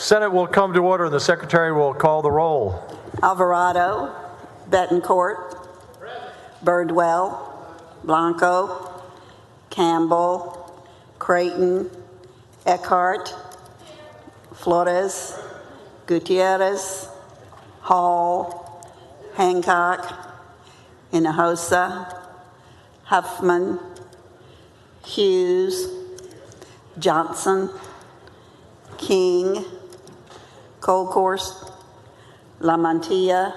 Senate will come to order and the Secretary will call the roll. Alvarado, Betancourt, Birdwell, Blanco, Campbell, Creighton, Eckhart, Flores, Gutierrez, Hall, Hancock, Hinojosa, Huffman, Hughes, Johnson, King, Colcourse, La Mantilla,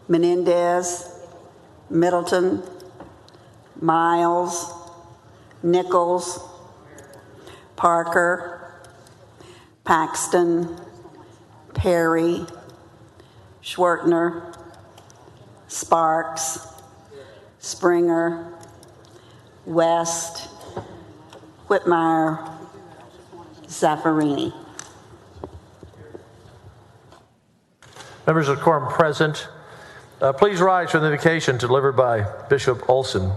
Menendez, Middleton, Miles, Nichols, Parker, Paxton, Perry, Schwertner, Sparks, Springer, West, Whitmire, Zaffarini. Members of the quorum present, please rise for the invocation delivered by Bishop Olson,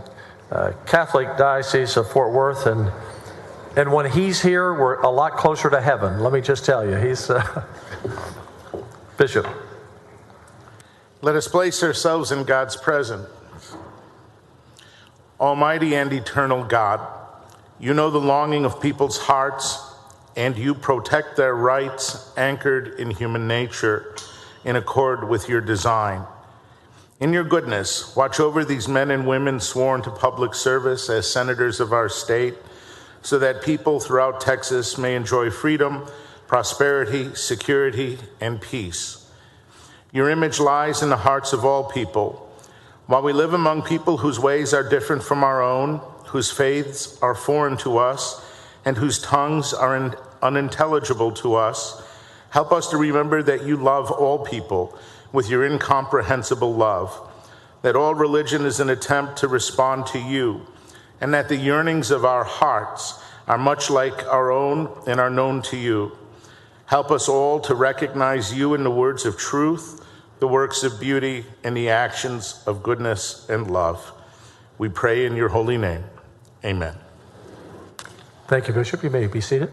Catholic Diocese of Fort Worth, and when he's here, we're a lot closer to heaven. Let me just tell you, he's Bishop. Let us place ourselves in God's presence. Almighty and eternal God, you know the longing of people's hearts, and you protect their rights anchored in human nature in accord with your design. In your goodness, watch over these men and women sworn to public service as senators of our state, so that people throughout Texas may enjoy freedom, prosperity, security, and peace. Your image lies in the hearts of all people. While we live among people whose ways are different from our own, whose faiths are foreign to us, and whose tongues are unintelligible to us, help us to remember that you love all people with your incomprehensible love, that all religion is an attempt to respond to you, and that the yearnings of our hearts are much like our own and are known to you. Help us all to recognize you in the words of truth, the works of beauty, and the actions of goodness and love. We pray in your holy name. Amen. Thank you, Bishop. You may be seated.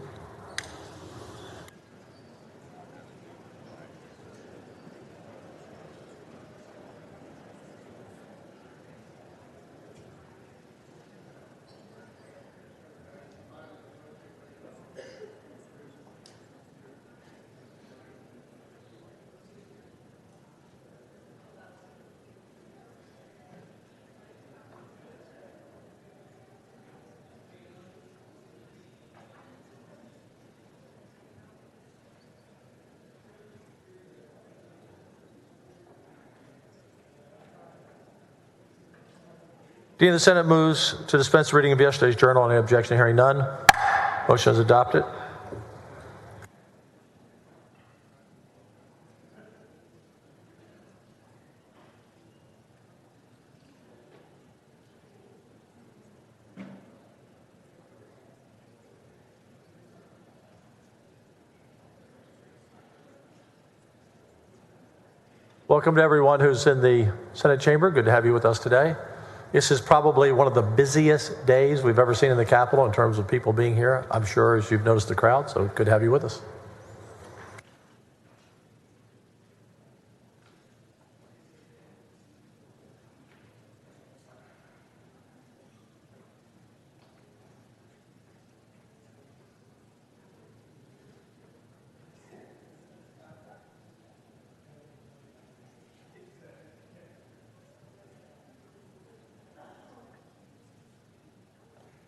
Dean of the Senate moves to dispense the reading of yesterday's journal. Any objection? Hearing none. Motion is adopted. Welcome to everyone who's in the Senate chamber. Good to have you with us today. This is probably one of the busiest days we've ever seen in the Capitol in terms of people being here, I'm sure, as you've noticed the crowd, so good to have you with us.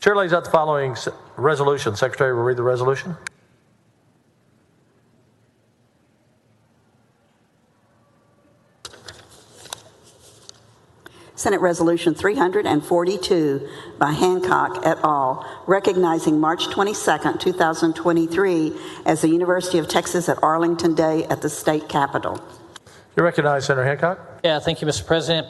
Chair lays out the following resolution. Secretary will read the resolution. Senate Resolution 342 by Hancock et al., recognizing March 22, 2023 as the University of Texas at Arlington Day at the state capitol. You recognize Senator Hancock. Yeah, thank you, Mr. President.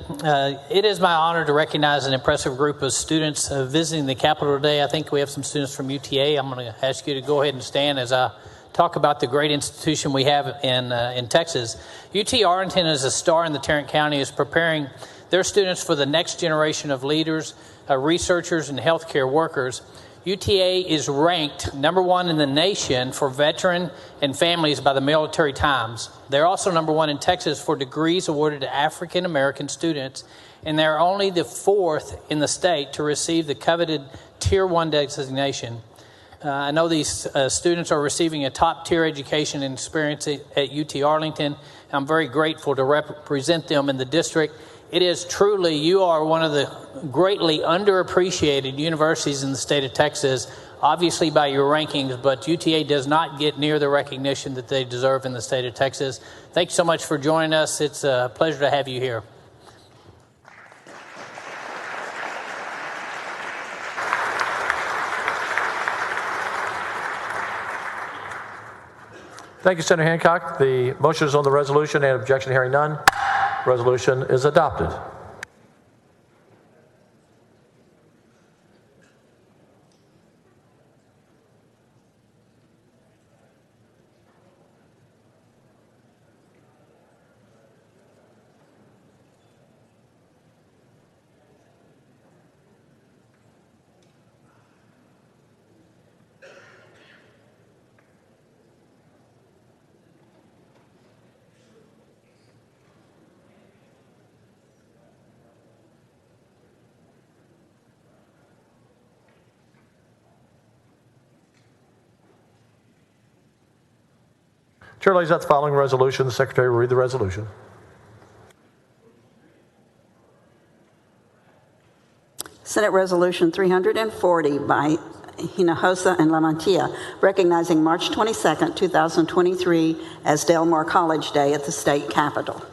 It is my honor to recognize an impressive group of students visiting the Capitol today. I think we have some students from UTA. I'm going to ask you to go ahead and stand as I talk about the great institution we have in Texas. UT Arlington, as a star in the Tarrant County, is preparing their students for the next generation of leaders, researchers, and healthcare workers. UTA is ranked number one in the nation for veteran and families by the Military Times. They're also number one in Texas for degrees awarded to African American students, and they're only the fourth in the state to receive the coveted Tier 1 designation. I know these students are receiving a top-tier education and experience at UT Arlington. I'm very grateful to represent them in the district. It is truly, you are one of the greatly underappreciated universities in the state of Texas, obviously by your rankings, but UTA does not get near the recognition that they deserve in the state of Texas. Thank you so much for joining us. It's a pleasure to have you here. Thank you, Senator Hancock. The motion is on the resolution and objection hearing none. Resolution is adopted. Chair lays out the following resolution. The Secretary will read the resolution. Senate Resolution 340 by Hinojosa and Lamantia, recognizing March 22, 2023 as Del Mar College Day at the state capitol.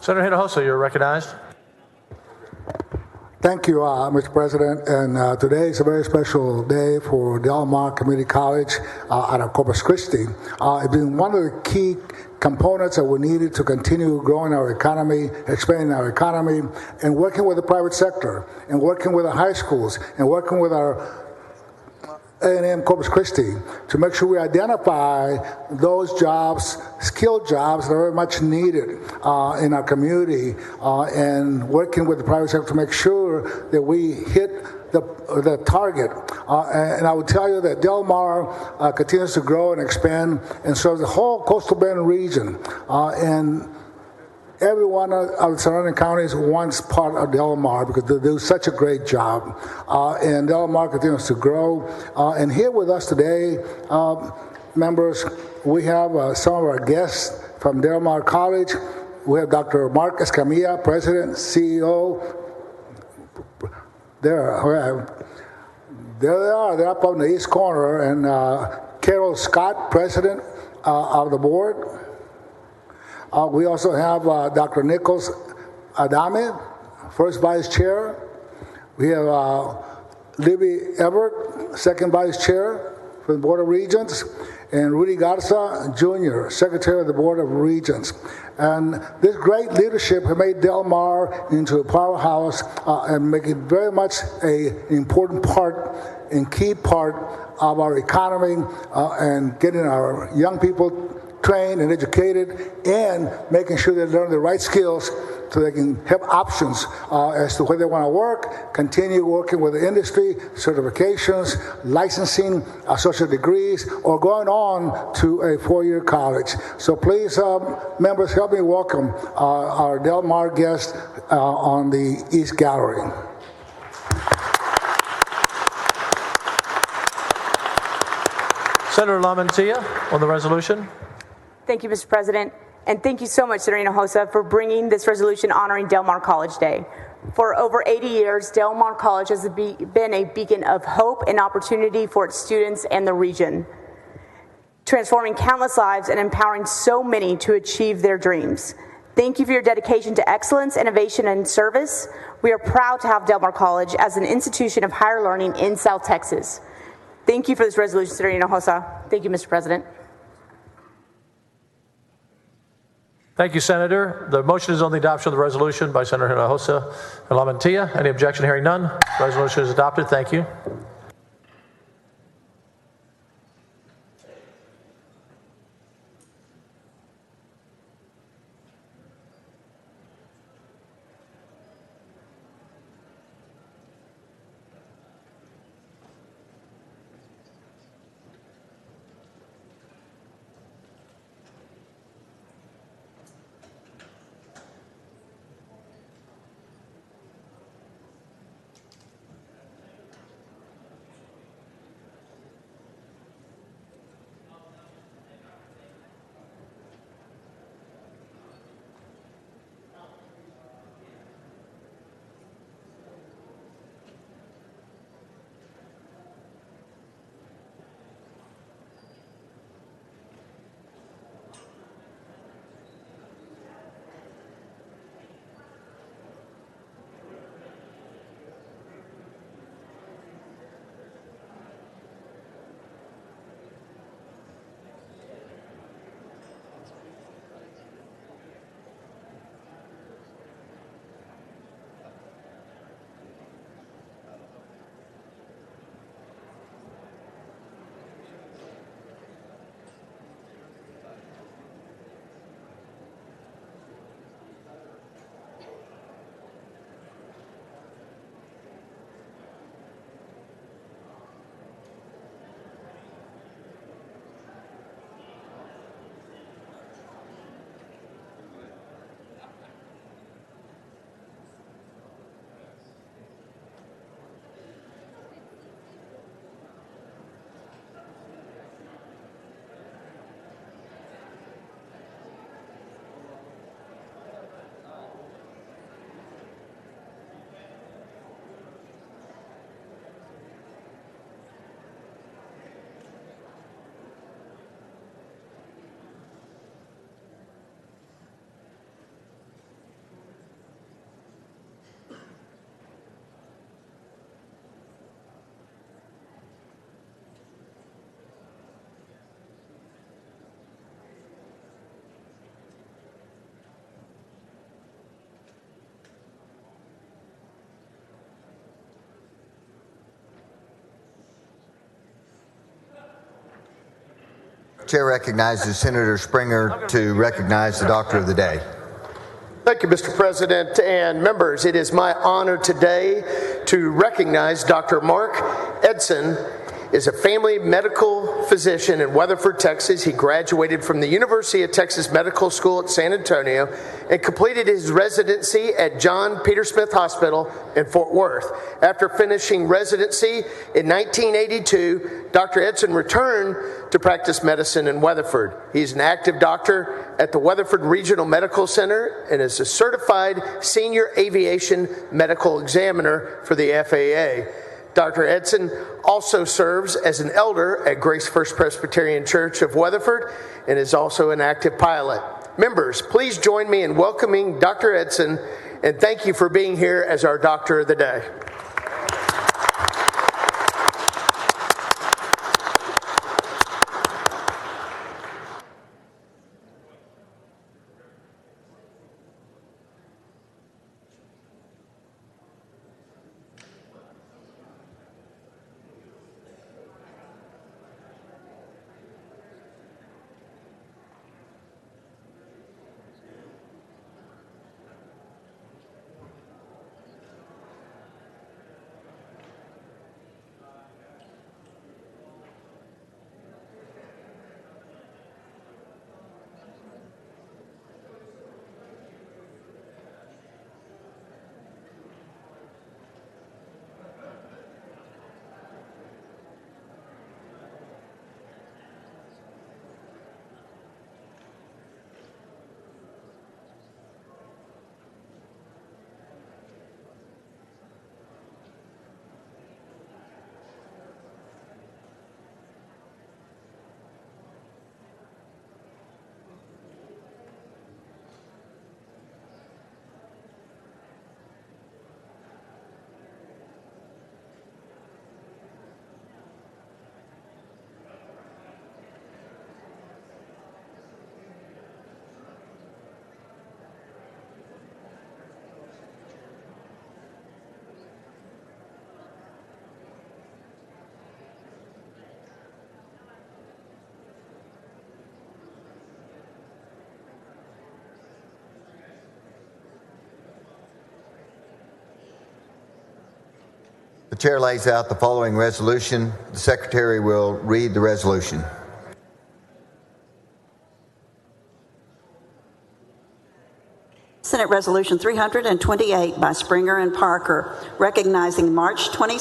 Senator Hinojosa, you're recognized. Thank you, Mr. President. And today is a very special day for Del Mar Community College out of Corpus Christi. It's been one of the key components that we needed to continue growing our economy, expanding our economy, and working with the private sector, and working with the high schools, and working with our A&M Corpus Christi to make sure we identify those jobs, skilled jobs that are very much needed in our community, and working with the private sector to make sure that we hit the target. And I would tell you that Del Mar continues to grow and expand and serves the whole coastal bend region. And every one of the surrounding counties wants part of Del Mar because they do such a great job. And Del Mar continues to grow. And here with us today, members, we have some of our guests from Del Mar College. We have Dr. Mark Escamilla, President, CEO. There they are. They're up on the east corner. And Carol Scott, President of the board. We also have Dr. Nichols Adame, First Vice Chair. We have Libby Everett, Second Vice Chair for the Board of Regents, and Rudy Garza, Jr., Secretary of the Board of Regents. And this great leadership has made Del Mar into a powerhouse and make it very much an important part and key part of our economy and getting our young people trained and educated and making sure they learn the right skills so they can have options as to where they want to work, continue working with the industry, certifications, licensing, associate degrees, or going on to a four-year college. So please, members, help me welcome our Del Mar guest on the East Gallery. Senator Lamantia on the resolution. Thank you, Mr. President, and thank you so much, Senator Hinojosa, for bringing this resolution honoring Del Mar College Day. For over 80 years, Del Mar College has been a beacon of hope and opportunity for its students and the region, transforming countless lives and empowering so many to achieve their dreams. Thank you for your dedication to excellence, innovation, and service. We are proud to have Del Mar College as an institution of higher learning in South Texas. Thank you for this resolution, Senator Hinojosa. Thank you, Mr. President. Thank you, Senator. The motion is on the adoption of the resolution by Senator Hinojosa and Lamantia. Any objection? Hearing none. Resolution is adopted. Thank you. Chair recognizes Senator Springer to recognize the Doctor of the Day. Thank you, Mr. President and members. It is my honor today to recognize Dr. Mark Edson is a family medical physician in Weatherford, Texas. He graduated from the University of Texas Medical School at San Antonio and completed his residency at John Peter Smith Hospital in Fort Worth. After finishing residency in 1982, Dr. Edson returned to practice medicine in Weatherford. He's an active doctor at the Weatherford Regional Medical Center and is a certified senior aviation medical examiner for the FAA. Dr. Edson also serves as an elder at Grace First Presbyterian Church of Weatherford and is also an active pilot. Members, please join me in welcoming Dr. Edson, and thank you for being here as our Doctor of the Day. The chair lays out the following resolution. The secretary will read the resolution. Senate Resolution 328 by Springer and Parker, recognizing March 22,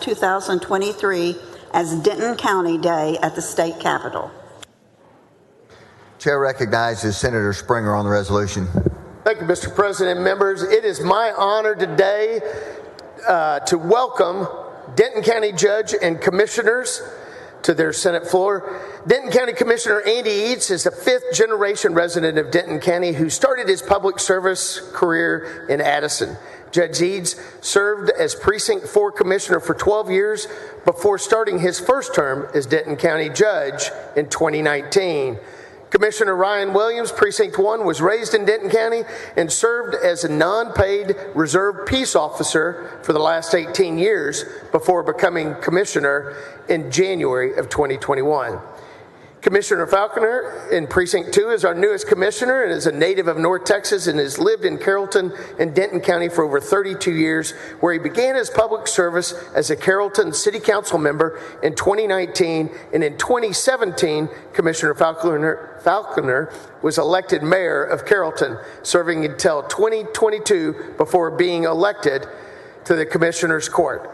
2023 as Denton County Day at the state capitol. Chair recognizes Senator Springer on the resolution. Thank you, Mr. President. Members, it is my honor today to welcome Denton County Judge and Commissioners to their Senate floor. Denton County Commissioner Andy Eads is a fifth-generation resident of Denton County who started his public service career in Addison. Judge Eads served as Precinct 4 Commissioner for 12 years before starting his first term as Denton County Judge in 2019. Commissioner Ryan Williams, Precinct 1, was raised in Denton County and served as a non-paid reserve peace officer for the last 18 years before becoming commissioner in January of 2021. Commissioner Falconer in Precinct 2 is our newest commissioner and is a native of North Texas and has lived in Carrollton and Denton County for over 32 years, where he began his public service as a Carrollton City Council member in 2019, and in 2017, Commissioner Falconer was elected mayor of Carrollton, serving until 2022 before being elected to the Commissioner's Court.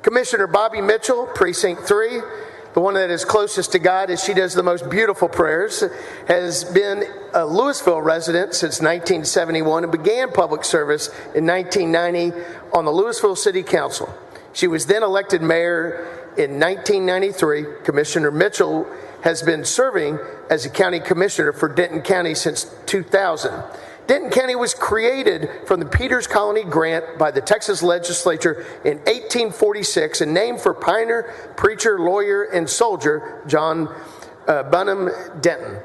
Commissioner Bobby Mitchell, Precinct 3, the one that is closest to God as she does the most beautiful prayers, has been a Louisville resident since 1971 and began public service in 1990 on the Louisville City Council. She was then elected mayor in 1993. Commissioner Mitchell has been serving as a county commissioner for Denton County since 2000. Denton County was created from the Peters Colony grant by the Texas legislature in 1846 and named for pioneer, preacher, lawyer, and soldier John Bunham Denton.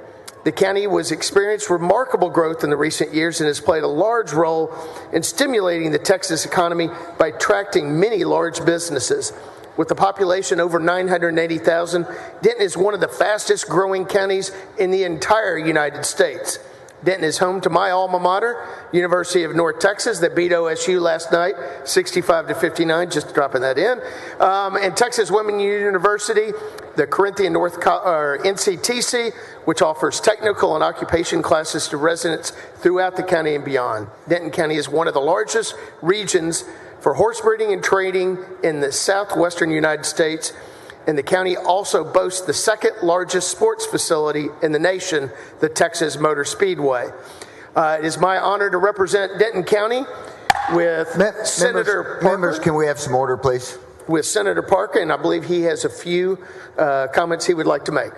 The county has experienced remarkable growth in the recent years and has played a large role in stimulating the Texas economy by attracting many large businesses. With a population over 980,000, Denton is one of the fastest growing counties in the entire United States. Denton is home to my alma mater, University of North Texas, that beat OSU last night, 65-59, just dropping that in. And Texas Women University, the Corinthian NCTC, which offers technical and occupation classes to residents throughout the county and beyond. Denton County is one of the largest regions for horse breeding and trading in the southwestern United States. And the county also boasts the second largest sports facility in the nation, the Texas Motor Speedway. It is my honor to represent Denton County with Senator Parker. Members, can we have some order, please? With Senator Parker, and I believe he has a few comments he would like to make.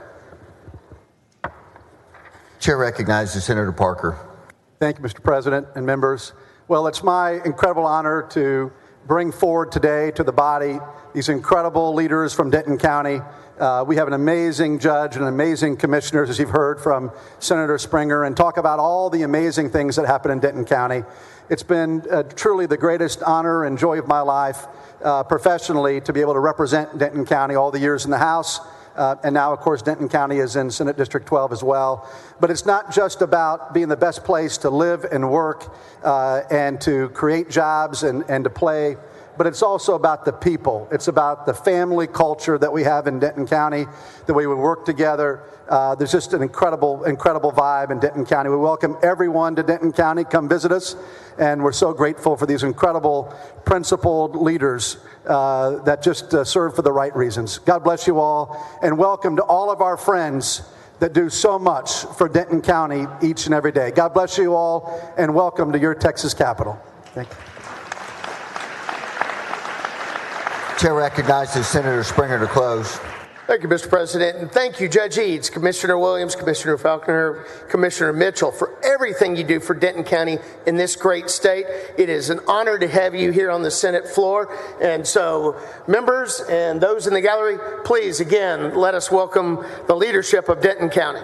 Chair recognizes Senator Parker. Thank you, Mr. President and members. Well, it's my incredible honor to bring forward today to the body these incredible leaders from Denton County. We have an amazing judge and amazing commissioners, as you've heard from Senator Springer, and talk about all the amazing things that happen in Denton County. It's been truly the greatest honor and joy of my life professionally to be able to represent Denton County all the years in the House. And now, of course, Denton County is in Senate District 12 as well. But it's not just about being the best place to live and work and to create jobs and to play, but it's also about the people. It's about the family culture that we have in Denton County, the way we work together. There's just an incredible vibe in Denton County. We welcome everyone to Denton County. Come visit us. And we're so grateful for these incredible principled leaders that just serve for the right reasons. God bless you all, and welcome to all of our friends that do so much for Denton County each and every day. God bless you all, and welcome to your Texas capital. Thank you. Chair recognizes Senator Springer to close. Thank you, Mr. President, and thank you, Judge Eads, Commissioner Williams, Commissioner Falconer, Commissioner Mitchell, for everything you do for Denton County in this great state. It is an honor to have you here on the Senate floor. And so, members and those in the gallery, please, again, let us welcome the leadership of Denton County.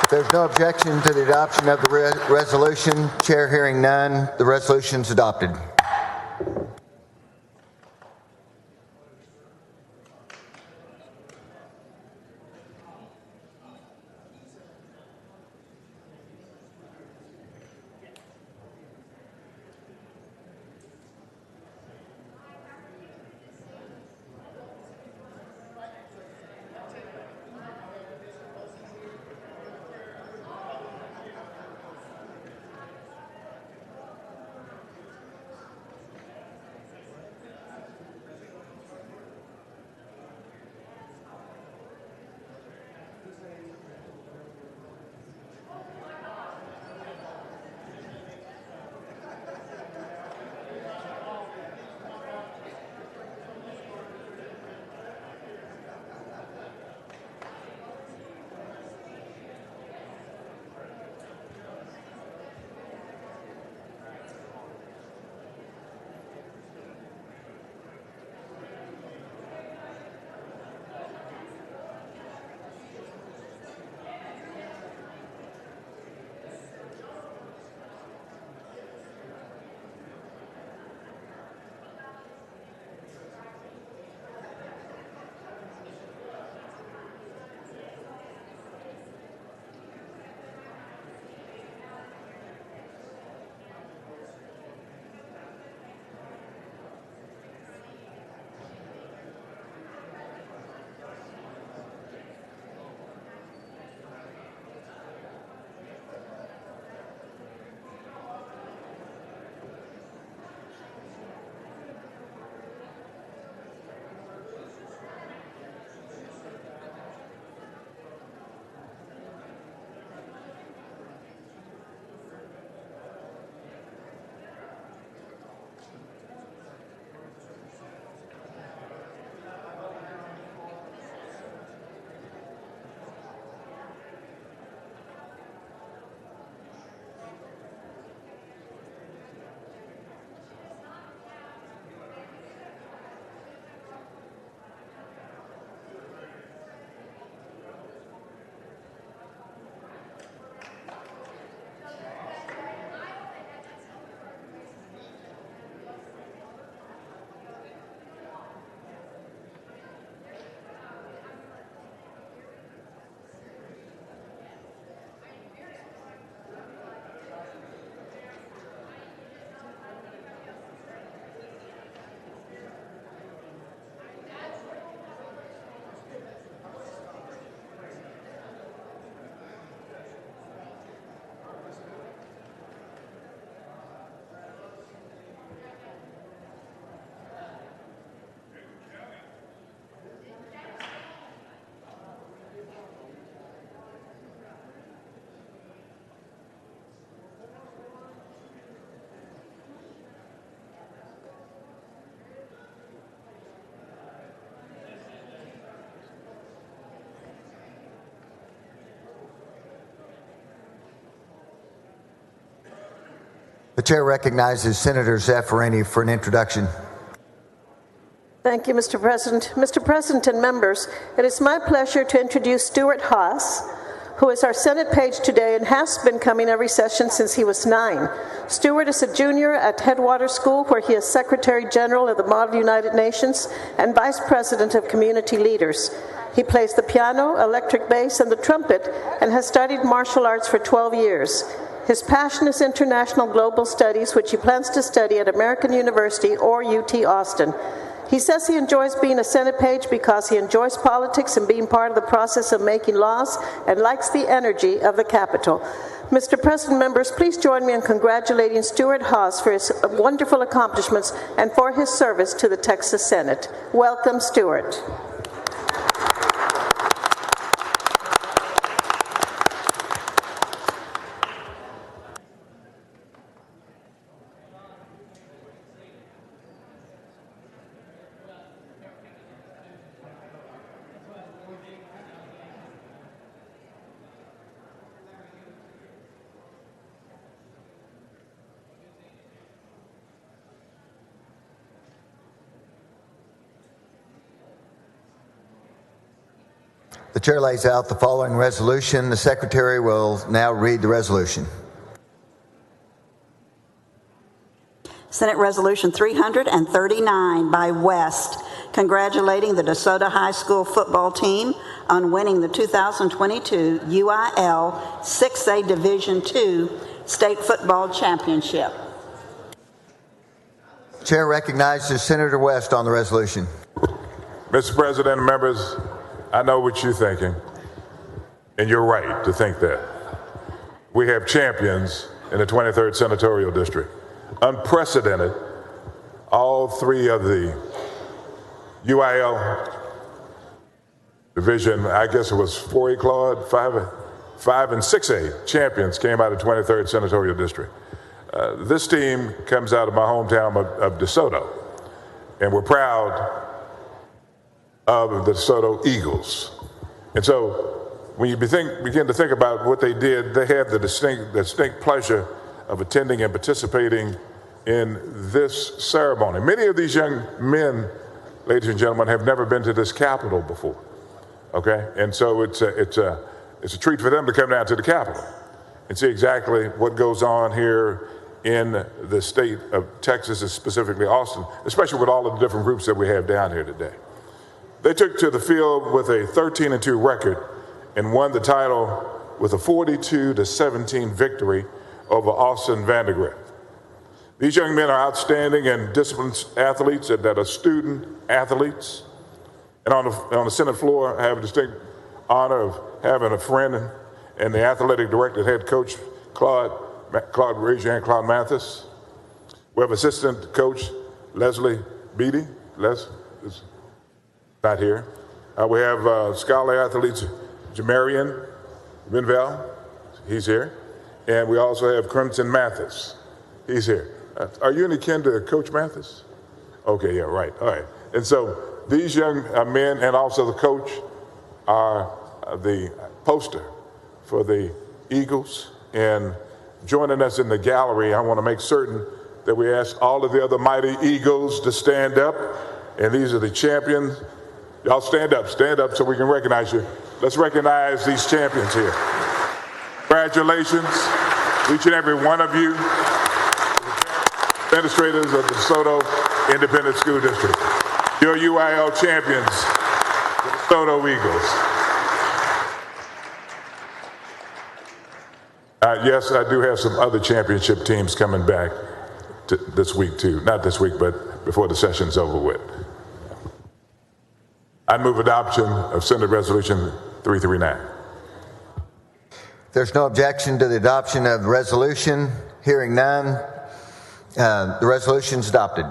If there's no objection to the adoption of the resolution, chair hearing none, the resolution's adopted. chair recognizes Senator Zaffarani for an introduction. Thank you, Mr. President. Mr. President and members, it is my pleasure to introduce Stuart Haas, who is our Senate page today and has been coming every session since he was 9. Stuart is a junior at Headwater School, where he is Secretary General of the Model United Nations and Vice President of Community Leaders. He plays the piano, electric bass, and the trumpet, and has studied martial arts for 12 years. His passion is international global studies, which he plans to study at American University or UT Austin. He says he enjoys being a Senate page because he enjoys politics and being part of the process of making laws and likes the energy of the Capitol. Mr. President, members, please join me in congratulating Stuart Haas for his wonderful accomplishments and for his service to the Texas Senate. Welcome, Stuart. The chair lays out the following resolution. The secretary will now read the resolution. Senate Resolution 339 by West, congratulating the DeSoto High School football team on winning the 2022 UIL 6A Division II State Football Championship. Chair recognizes Senator West on the resolution. Mr. President and members, I know what you're thinking, and you're right to think that. We have champions in the 23rd Senatorial District. Unprecedented. All three of the UIL division, I guess it was 4A, Claude, 5 and 6A champions came out of 23rd Senatorial District. This team comes out of my hometown of DeSoto, and we're proud of the DeSoto Eagles. And so when you begin to think about what they did, they had the distinct pleasure of attending and participating in this ceremony. Many of these young men, ladies and gentlemen, have never been to this Capitol before, okay? And so it's a treat for them to come down to the Capitol and see exactly what goes on here in the state of Texas, and specifically Austin, especially with all of the different groups that we have down here today. They took to the field with a 13-2 record and won the title with a 42-17 victory over Austin Vandegrift. These young men are outstanding and disciplined athletes that are student athletes. And on the Senate floor, I have a distinct honor of having a friend and the athletic director, head coach, Claude, raise your hand, Claude Mathis. We have assistant coach, Leslie Beatty. Les is not here. We have scholar athletes, Jamarian Benvell, he's here. And we also have Crimson Mathis, he's here. Are you any kin to Coach Mathis? Okay, yeah, right, all right. And so these young men and also the coach are the poster for the Eagles. And joining us in the gallery, I want to make certain that we ask all of the other mighty Eagles to stand up. And these are the champions. Y'all stand up so we can recognize you. Let's recognize these champions here. Congratulations, each and every one of you, administrators of the DeSoto Independent School District. You're UIL champions, the DeSoto Eagles. Yes, I do have some other championship teams coming back this week too. Not this week, but before the session's over with. I move adoption of Senate Resolution 339. There's no objection to the adoption of the resolution. Hearing none, the resolution is adopted.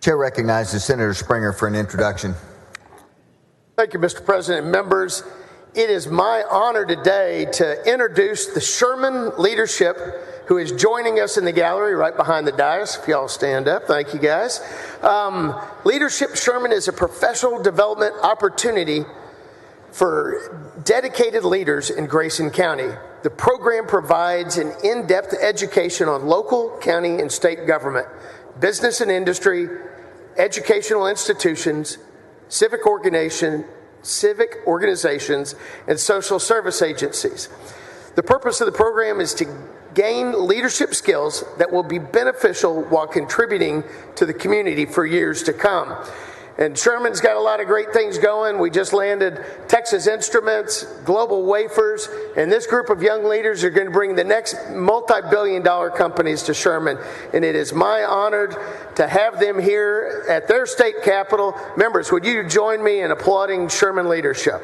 Chair recognizes Senator Springer for an introduction. Thank you, Mr. President and members. It is my honor today to introduce the Sherman leadership who is joining us in the gallery right behind the dais. If y'all stand up, thank you guys. Leadership Sherman is a professional development opportunity for dedicated leaders in Grayson County. The program provides an in-depth education on local, county, and state government, business and industry, educational institutions, civic organizations, and social service agencies. The purpose of the program is to gain leadership skills that will be beneficial while contributing to the community for years to come. And Sherman's got a lot of great things going. We just landed Texas Instruments, Global Wafers, and this group of young leaders are going to bring the next multi-billion-dollar companies to Sherman. And it is my honor to have them here at their state capitol. Members, would you join me in applauding Sherman leadership?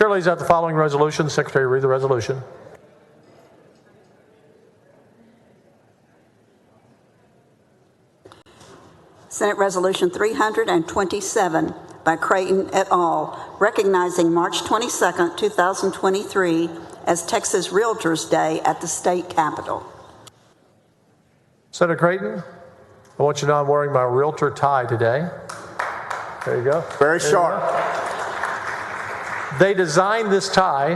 Chair lays out the following resolution. Secretary, read the resolution. Senate Resolution 327 by Creighton et al., recognizing March 22, 2023 as Texas Realtors Day at the state capitol. Senator Creighton, I want you to know I'm wearing my realtor tie today. There you go. Very sharp. They designed this tie,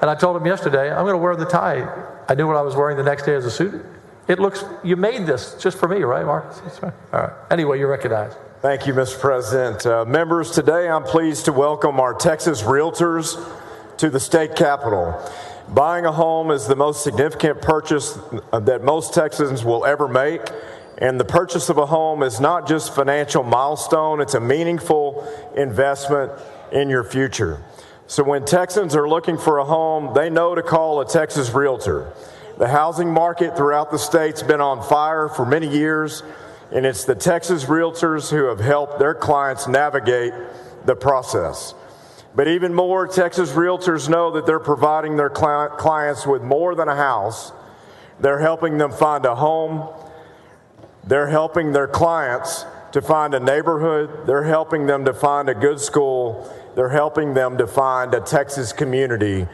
and I told them yesterday, I'm going to wear the tie. I knew what I was wearing the next day as a suit. It looks, you made this just for me, right, Mark? That's right. All right. Anyway, you're recognized. Thank you, Mr. President. Members, today I'm pleased to welcome our Texas Realtors to the state capitol. Buying a home is the most significant purchase that most Texans will ever make. And the purchase of a home is not just a financial milestone, it's a meaningful investment in your future. So when Texans are looking for a home, they know to call a Texas Realtor. The housing market throughout the state's been on fire for many years, and it's the Texas Realtors who have helped their clients navigate the process. But even more, Texas Realtors know that they're providing their clients with more than a house. They're helping them find a home. They're helping their clients to find a neighborhood. They're helping them to find a good school. They're helping them to find a Texas community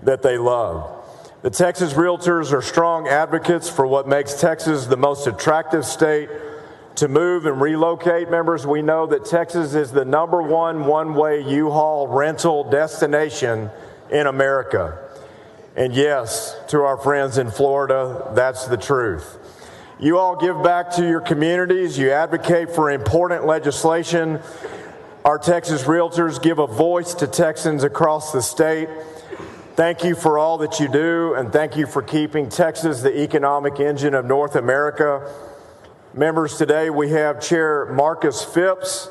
that they love. The Texas Realtors are strong advocates for what makes Texas the most attractive state to move and relocate. Members, we know that Texas is the number one-way U-Haul rental destination in America. And yes, to our friends in Florida, that's the truth. You all give back to your communities. You advocate for important legislation. Our Texas Realtors give a voice to Texans across the state. Thank you for all that you do, and thank you for keeping Texas the economic engine of North America. Members, today we have Chair Marcus Phipps,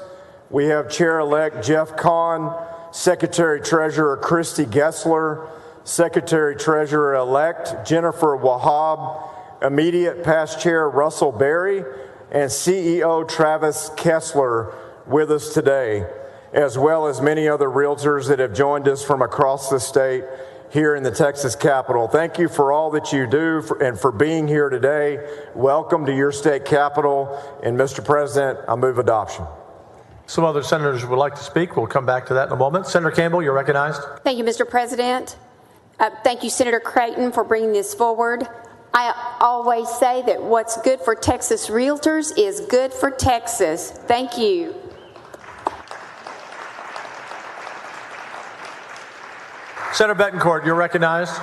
we have Chair-elect Jeff Kahn, Secretary-Treasurer Christy Gessler, Secretary-Treasurer-elect Jennifer Wahab, immediate past Chair Russell Berry, and CEO Travis Kessler with us today, as well as many other realtors that have joined us from across the state here in the Texas Capitol. Thank you for all that you do and for being here today. Welcome to your state capitol. And Mr. President, I move adoption. Some other senators would like to speak. We'll come back to that in a moment. Senator Campbell, you're recognized. Thank you, Mr. President. Thank you, Senator Creighton, for bringing this forward. I always say that what's good for Texas Realtors is good for Texas. Thank you. Senator Bettencourt, you're recognized.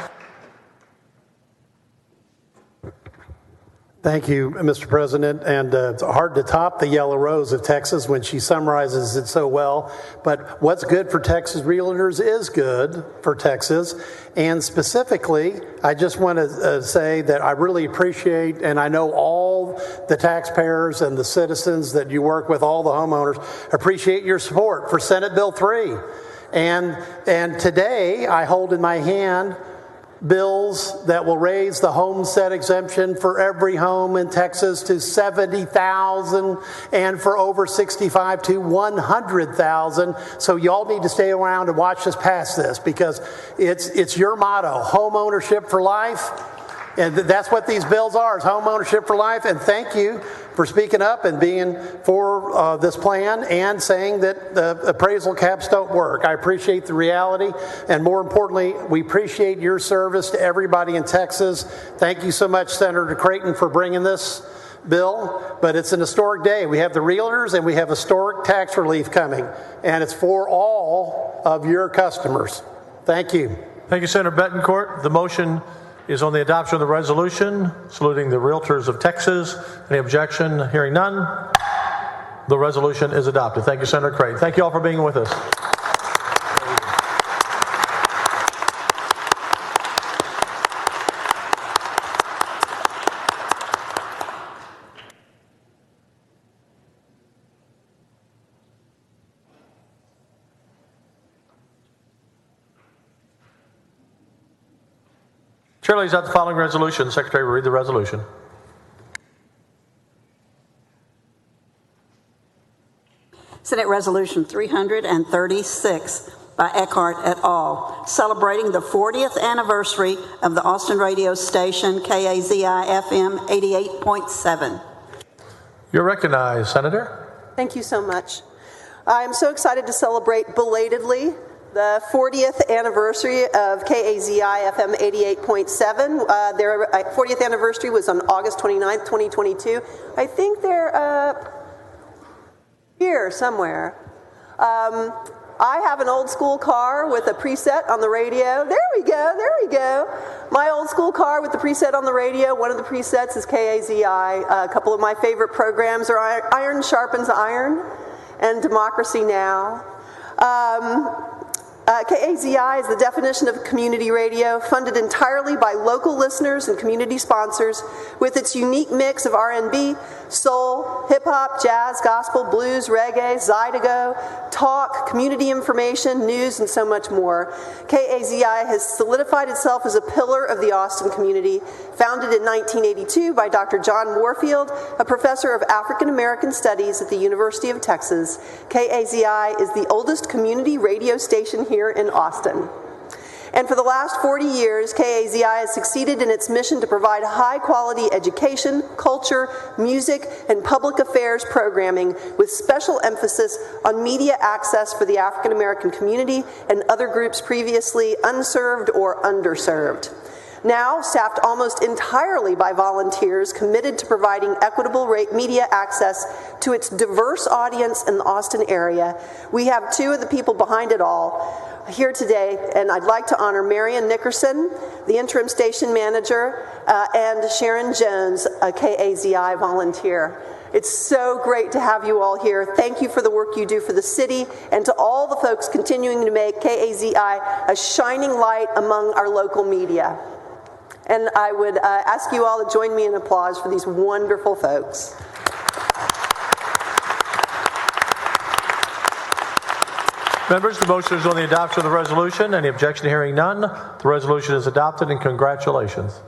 Thank you, Mr. President. And it's hard to top the yellow rose of Texas when she summarizes it so well. But what's good for Texas Realtors is good for Texas. And specifically, I just want to say that I really appreciate, and I know all the taxpayers and the citizens that you work with, all the homeowners, appreciate your support for Senate Bill 3. And today I hold in my hand bills that will raise the homestead exemption for every home in Texas to $70,000 and for over 65 to $100,000. So y'all need to stay around and watch us pass this, because it's your motto, home ownership for life. And that's what these bills are, is home ownership for life. And thank you for speaking up and being for this plan and saying that the appraisal caps don't work. I appreciate the reality. And more importantly, we appreciate your service to everybody in Texas. Thank you so much, Senator Creighton, for bringing this bill. But it's an historic day. We have the realtors and we have historic tax relief coming. And it's for all of your customers. Thank you. Thank you, Senator Bettencourt. The motion is on the adoption of the resolution saluting the Realtors of Texas. Any objection? Hearing none, the resolution is adopted. Thank you, Senator Creighton. Thank you all for being with us. Chair lays out the following resolution. Secretary will read the resolution. Senate Resolution 336 by Eckhart et al., celebrating the 40th anniversary of the Austin radio station KAZI FM 88.7. You're recognized, Senator. Thank you so much. I'm so excited to celebrate belatedly the 40th anniversary of KAZI FM 88.7. Their 40th anniversary was on August 29th, 2022. I think they're here somewhere. I have an old school car with a preset on the radio. There we go. My old school car with the preset on the radio. One of the presets is KAZI. A couple of my favorite programs are Iron Sharpens Iron and Democracy Now! KAZI is the definition of community radio, funded entirely by local listeners and community sponsors, with its unique mix of R&B, soul, hip-hop, jazz, gospel, blues, reggae, Zydeco, talk, community information, news, and so much more. KAZI has solidified itself as a pillar of the Austin community, founded in 1982 by Dr. John Warfield, a professor of African American Studies at the University of Texas. KAZI is the oldest community radio station here in Austin. And for the last 40 years, KAZI has succeeded in its mission to provide high-quality education, culture, music, and public affairs programming with special emphasis on media access for the African American community and other groups previously unserved or underserved. Now staffed almost entirely by volunteers committed to providing equitable media access to its diverse audience in the Austin area, we have two of the people behind it all here today, and I'd like to honor Marion Nickerson, the interim station manager, and Sharon Jones, a KAZI volunteer. It's so great to have you all here. Thank you for the work you do for the city, and to all the folks continuing to make KAZI a shining light among our local media. And I would ask you all to join me in applause for these wonderful folks. Members, the motion is on the adoption of the resolution. Any objection? Hearing none, the resolution is adopted, and congratulations.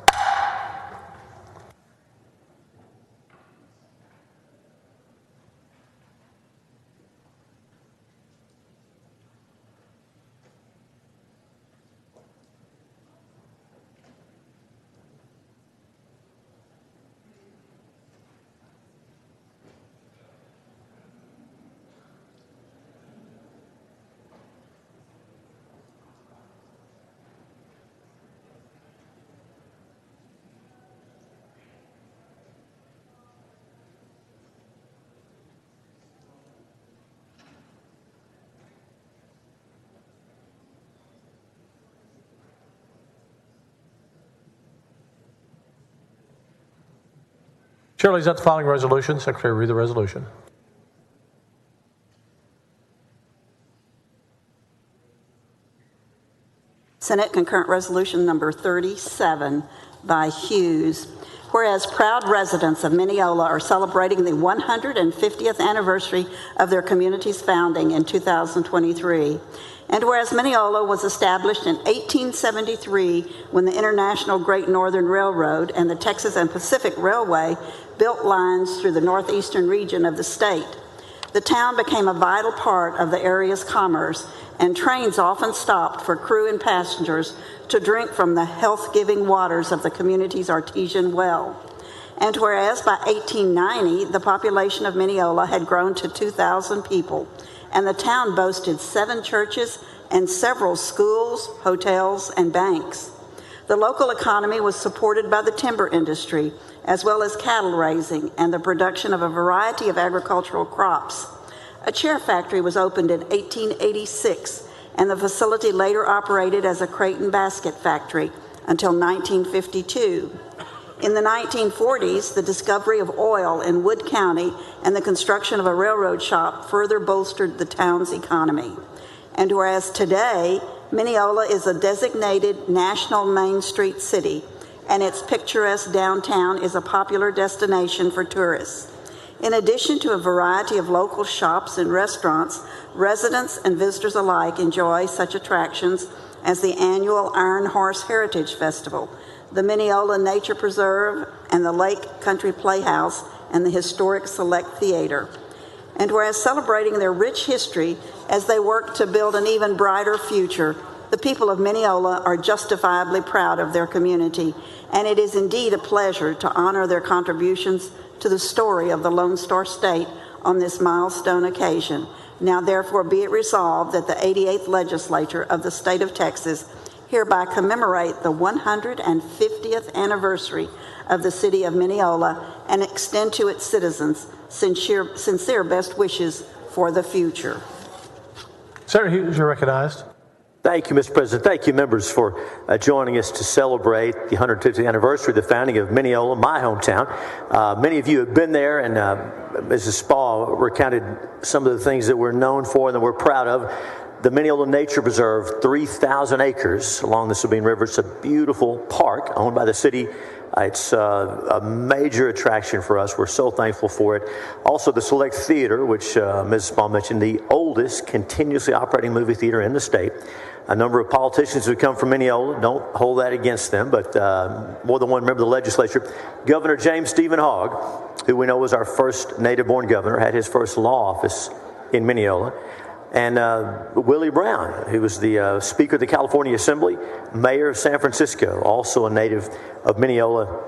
Shirley, is that the following resolution? Secretary, read the resolution. Senate Concurrent Resolution number 37 by Hughes. Whereas proud residents of Mineola are celebrating the 150th anniversary of their community's founding in 2023. And whereas Mineola was established in 1873 when the International Great Northern Railroad and the Texas and Pacific Railway built lines through the northeastern region of the state. The town became a vital part of the area's commerce, and trains often stopped for crew and passengers to drink from the health-giving waters of the community's artesian well. And whereas by 1890, the population of Mineola had grown to 2,000 people, and the town boasted 7 churches and several schools, hotels, and banks. The local economy was supported by the timber industry, as well as cattle raising and the production of a variety of agricultural crops. A chair factory was opened in 1886, and the facility later operated as a crate and basket factory until 1952. In the 1940s, the discovery of oil in Wood County and the construction of a railroad shop further bolstered the town's economy. And whereas today, Mineola is a designated national Main Street city, and its picturesque downtown is a popular destination for tourists. In addition to a variety of local shops and restaurants, residents and visitors alike enjoy such attractions as the annual Iron Horse Heritage Festival, the Mineola Nature Preserve, and the Lake Country Playhouse and the historic Select Theater. And whereas celebrating their rich history as they work to build an even brighter future, the people of Mineola are justifiably proud of their community, and it is indeed a pleasure to honor their contributions to the story of the Lone Star State on this milestone occasion. Now therefore be it resolved that the 88th Legislature of the State of Texas hereby commemorate the 150th anniversary of the city of Mineola and extend to its citizens sincere best wishes for the future. Senator Hughes, you're recognized. Thank you, Mr. President. Thank you, members, for joining us to celebrate the 150th anniversary of the founding of Mineola, my hometown. Many of you have been there, and Mrs. Spall recounted some of the things that we're known for and that we're proud of. The Mineola Nature Preserve, 3,000 acres along the Sabine River. It's a beautiful park owned by the city. It's a major attraction for us. We're so thankful for it. Also, the Select Theater, which Mrs. Spall mentioned, the oldest continuously operating movie theater in the state. A number of politicians who come from Mineola, don't hold that against them, but more than one member of the legislature. Governor James Stephen Hogg, who we know was our first native-born governor, had his first law office in Mineola. And Willie Brown, who was the Speaker of the California Assembly, Mayor of San Francisco, also a native of Mineola.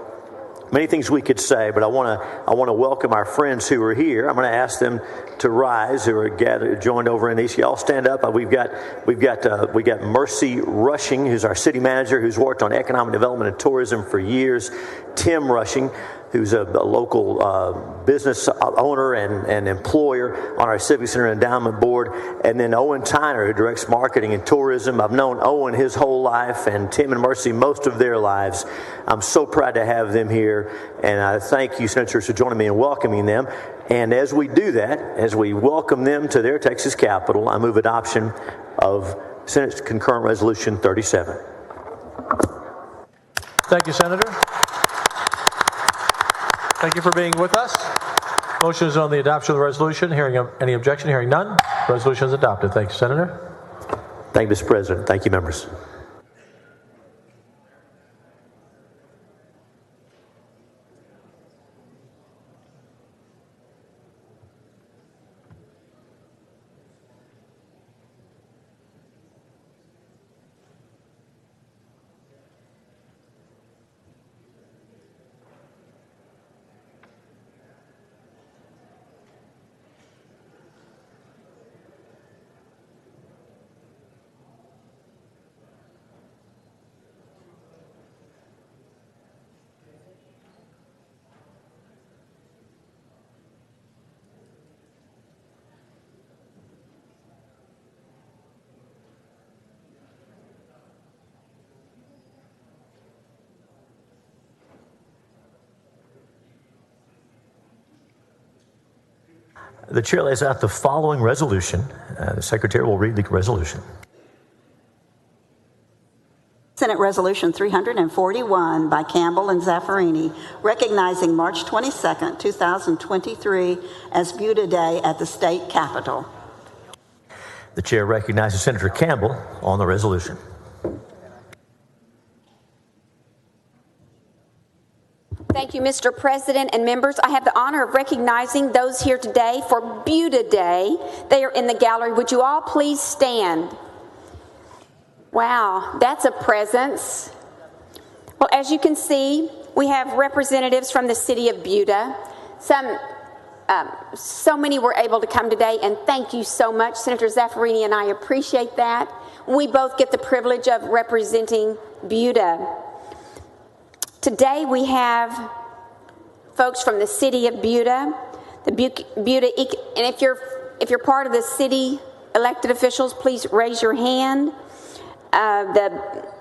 Many things we could say, but I want to welcome our friends who are here. I'm going to ask them to rise, who are joined over in the east. Y'all stand up. We've got Mercy Rushing, who's our city manager, who's worked on economic development and tourism for years. Tim Rushing, who's a local business owner and employer on our Civic Center Endowment Board, and then Owen Tyner, who directs marketing and tourism. I've known Owen his whole life, and Tim and Mercy most of their lives. I'm so proud to have them here, and I thank you, Senators, for joining me in welcoming them. And as we do that, as we welcome them to their Texas capital, I move adoption of Senate Concurrent Resolution 37. Thank you, Senator. Thank you for being with us. Motion is on the adoption of the resolution. Hearing any objection? Hearing none. Resolution is adopted. Thank you, Senator. Thank you, Mr. President. Thank you, members. The chair lays out the following resolution. The secretary will read the resolution. Senate Resolution 341 by Campbell and Zaffarini, recognizing March 22nd, 2023 as Buda Day at the state capitol. The chair recognizes Senator Campbell on the resolution. Thank you, Mr. President and members. I have the honor of recognizing those here today for Buda Day. They are in the gallery. Would you all please stand? Wow, that's a presence. Well, as you can see, we have representatives from the city of Buda. So many were able to come today, and thank you so much. Senator Zaffarini and I appreciate that. We both get the privilege of representing Buda. Today we have folks from the city of Buda, and if you're part of the city elected officials, please raise your hand.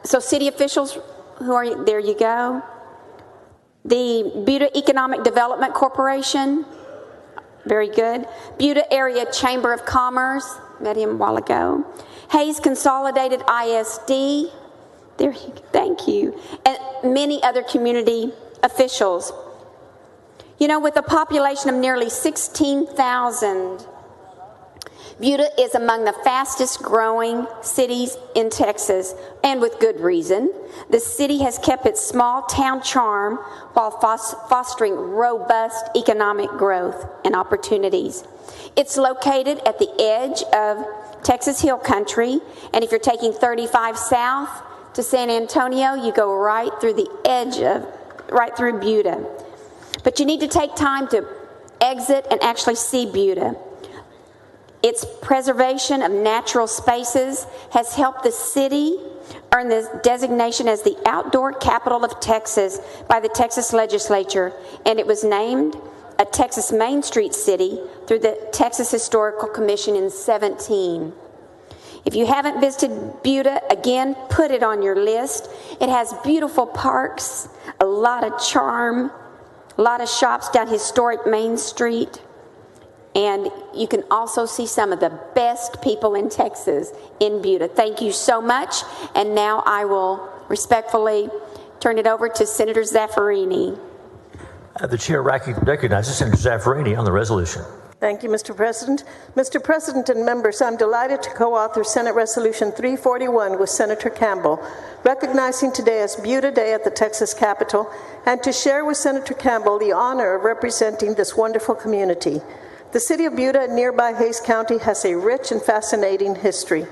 So city officials, who are you? There you go. The Buda Economic Development Corporation, very good. Buda Area Chamber of Commerce, met him a while ago. Hayes Consolidated ISD, there you go, thank you. And many other community officials. You know, with a population of nearly 16,000, Buda is among the fastest growing cities in Texas, and with good reason. The city has kept its small town charm while fostering robust economic growth and opportunities. It's located at the edge of Texas Hill Country, and if you're taking 35 south to San Antonio, you go right through the edge of, right through Buda. But you need to take time to exit and actually see Buda. Its preservation of natural spaces has helped the city earn the designation as the outdoor capital of Texas by the Texas legislature, and it was named a Texas Main Street city through the Texas Historical Commission in 2017. If you haven't visited Buda, again, put it on your list. It has beautiful parks, a lot of charm, a lot of shops down historic Main Street, and you can also see some of the best people in Texas in Buda. Thank you so much, and now I will respectfully turn it over to Senator Zaffirini. The chair recognizes Senator Zaffirini on the resolution. Thank you, Mr. President. Mr. President and members, I'm delighted to co-author Senate Resolution 341 with Senator Campbell, recognizing today as Buda Day at the Texas Capitol, and to share with Senator Campbell the honor of representing this wonderful community. The city of Buda in nearby Hays County has a rich and fascinating history.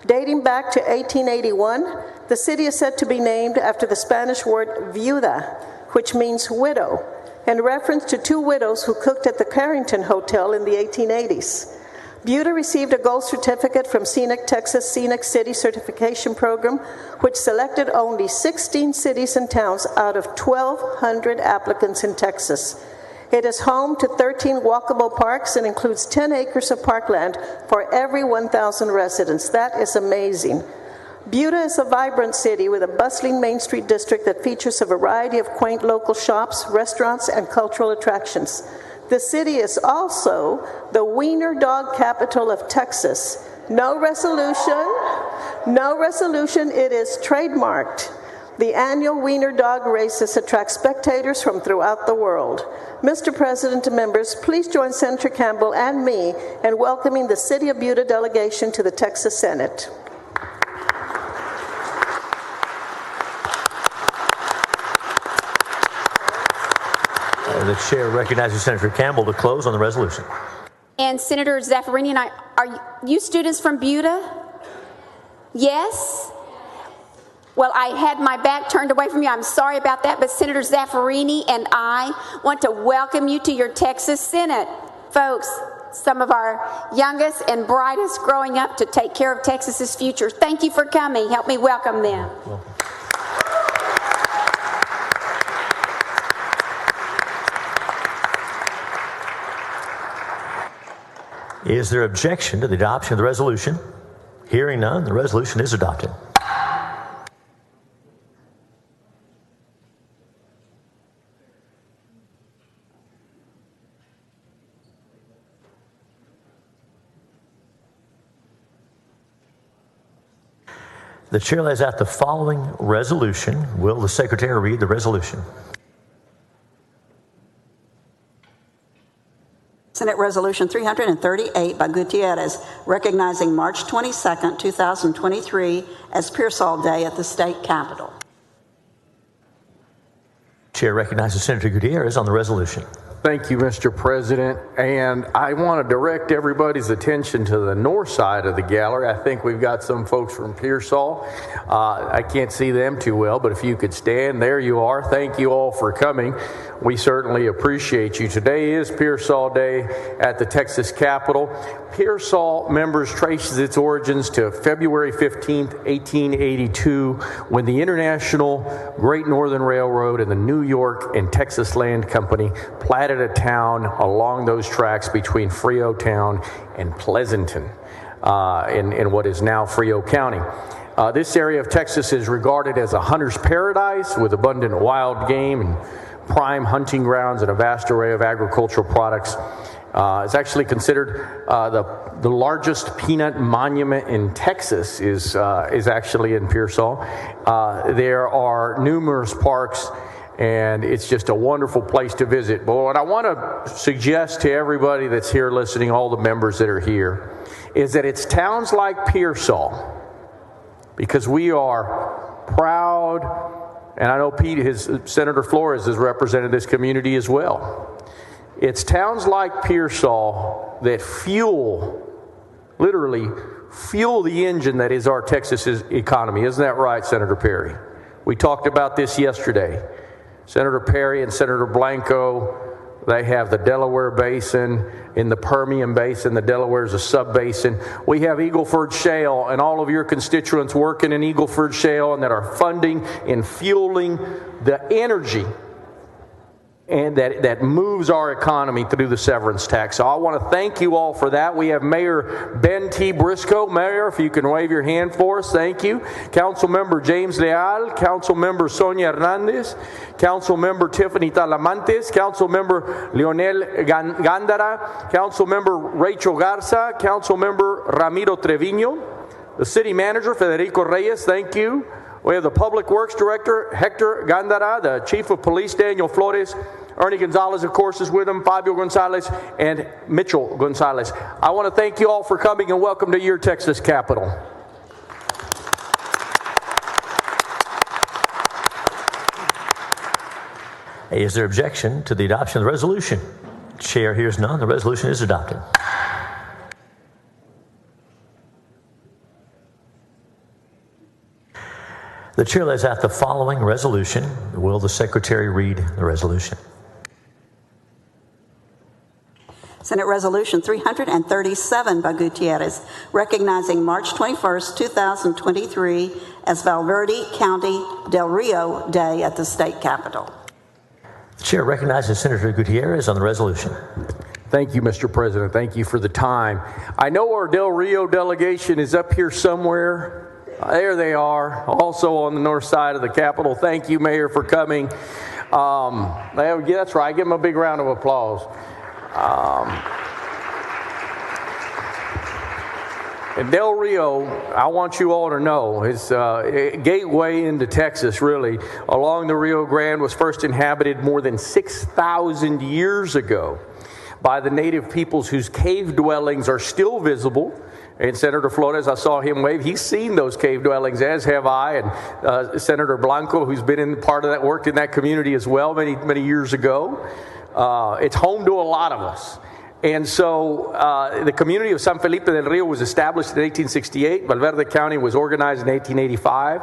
Dating back to 1881, the city is said to be named after the Spanish word viuda, which means widow, in reference to two widows who cooked at the Carrington Hotel in the 1880s. Buda received a gold certificate from Scenic Texas Scenic City Certification Program, which selected only 16 cities and towns out of 1,200 applicants in Texas. It is home to 13 walkable parks and includes 10 acres of parkland for every 1,000 residents. That is amazing. Buda is a vibrant city with a bustling Main Street district that features a variety of quaint local shops, restaurants, and cultural attractions. The city is also the wiener dog capital of Texas. No resolution, it is trademarked. The annual wiener dog races attract spectators from throughout the world. Mr. President and members, please join Senator Campbell and me in welcoming the City of Buda delegation to the Texas Senate. The chair recognizes Senator Campbell to close on the resolution. And Senator Zaffirini and I, are you students from Buda? Yes? Well, I had my back turned away from you. I'm sorry about that, but Senator Zaffirini and I want to welcome you to your Texas Senate. Folks, some of our youngest and brightest growing up to take care of Texas's future. Thank you for coming. Help me welcome them. Is there objection to the adoption of the resolution? Hearing none, the resolution is adopted. The chair lays out the following resolution. Will the secretary read the resolution? Senate Resolution 338 by Gutierrez, recognizing March 22, 2023 as Pearsall Day at the state capitol. Chair recognizes Senator Gutierrez on the resolution. Thank you, Mr. President. And I want to direct everybody's attention to the north side of the gallery. I think we've got some folks from Pearsall. I can't see them too well, but if you could stand, there you are. Thank you all for coming. We certainly appreciate you. Today is Pearsall Day at the Texas Capitol. Pearsall, members, traces its origins to February 15th, 1882, when the International Great Northern Railroad and the New York and Texas Land Company platted a town along those tracks between Freotown and Pleasanton in what is now Frio County. This area of Texas is regarded as a hunter's paradise with abundant wild game and prime hunting grounds and a vast array of agricultural products. It's actually considered the largest peanut monument in Texas is actually in Pearsall. There are numerous parks and it's just a wonderful place to visit. But what I want to suggest to everybody that's here listening, all the members that are here, is that it's towns like Pearsall, because we are proud, and I know Senator Flores has represented this community as well. It's towns like Pearsall that literally fuel the engine that is our Texas economy. Isn't that right, Senator Perry? We talked about this yesterday. Senator Perry and Senator Blanco, they have the Delaware Basin. In the Permian Basin, the Delaware is a sub-basin. We have Eagle Ford Shale, and all of your constituents working in Eagle Ford Shale and that are funding and fueling the energy and that moves our economy through the severance tax. So I want to thank you all for that. We have Mayor Ben T. Briscoe. Mayor, if you can wave your hand for us, thank you. Councilmember James Leal, Councilmember Sonia Hernandez, Councilmember Tiffany Talamantes, Councilmember Leonel Gándara, Councilmember Rachel Garza, Councilmember Ramiro Trevino, the City Manager Federico Reyes, thank you. We have the Public Works Director, Hector Gándara, the Chief of Police, Daniel Flores, Ernie Gonzalez, of course, is with him, Fabio Gonzalez, and Mitchell Gonzalez. I want to thank you all for coming and welcome to your Texas Capitol. Is there objection to the adoption of the resolution? Chair hears none. The resolution is adopted. The chair lays out the following resolution. Will the secretary read the resolution? Senate Resolution 337 by Gutierrez, recognizing March 21st, 2023 as Valverde County Del Rio Day at the state capitol. The chair recognizes Senator Gutierrez on the resolution. Thank you, Mr. President. Thank you for the time. I know our Del Rio delegation is up here somewhere. There they are, also on the north side of the Capitol. Thank you, Mayor, for coming. That's right. Give them a big round of applause. And Del Rio, I want you all to know, is a gateway into Texas, really. Along the Rio Grande was first inhabited more than 6,000 years ago by the native peoples whose cave dwellings are still visible. And Senator Flores, I saw him wave. He's seen those cave dwellings, as have I. And Senator Blanco, who's been in part of that, worked in that community as well many, many years ago. It's home to a lot of us. And so the community of San Felipe del Rio was established in 1868. Valverde County was organized in 1885.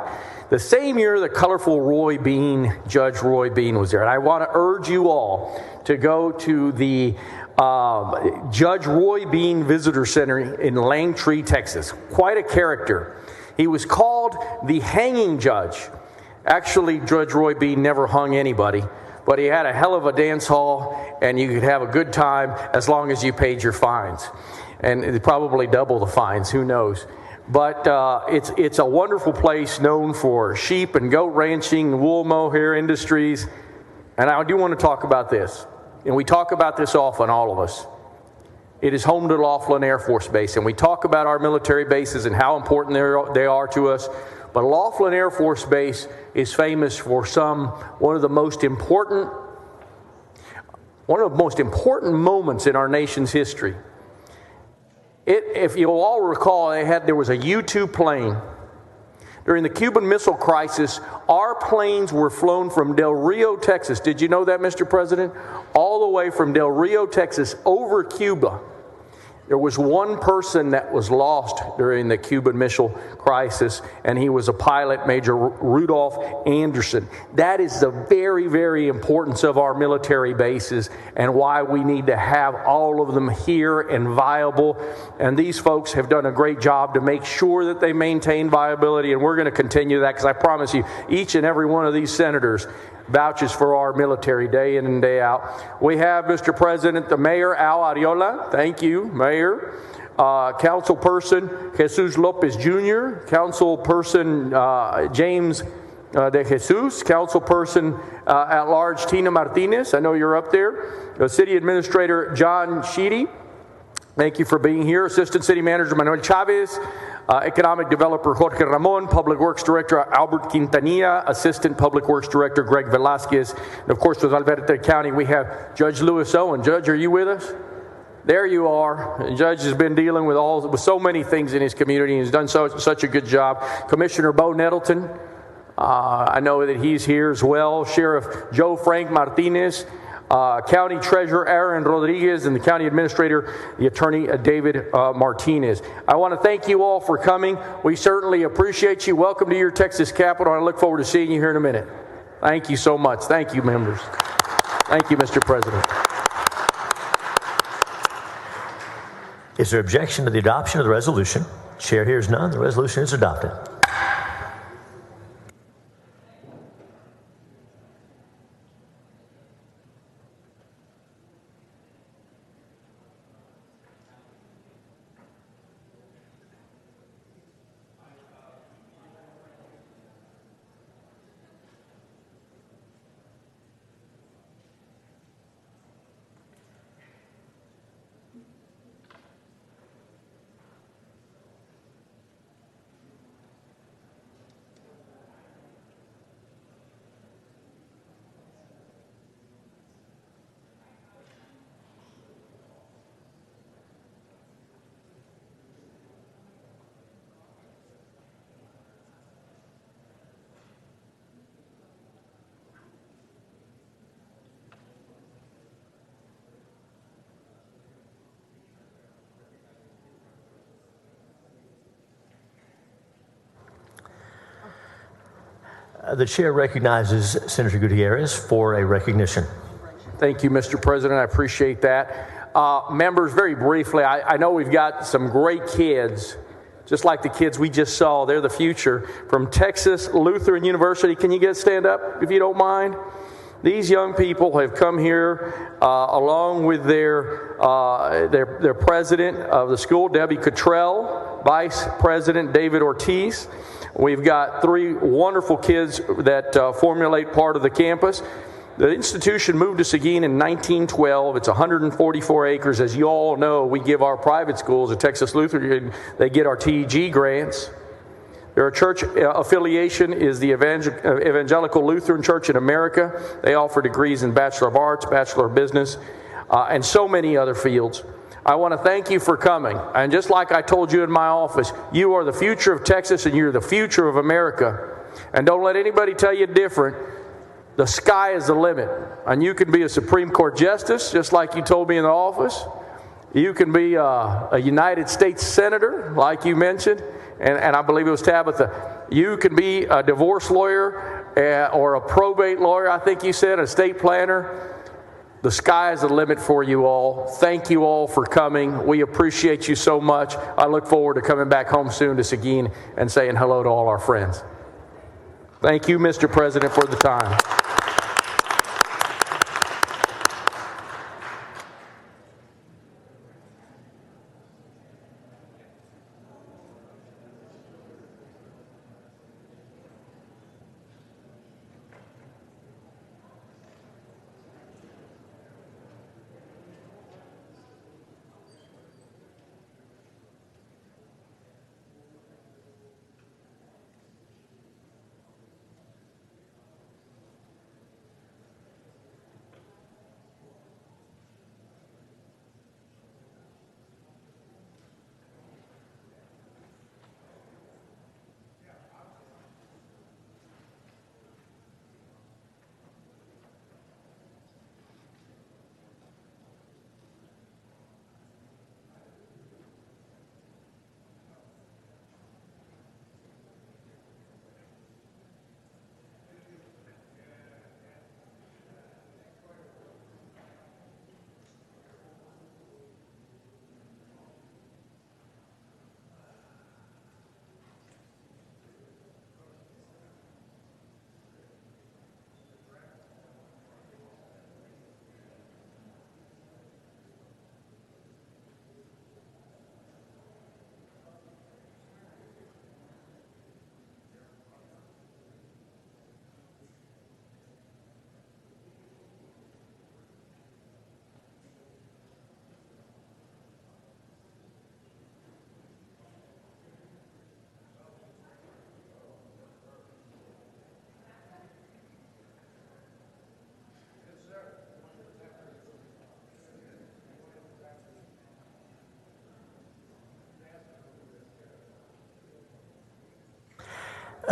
The same year, the colorful Judge Roy Bean was there. And I want to urge you all to go to the Judge Roy Bean Visitor Center in Langtree, Texas. Quite a character. He was called the hanging judge. Actually, Judge Roy Bean never hung anybody, but he had a hell of a dance hall, and you could have a good time as long as you paid your fines. And probably double the fines, who knows. But it's a wonderful place known for sheep and goat ranching, wool mohair industries. And I do want to talk about this. And we talk about this often, all of us. It is home to Laughlin Air Force Base, and we talk about our military bases and how important they are to us. But Laughlin Air Force Base is famous for one of the most important moments in our nation's history. If you'll all recall, there was a U-2 plane. During the Cuban Missile Crisis, our planes were flown from Del Rio, Texas. Did you know that, Mr. President? All the way from Del Rio, Texas, over Cuba. There was one person that was lost during the Cuban Missile Crisis, and he was a pilot, Major Rudolph Anderson. That is the very, very importance of our military bases and why we need to have all of them here and viable. And these folks have done a great job to make sure that they maintain viability, and we're going to continue that, because I promise you, each and every one of these senators vouches for our military day in and day out. We have, Mr. President, the Mayor Al Arreola. Thank you, Mayor. Councilperson Jesus Lopez Jr., Councilperson James De Jesus, Councilperson at Large Tina Martinez. I know you're up there. The City Administrator John Sheedy. Thank you for being here. Assistant City Manager Manuel Chavez. Economic Developer Jorge Ramon, Public Works Director Albert Quintanilla, Assistant Public Works Director Greg Velasquez, and of course with Alberta County we have Judge Lewis Owen. Judge, are you with us? There you are. The judge has been dealing with so many things in his community and has done such a good job. Commissioner Bo Nettleton, I know that he's here as well. Sheriff Joe Frank Martinez, County Treasurer Aaron Rodriguez, and the County Administrator, the Attorney David Martinez. I want to thank you all for coming. We certainly appreciate you. Welcome to your Texas Capitol. I look forward to seeing you here in a minute. Thank you so much. Thank you, members. Thank you, Mr. President. Is there objection to the adoption of the resolution? Chair hears none. The resolution is adopted. The chair recognizes Senator Gutierrez for a recognition. Thank you, Mr. President. I appreciate that. Members, very briefly, I know we've got some great kids, just like the kids we just saw. They're the future. From Texas Lutheran University, can you stand up if you don't mind? These young people have come here along with their president of the school, Debbie Cottrell, Vice President David Ortiz. We've got 3 wonderful kids that formulate part of the campus. The institution moved to Seguin in 1912. It's 144 acres. As you all know, we give our private schools, the Texas Lutheran, they get our TEG grants. Their church affiliation is the Evangelical Lutheran Church in America. They offer degrees in Bachelor of Arts, Bachelor of Business, and so many other fields. I want to thank you for coming. And just like I told you in my office, you are the future of Texas and you're the future of America. And don't let anybody tell you different. The sky is the limit. And you can be a Supreme Court Justice, just like you told me in the office. You can be a United States Senator, like you mentioned. And I believe it was Tabitha. You can be a divorce lawyer or a probate lawyer, I think you said, a estate planner. The sky is the limit for you all. Thank you all for coming. We appreciate you so much. I look forward to coming back home soon to Seguin and saying hello to all our friends. Thank you, Mr. President, for the time.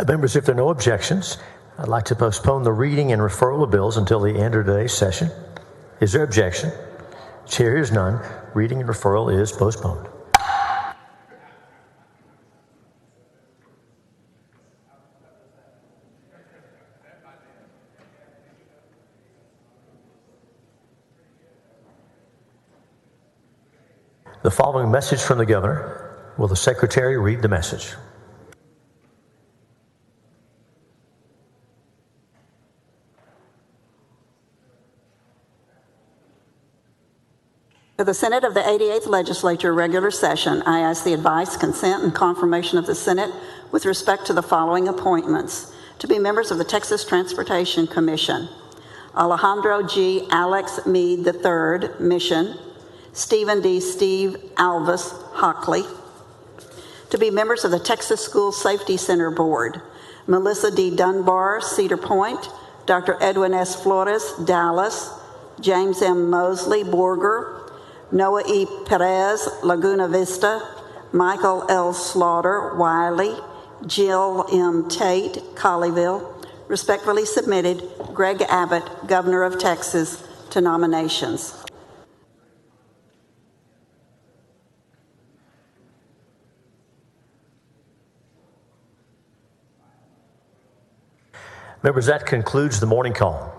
Members, if there are no objections, I'd like to postpone the reading and referral of bills until the end of today's session. Is there objection? Chair hears none. Reading and referral is postponed. The following message from the governor. Will the secretary read the message? To the Senate of the 88th Legislature regular session, I ask the advice, consent, and confirmation of the Senate with respect to the following appointments. To be members of the Texas Transportation Commission: Alejandro G. Alex Meade III, Mission; Stephen D. Steve Alvis Hockley. To be members of the Texas School Safety Center Board: Melissa D. Dunbar, Cedar Point; Dr. Edwin S. Flores, Dallas; James M. Mosley, Borger; Noah E. Perez, Laguna Vista; Michael L. Slaughter, Wiley; Jill M. Tate, Colleyville. Respectfully submitted, Greg Abbott, Governor of Texas, to nominations. Members, that concludes the morning call.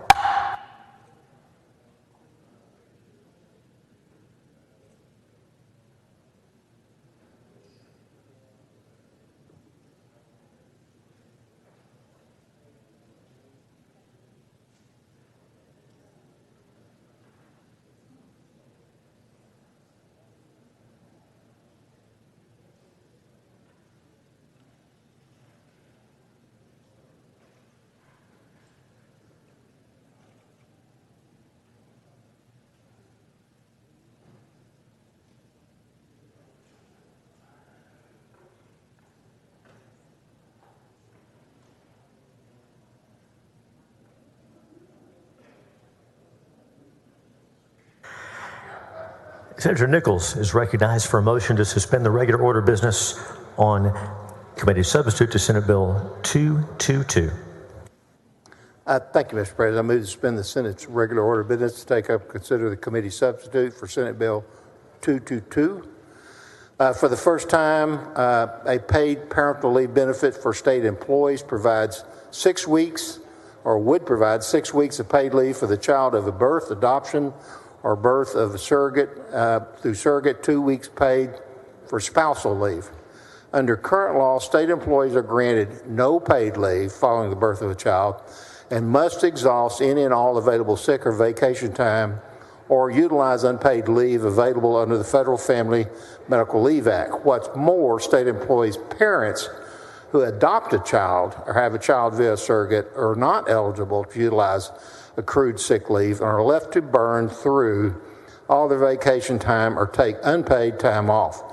Senator Nichols is recognized for a motion to suspend the regular order of business on committee substitute to Senate Bill 222. Thank you, Mr. President. I move to suspend the Senate's regular order of business to take up and consider the committee substitute for Senate Bill 222. For the first time, a paid parental leave benefit for state employees provides 6 weeks, or would provide 6 weeks of paid leave for the child of a birth, adoption, or birth of a surrogate, through surrogate, 2 weeks paid for spousal leave. Under current law, state employees are granted no paid leave following the birth of a child and must exhaust any and all available sick or vacation time or utilize unpaid leave available under the Federal Family Medical Leave Act. What's more, state employees' parents who adopt a child or have a child via a surrogate are not eligible to utilize accrued sick leave and are left to burn through all their vacation time or take unpaid time off.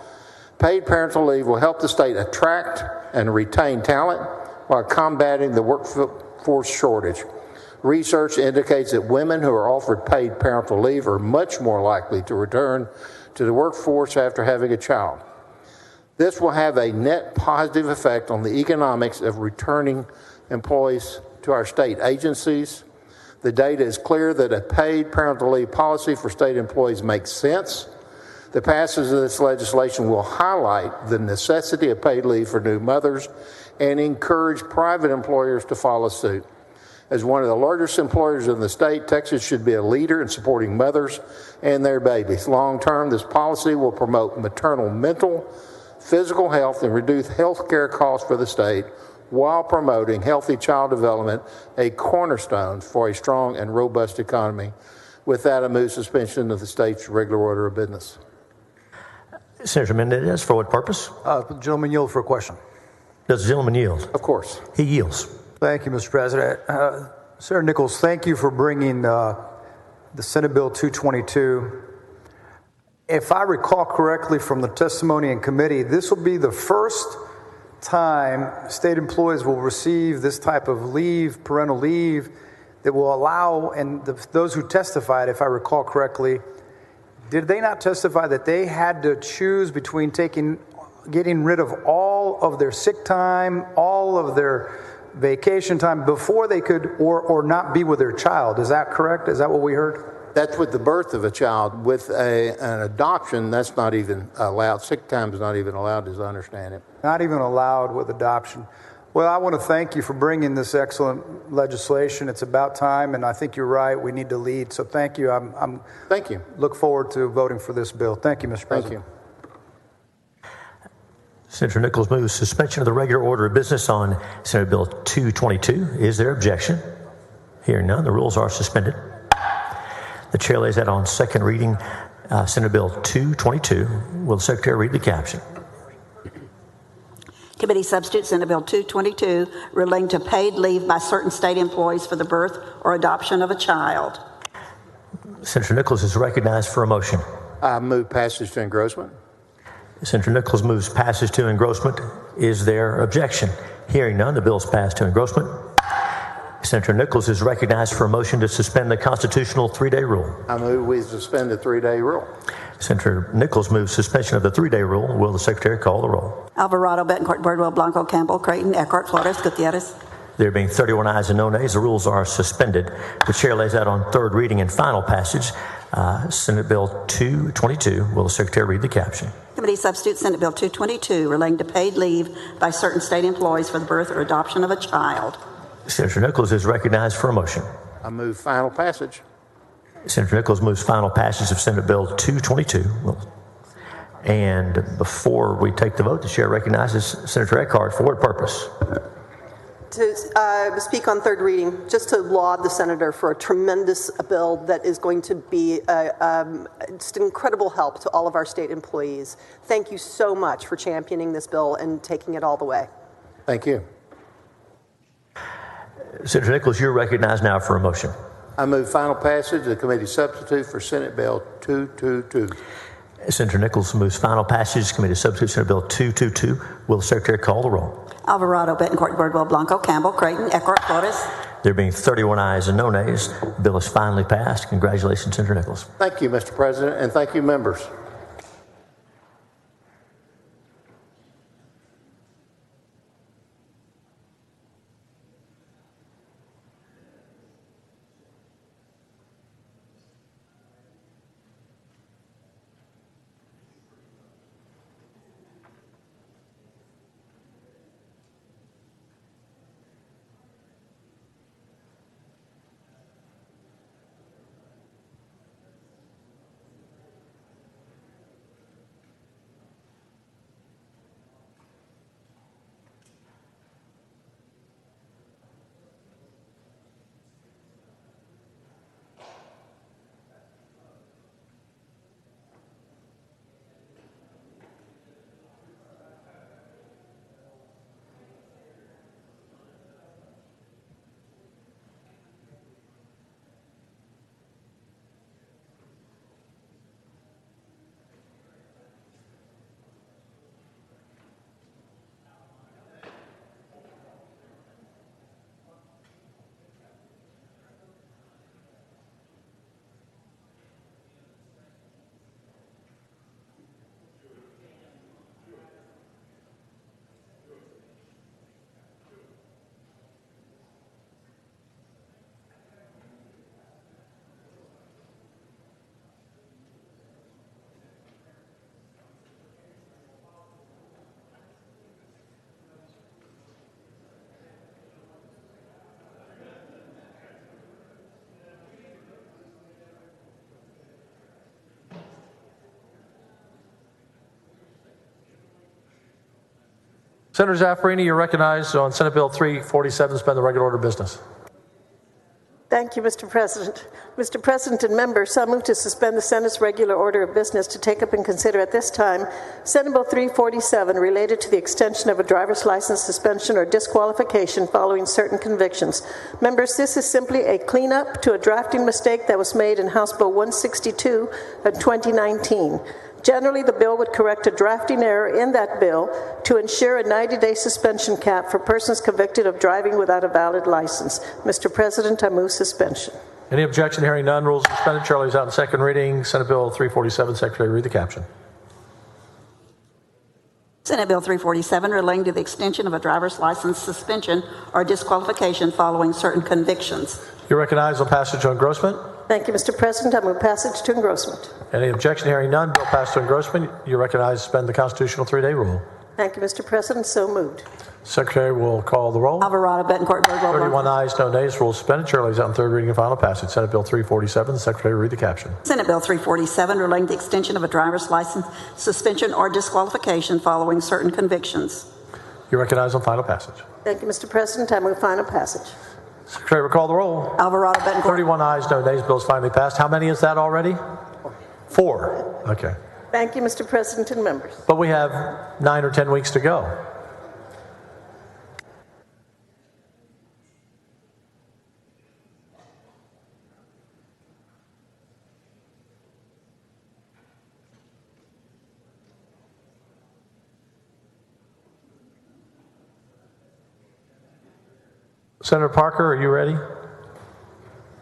Paid parental leave will help the state attract and retain talent while combating the workforce shortage. Research indicates that women who are offered paid parental leave are much more likely to return to the workforce after having a child. This will have a net positive effect on the economics of returning employees to our state agencies. The data is clear that a paid parental leave policy for state employees makes sense. The passage of this legislation will highlight the necessity of paid leave for new mothers and encourage private employers to follow suit. As one of the largest employers in the state, Texas should be a leader in supporting mothers and their babies. Long term, this policy will promote maternal mental, physical health, and reduce health care costs for the state, while promoting healthy child development, a cornerstone for a strong and robust economy. With that, I move suspension of the state's regular order of business. Senator Mendez, for what purpose? The gentleman yield for a question. Does the gentleman yield? Of course. He yields. Thank you, Mr. President. Senator Nichols, thank you for bringing the Senate Bill 222. If I recall correctly from the testimony in committee, this will be the first time state employees will receive this type of leave, parental leave, that will allow, and those who testified, if I recall correctly, did they not testify that they had to choose between getting rid of all all of their sick time, all of their vacation time before they could or not be with their child. Is that correct? Is that what we heard? That's with the birth of a child. With an adoption, that's not even allowed. Sick time is not even allowed, as I understand it. Not even allowed with adoption. Well, I want to thank you for bringing this excellent legislation. It's about time, and I think you're right. We need to lead. So thank you. Thank you. Look forward to voting for this bill. Thank you, Mr. President. Thank you. Senator Nichols moves suspension of the regular order of business on Senate Bill 222. Is there objection? Hearing none, the rules are suspended. The chair lays that on second reading. Senate Bill 222. Will the secretary read the caption? Committee substitute Senate Bill 222 relating to paid leave by certain state employees for the birth or adoption of a child. Senator Nichols is recognized for a motion. I move passage to engrossment. Senator Nichols moves passage to engrossment. Is there objection? Hearing none, the bill is passed to engrossment. Senator Nichols is recognized for a motion to suspend the constitutional 3-day rule. I move we suspend the 3-day rule. Senator Nichols moves suspension of the 3-day rule. Will the secretary call the roll? Alvarado, Betancourt, Birdwell, Blanco, Campbell, Creighton, Eckhart, Flores, Gutierrez. There being 31 ayes and no nays, the rules are suspended. The chair lays out on third reading and final passage Senate Bill 222. Will the secretary read the caption? Committee substitute Senate Bill 222 relating to paid leave by certain state employees for the birth or adoption of a child. Senator Nichols is recognized for a motion. I move final passage. Senator Nichols moves final passage of Senate Bill 222. And before we take the vote, the chair recognizes Senator Eckhart for what purpose? To speak on third reading, just to laud the senator for a tremendous bill that is going to be just an incredible help to all of our state employees. Thank you so much for championing this bill and taking it all the way. Thank you. Senator Nichols, you're recognized now for a motion. I move final passage of the committee substitute for Senate Bill 222. Senator Nichols moves final passage, committee substitute, Senate Bill 222. Will the secretary call the roll? Alvarado, Betancourt, Birdwell, Blanco, Campbell, Creighton, Eckhart, Flores. There being 31 ayes and no nays, the bill is finally passed. Congratulations, Senator Nichols. Thank you, Mr. President, and thank you, members. Senator Zaffarini, you're recognized on Senate Bill 347, suspend the regular order of business. Thank you, Mr. President. Mr. President and members, I move to suspend the Senate's regular order of business to take up and consider at this time Senate Bill 347 related to the extension of a driver's license suspension or disqualification following certain convictions. Members, this is simply a cleanup to a drafting mistake that was made in House Bill 162 of 2019. Generally, the bill would correct a drafting error in that bill to ensure a 90-day suspension cap for persons convicted of driving without a valid license. Mr. President, I move suspension. Any objection? Hearing none, rules suspended. Chair lays out in second reading. Senate Bill 347. Secretary, read the caption. Senate Bill 347, relating to the extension of a driver's license suspension or disqualification following certain convictions. You recognize on passage to engrossment. Thank you, Mr. President. I move passage to engrossment. Any objection? Hearing none, bill passed to engrossment. You recognize suspend the constitutional 3-day rule. Thank you, Mr. President. So moved. Secretary will call the roll. Alvarado, Betancourt, Birdwell, 31 ayes, no nays. Rules suspended. Chair lays out in third reading and final passage. Senate Bill 347. The Secretary will read the caption. Senate Bill 347, relating to the extension of a driver's license suspension or disqualification following certain convictions. You recognize on final passage. Thank you, Mr. President. I move final passage. Secretary will call the roll. Alvarado, Betancourt. 31 ayes, no nays. Bill is finally passed. How many is that already? 4. Okay. Thank you, Mr. President and members. But we have 9 or 10 weeks to go. Senator Parker, are you ready? You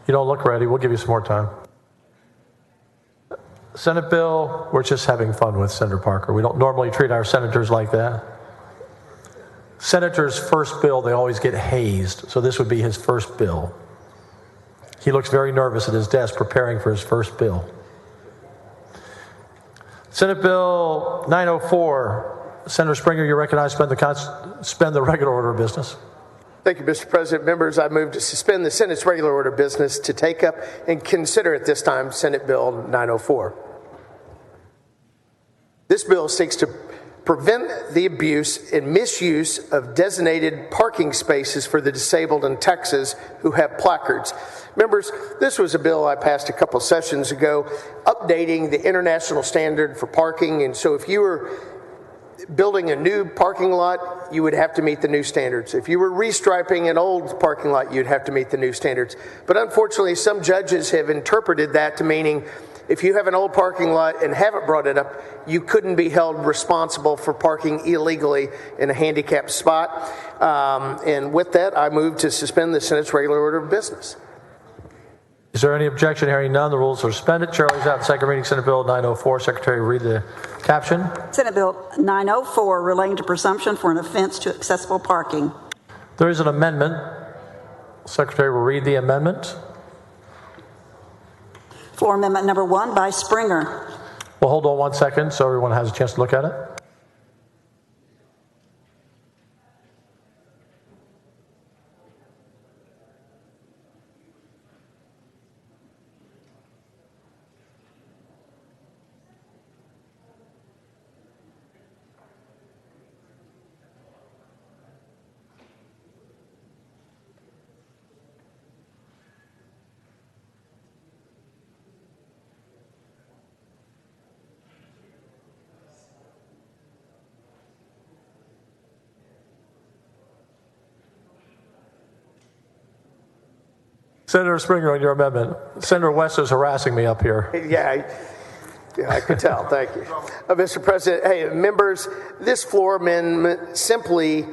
don't look ready. We'll give you some more time. Senate bill, we're just having fun with Senator Parker. We don't normally treat our senators like that. Senators' first bill, they always get hazed, so this would be his first bill. He looks very nervous at his desk preparing for his first bill. Senate Bill 904, Senator Springer, you recognize suspend the regular order of business. Thank you, Mr. President. Members, I move to suspend the Senate's regular order of business to take up and consider at this time Senate Bill 904. This bill seeks to prevent the abuse and misuse of designated parking spaces for the disabled in Texas who have placards. Members, this was a bill I passed a couple sessions ago, updating the international standard for parking. And so if you were building a new parking lot, you would have to meet the new standards. If you were restriping an old parking lot, you'd have to meet the new standards. But unfortunately, some judges have interpreted that to meaning if you have an old parking lot and haven't brought it up, you couldn't be held responsible for parking illegally in a handicapped spot. And with that, I move to suspend the Senate's regular order of business. Is there any objection? Hearing none, the rules are suspended. Chair lays out in second reading Senate Bill 904. Secretary, read the caption. Senate Bill 904, relating to presumption for an offense to accessible parking. There is an amendment. Secretary will read the amendment. Floor amendment number 1 by Springer. We'll hold on 1 second so everyone has a chance to look at it. Senator Springer, on your amendment. Senator West is harassing me up here. Yeah, I could tell. Thank you. Mr. President, hey, members, this floor amendment simply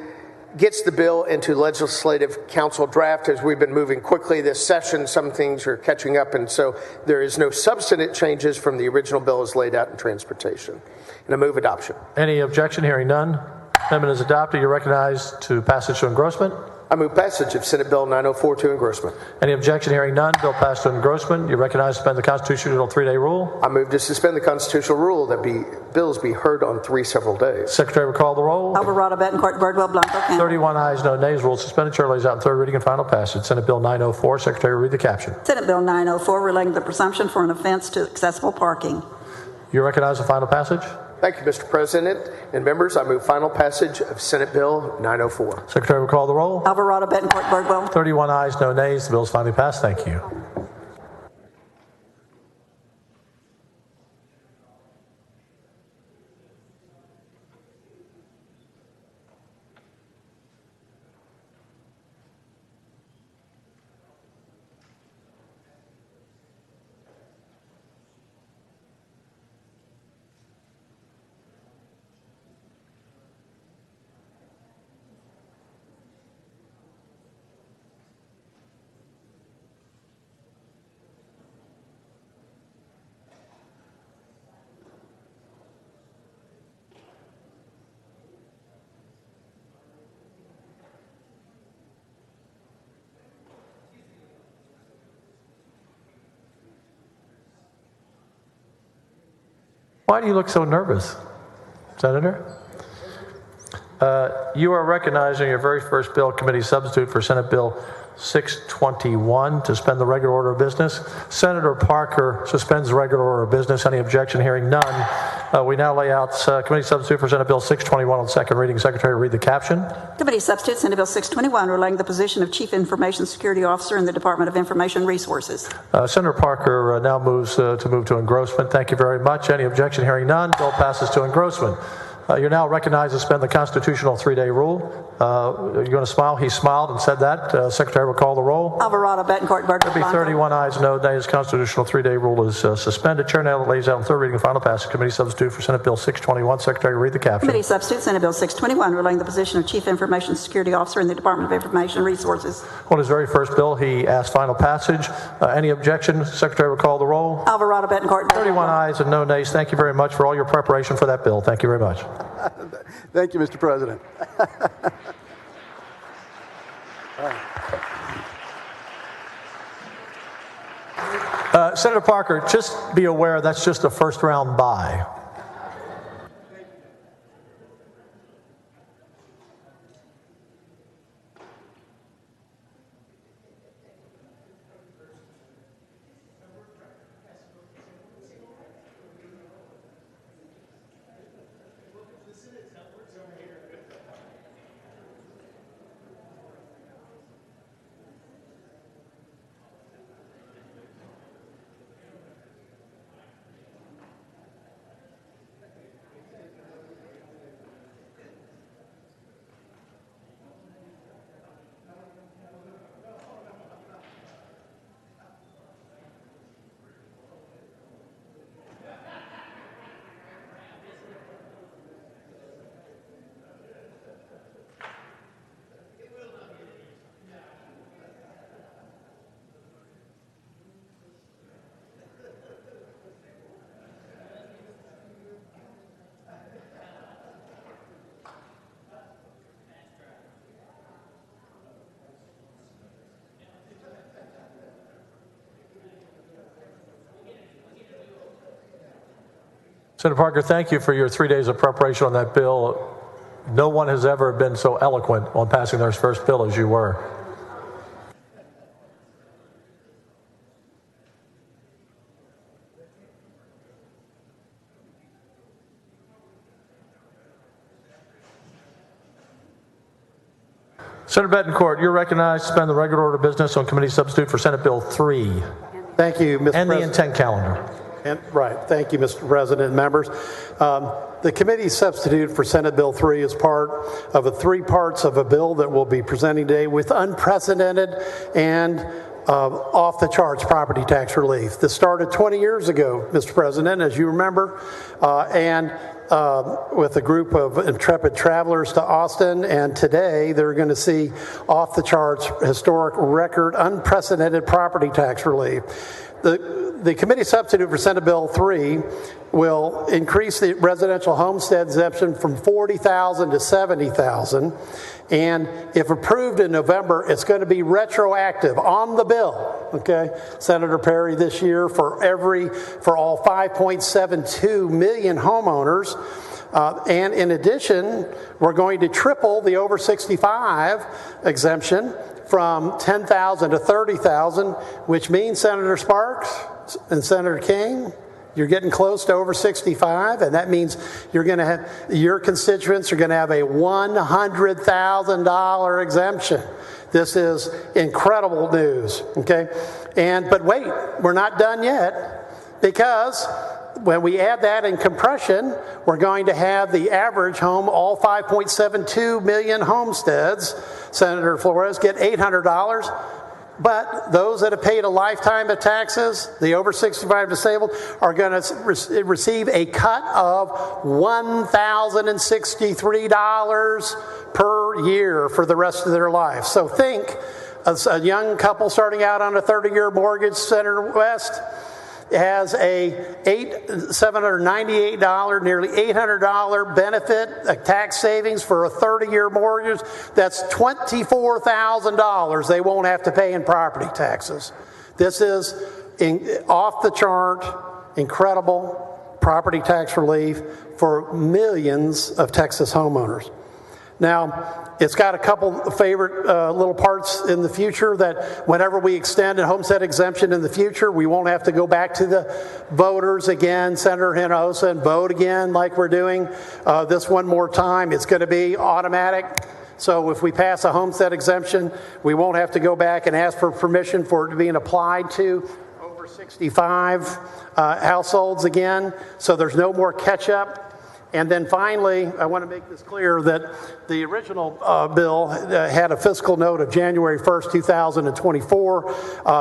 gets the bill into legislative council draft. As we've been moving quickly this session, some things are catching up, and so there is no substantive changes from the original bill as laid out in transportation. And I move adoption. Any objection? Hearing none. Amendment is adopted. You're recognized to passage to engrossment. I move passage of Senate Bill 904 to engrossment. Any objection? Hearing none. Bill passed to engrossment. You recognize suspend the constitutional 3-day rule. I move to suspend the constitutional rule that bills be heard on 3 several days. Secretary will call the roll. Alvarado, Betancourt, Birdwell, Blanco, Campbell. 31 ayes, no nays. Rule suspended. Chair lays out in third reading and final passage. Senate Bill 904. Secretary will read the caption. Senate Bill 904, relating to the presumption for an offense to accessible parking. You recognize the final passage. Thank you, Mr. President and members. I move final passage of Senate Bill 904. Secretary will call the roll. Alvarado, Betancourt, Birdwell. 31 ayes, no nays. The bill is finally passed. Thank you. Why do you look so nervous, Senator? You are recognizing your very first bill committee substitute for Senate Bill 621 to suspend the regular order of business. Senator Parker suspends the regular order of business. Any objection? Hearing none. We now lay out committee substitute for Senate Bill 621 on second reading. Secretary, read the caption. Committee substitute Senate Bill 621 relating to the position of Chief Information Security Officer in the Department of Information Resources. Senator Parker now moves to move to engrossment. Thank you very much. Any objection? Hearing none. Bill passes to engrossment. You're now recognized to suspend the constitutional 3-day rule. You're going to smile. He smiled and said that. Secretary will call the roll. Alvarado, Betancourt, Berger, There be 31 ayes, no nays. Constitutional 3-day rule is suspended. Chair now lays out on third reading and final passage committee substitute for Senate Bill 621. Secretary, read the caption. Committee substitute Senate Bill 621 relating to the position of Chief Information Security Officer in the Department of Information Resources. On his very first bill, he asked final passage. Any objection? Secretary will call the roll. Alvarado, Betancourt, 31 ayes and no nays. Thank you very much for all your preparation for that bill. Thank you very much. Thank you, Mr. President. Senator Parker, just be aware that's just a first round bye. Senator Parker, thank you for your 3 days of preparation on that bill. No one has ever been so eloquent on passing their first bill as you were. Senator Betancourt, you're recognized to suspend the regular order of business on committee substitute for Senate Bill 3. Thank you, Mr. And President. the intent calendar. Right. Thank you, Mr. President and members. The committee substitute for Senate Bill 3 is part of the 3 parts of a bill that we'll be presenting today with unprecedented and off-the-charts property tax relief. This started 20 years ago, Mr. President, as you remember, and with a group of intrepid travelers to Austin, and today they're going to see off-the-charts, historic record, unprecedented property tax relief. The committee substitute for Senate Bill 3 will increase the residential homestead exemption from $40,000 to $70,000. And if approved in November, it's going to be retroactive on the bill. Okay, Senator Perry, this year for all 5.72 million homeowners. And in addition, we're going to triple the over 65 exemption from $10,000 to $30,000, which means, Senator Sparks and Senator King, you're getting close to over 65, and that means your constituents are going to have a $100,000 exemption. This is incredible news, okay? But wait, we're not done yet, because when we add that in compression, we're going to have the average home, all 5.72 million homesteads, Senator Flores, get $800. But those that have paid a lifetime of taxes, the over 65 disabled, are going to receive a cut of $1,063 per year for the rest of their life. So think, as a young couple starting out on a 30-year mortgage, Senator West has a $798, nearly $800 benefit, a tax savings for a 30-year mortgage. That's $24,000 they won't have to pay in property taxes. This is off the chart, incredible. property tax relief for millions of Texas homeowners. Now, it's got a couple favorite little parts in the future that whenever we extend a homestead exemption in the future, we won't have to go back to the voters again, Senator Hinojosa, and vote again like we're doing this one more time. It's going to be automatic. So if we pass a homestead exemption, we won't have to go back and ask for permission for it being applied to over 65 households again. So there's no more catch up. And then finally, I want to make this clear that the original bill had a fiscal note of January 1st, 2024.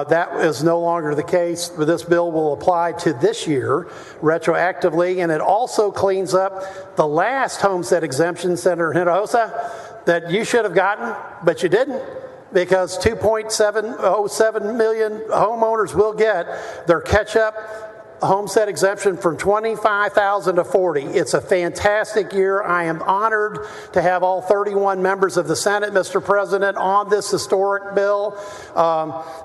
That is no longer the case. This bill will apply to this year retroactively, and it also cleans up the last homestead exemption, Senator Hinojosa, that you should have gotten, but you didn't, because 2.707 million homeowners will get their catch-up homestead exemption from 25,000 to 40. It's a fantastic year. I am honored to have all 31 members of the Senate, Mr. President, on this historic bill.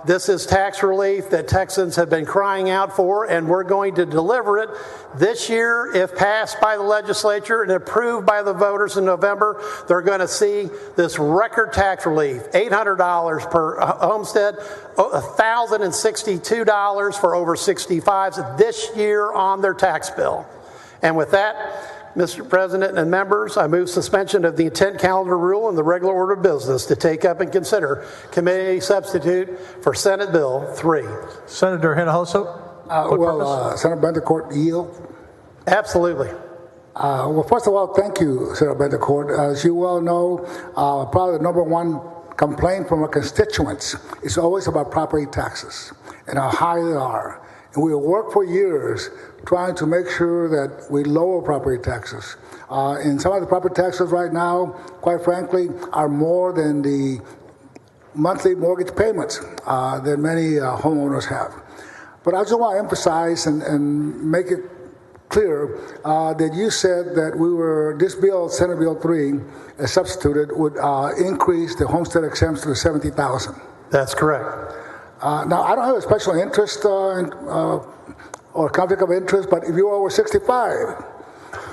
This is tax relief that Texans have been crying out for, and we're going to deliver it this year. If passed by the legislature and approved by the voters in November, they're going to see this record tax relief, $800 per homestead, $1,062 for over 65s this year on their tax bill. And with that, Mr. President and members, I move suspension of the intent calendar rule and the regular order of business to take up and consider committee substitute for Senate Bill 3. Senator Hinojosa? Senator Bethencourt, yield? Absolutely. Well, first of all, thank you, Senator Bethencourt. As you well know, probably the number one complaint from our constituents is always about property taxes and how high they are. And we have worked for years trying to make sure that we lower property taxes. And some of the property taxes right now, quite frankly, are more than the monthly mortgage payments that many homeowners have. But I just want to emphasize and make it clear that you said that this bill, Senate Bill 3, as substituted, would increase the homestead exemption to 70,000. That's correct. Now, I don't have a special interest or conflict of interest, but if you're over 65,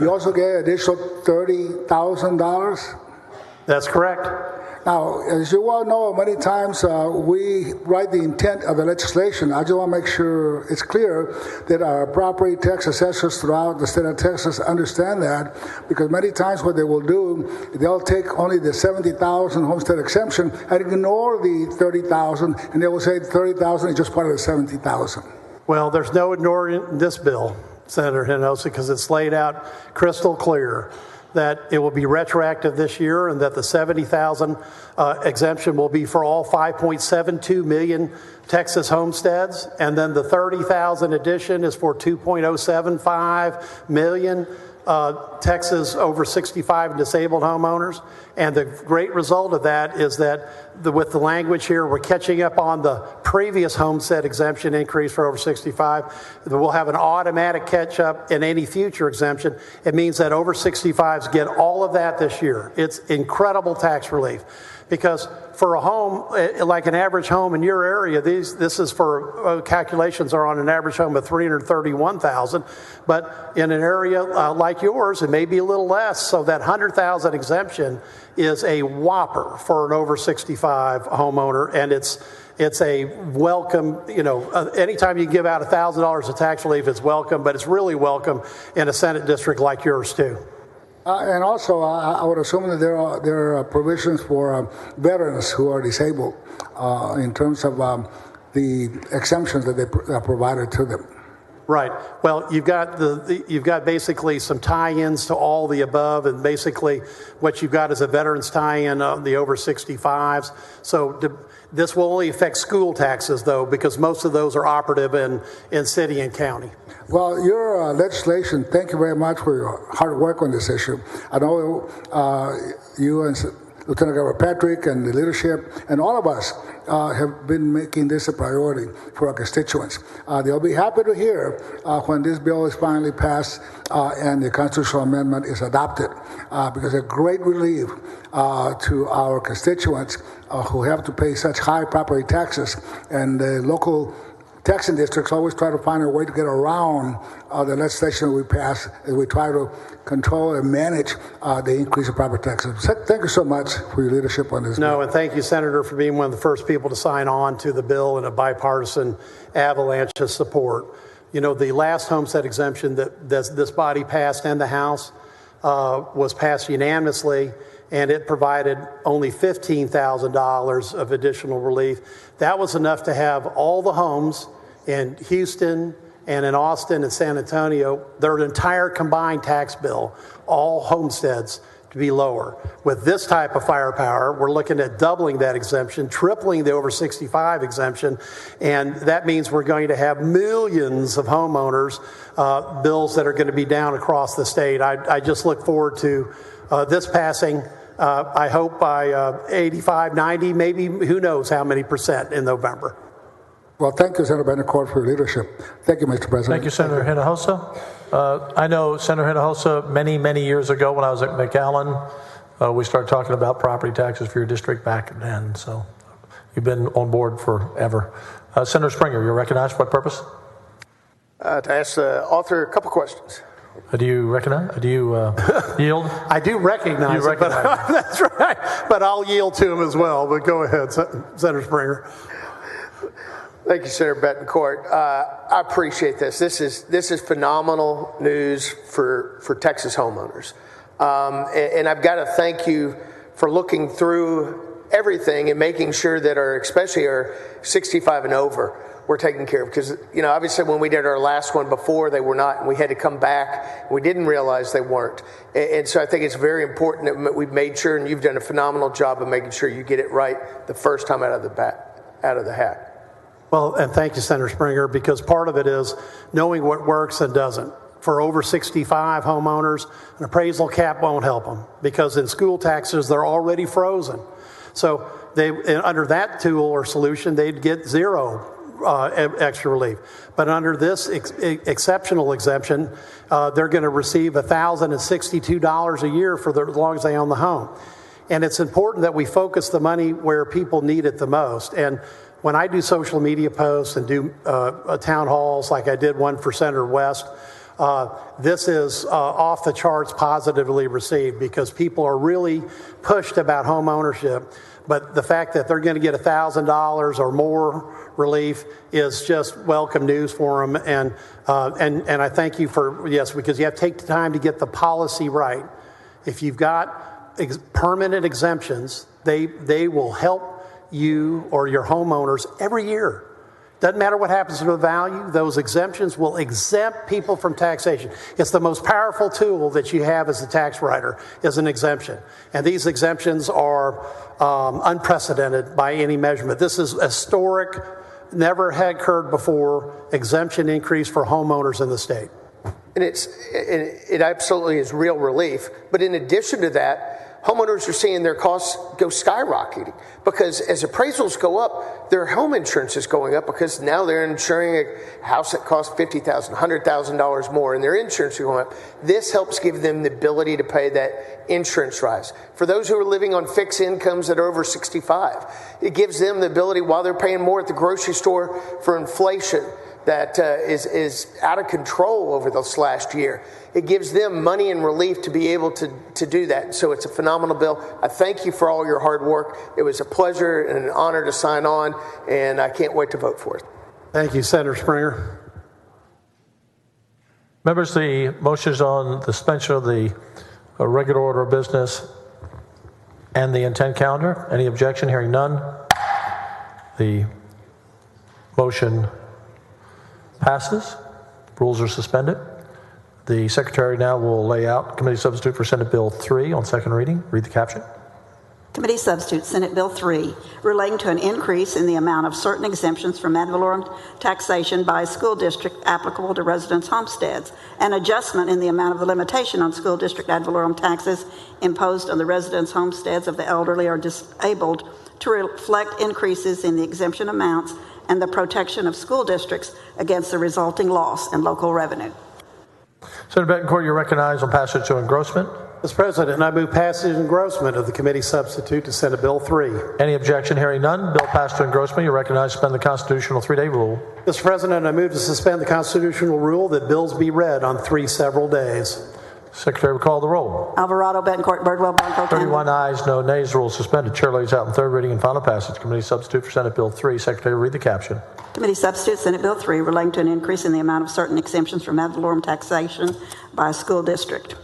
you also get additional $30,000. That's correct. Now, as you well know, many times we write the intent of the legislation. I just want to make sure it's clear that our property tax assessors throughout the state of Texas understand that, because many times what they will do, they'll take only the 70,000 homestead exemption and ignore the 30,000, and they will say 30,000 is just part of the 70,000. Well, there's no ignoring this bill, Senator Hinojosa, because it's laid out crystal clear that it will be retroactive this year and that the 70,000 exemption will be for all 5.72 million Texas homesteads. And then the 30,000 addition is for 2.075 million Texas over 65 and disabled homeowners. And the great result of that is that with the language here, we're catching up on the previous homestead exemption increase for over 65. We'll have an automatic catch up in any future exemption. It means that over 65s get all of that this year. It's incredible tax relief. Because for a home, like an average home in your area, this is for calculations are on an average home of $331,000. But in an area like yours, it may be a little less. So that $100,000 exemption is a whopper for an over 65 homeowner, and it's a welcome. Anytime you give out $1,000 of tax relief, it's welcome. But it's really welcome in a Senate district like yours too. And also, I would assume that there are provisions for veterans who are disabled in terms of the exemptions that they provided to them. Right. Well, you've got basically some tie-ins to all the above, and basically what you've got is a veterans tie-in on the over 65s. So this will only affect school taxes, though, because most of those are operative in city and county. Well, your legislation, thank you very much for your hard work on this issue. I know you and Lieutenant Governor Patrick and the leadership and all of us have been making this a priority for our constituents. They'll be happy to hear when this bill is finally passed and the constitutional amendment is adopted, because it's a great relief to our constituents who have to pay such high property taxes, and the local taxing districts always try to find a way to get around the legislation we pass as we try to control and manage the increase of property taxes. Thank you so much for your leadership on this. No, and thank you, Senator, for being one of the first people to sign on to the bill in a bipartisan avalanche of support. You know, the last homestead exemption that this body passed and the House was passed unanimously, and it provided only $15,000 of additional relief. That was enough to have all the homes in Houston and in Austin and San Antonio, their entire combined tax bill, all homesteads, to be lower. With this type of firepower, we're looking at doubling that exemption, tripling the over 65 exemption, and that means we're going to have millions of homeowners bills that are going to be down across the state. I just look forward to this passing. I hope by 85, 90, maybe who knows how many percent in November. Well, thank you, Senator Bettencourt, for your leadership. Thank you, Mr. President. Thank you, Senator Hinojosa. I know Senator Hinojosa many years ago when I was at McAllen. We started talking about property taxes for your district back then, so you've been on board forever. Senator Springer, you're recognized. For what purpose? To ask the author a couple questions. Do you recognize? Do you yield? I do recognize it, but that's right. But I'll yield to him as well. But go ahead, Senator Springer. Thank you, Senator Bettencourt. I appreciate this. This is phenomenal news for Texas homeowners. And I've got to thank you for looking through everything and making sure that especially our 65 and over, we're taken care of. Because, you know, obviously when we did our last one before, they were not, and we had to come back. We didn't realize they weren't. And so I think it's very important that we've made sure, and you've done a phenomenal job of making sure you get it right the first time out of the hat. Well, and thank you, Senator Springer, because part of it is knowing what works and doesn't. For over 65 homeowners, an appraisal cap won't help them because in school taxes, they're already frozen. So under that tool or solution, they'd get zero extra relief. But under this exceptional exemption, they're going to receive $1,062 a year for as long as they own the home. And it's important that we focus the money where people need it the most. And when I do social media posts and do town halls, like I did one for Senator West, this is off the charts positively received because people are really pushed about home ownership. But the fact that they're going to get $1,000 or more relief is just welcome news for them. And I thank you for, yes, because you have to take the time to get the policy right. If you've got permanent exemptions, they will help you or your homeowners every year. Doesn't matter what happens to the value, those exemptions will exempt people from taxation. It's the most powerful tool that you have as a tax writer is an exemption. And these exemptions are unprecedented by any measurement. This is historic, never had occurred before, exemption increase for homeowners in the state. And it absolutely is real relief. But in addition to that, homeowners are seeing their costs go skyrocketing because as appraisals go up, their home insurance is going up because now they're insuring a house that costs $50,000, $100,000 more, and their insurance is going up. This helps give them the ability to pay that insurance rise. For those who are living on fixed incomes that are over 65, it gives them the ability while they're paying more at the grocery store for inflation that is out of control over this last year. It gives them money and relief to be able to do that. So it's a phenomenal bill. I thank you for all your hard work. It was a pleasure and an honor to sign on, and I can't wait to vote for it. Thank you, Senator Springer. Members, the motion is on the suspension of the regular order of business and the intent calendar. Any objection? Hearing none. The motion passes. Rules are suspended. The Secretary now will lay out committee substitute for Senate Bill 3 on second reading. Read the caption. Committee substitute, Senate Bill 3, relating to an increase in the amount of certain exemptions from ad valorem taxation by a school district applicable to residents' homesteads, an adjustment in the amount of the limitation on school district ad valorem taxes imposed on the residents' homesteads of the elderly or disabled to reflect increases in the exemption amounts and the protection of school districts against the resulting loss in local revenue. Senator Bettencourt, you're recognized on passage to engrossment. Mr. President, I move passage and engrossment of the committee substitute to Senate Bill 3. Any objection? Hearing none. Bill passed to engrossment. You're recognized to suspend the constitutional 3-day rule. Mr. President, I move to suspend the constitutional rule that bills be read on 3 several days. Secretary will call the roll. Alvarado, Betancourt, Birdwell, Blanco, 31 ayes, no nays. Rule suspended. Chair lays out in third reading and final passage. Committee substitute for Senate Bill 3. Secretary will read the caption. Committee substitute Senate Bill 3 relating to an increase in the amount of certain exemptions from ad valorem taxation by a school district.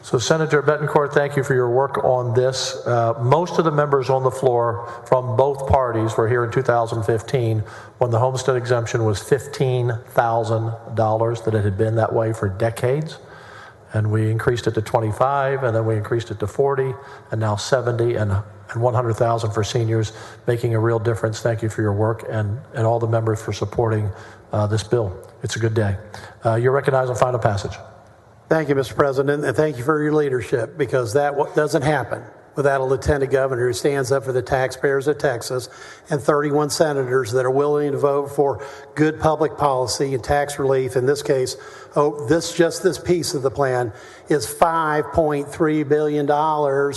So, Senator Betancourt, thank you for your work on this. Most of the members on the floor from both parties were here in 2015 when the homestead exemption was $15,000, that it had been that way for decades. And we increased it to 25, and then we increased it to 40, and now 70, and 100,000 for seniors, making a real difference. Thank you for your work, and all the members for supporting this bill. It's a good day. You're recognized on final passage. Thank you, Mr. President, and thank you for your leadership, because that doesn't happen without a lieutenant governor who stands up for the taxpayers of Texas and 31 senators that are willing to vote for good public policy and tax relief. In this case, this piece of the plan is $5.3 billion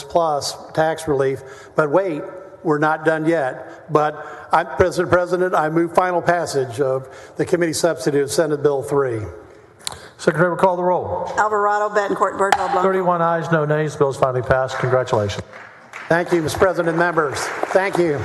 plus tax relief. But wait, we're not done yet. But Mr. President, I move final passage of the committee substitute Senate Bill 3. Secretary will call the roll. Alvarado, Betancourt, Birdwell, Blanco. 31 ayes, no nays. The bill is finally passed. Congratulations. Thank you, Mr. President, members. Thank you.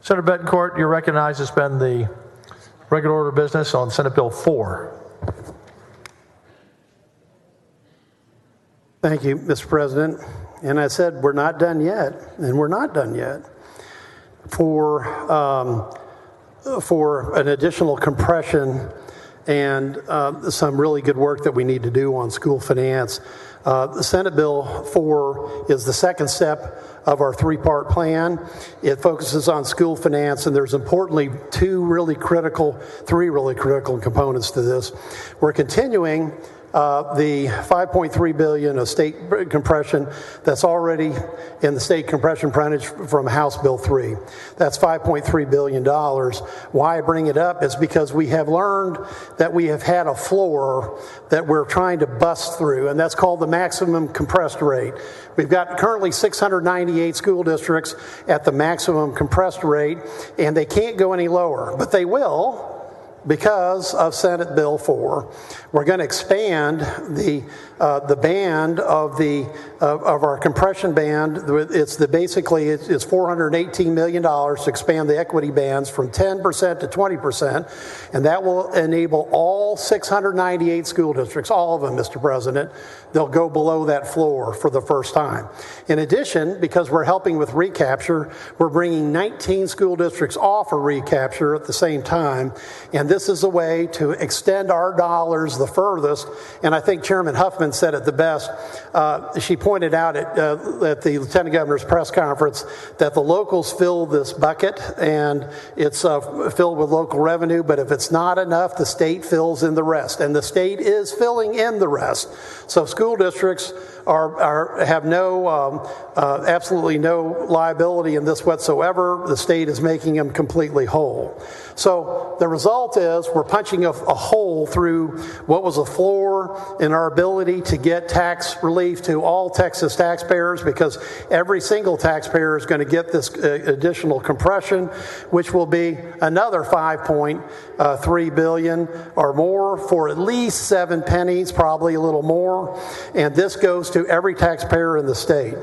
Senator Betancourt, you're recognized to suspend the regular order of business on Senate Bill 4. Thank you, Mr. President. And I said we're not done yet, and we're not done yet. For an additional compression and some really good work that we need to do on school finance, the Senate Bill 4 is the second step of our 3-part plan. It focuses on school finance, and there's importantly three really critical components to this. We're continuing the $5.3 billion of state compression that's already in the state compression percentage from House Bill 3. That's $5.3 billion. Why I bring it up is because we have learned that we have had a floor that we're trying to bust through, and that's called the maximum compressed rate. We've got currently 698 school districts at the maximum compressed rate, and they can't go any lower, but they will because of Senate Bill 4. We're going to expand the band of our compression band. It's $418 million to expand the equity bands from 10% to 20%, and that will enable all 698 school districts, all of them, Mr. President. They'll go below that floor for the first time. In addition, because we're helping with recapture, we're bringing 19 school districts off of recapture at the same time, and this is a way to extend our dollars the furthest. And I think Chairman Huffman said it the best. She pointed out at the Lieutenant Governor's press conference that the locals fill this bucket, and it's filled with local revenue, but if it's not enough, the state fills in the rest, and the state is filling in the rest. So school districts have absolutely no liability in this whatsoever. The state is making them completely whole. So the result is we're punching a hole through what was a floor in our ability to get tax relief to all Texas taxpayers, because every single taxpayer is going to get this additional compression, which will be another $5.3 billion or more for at least 7 pennies, probably a little more. And this goes to every taxpayer in the state.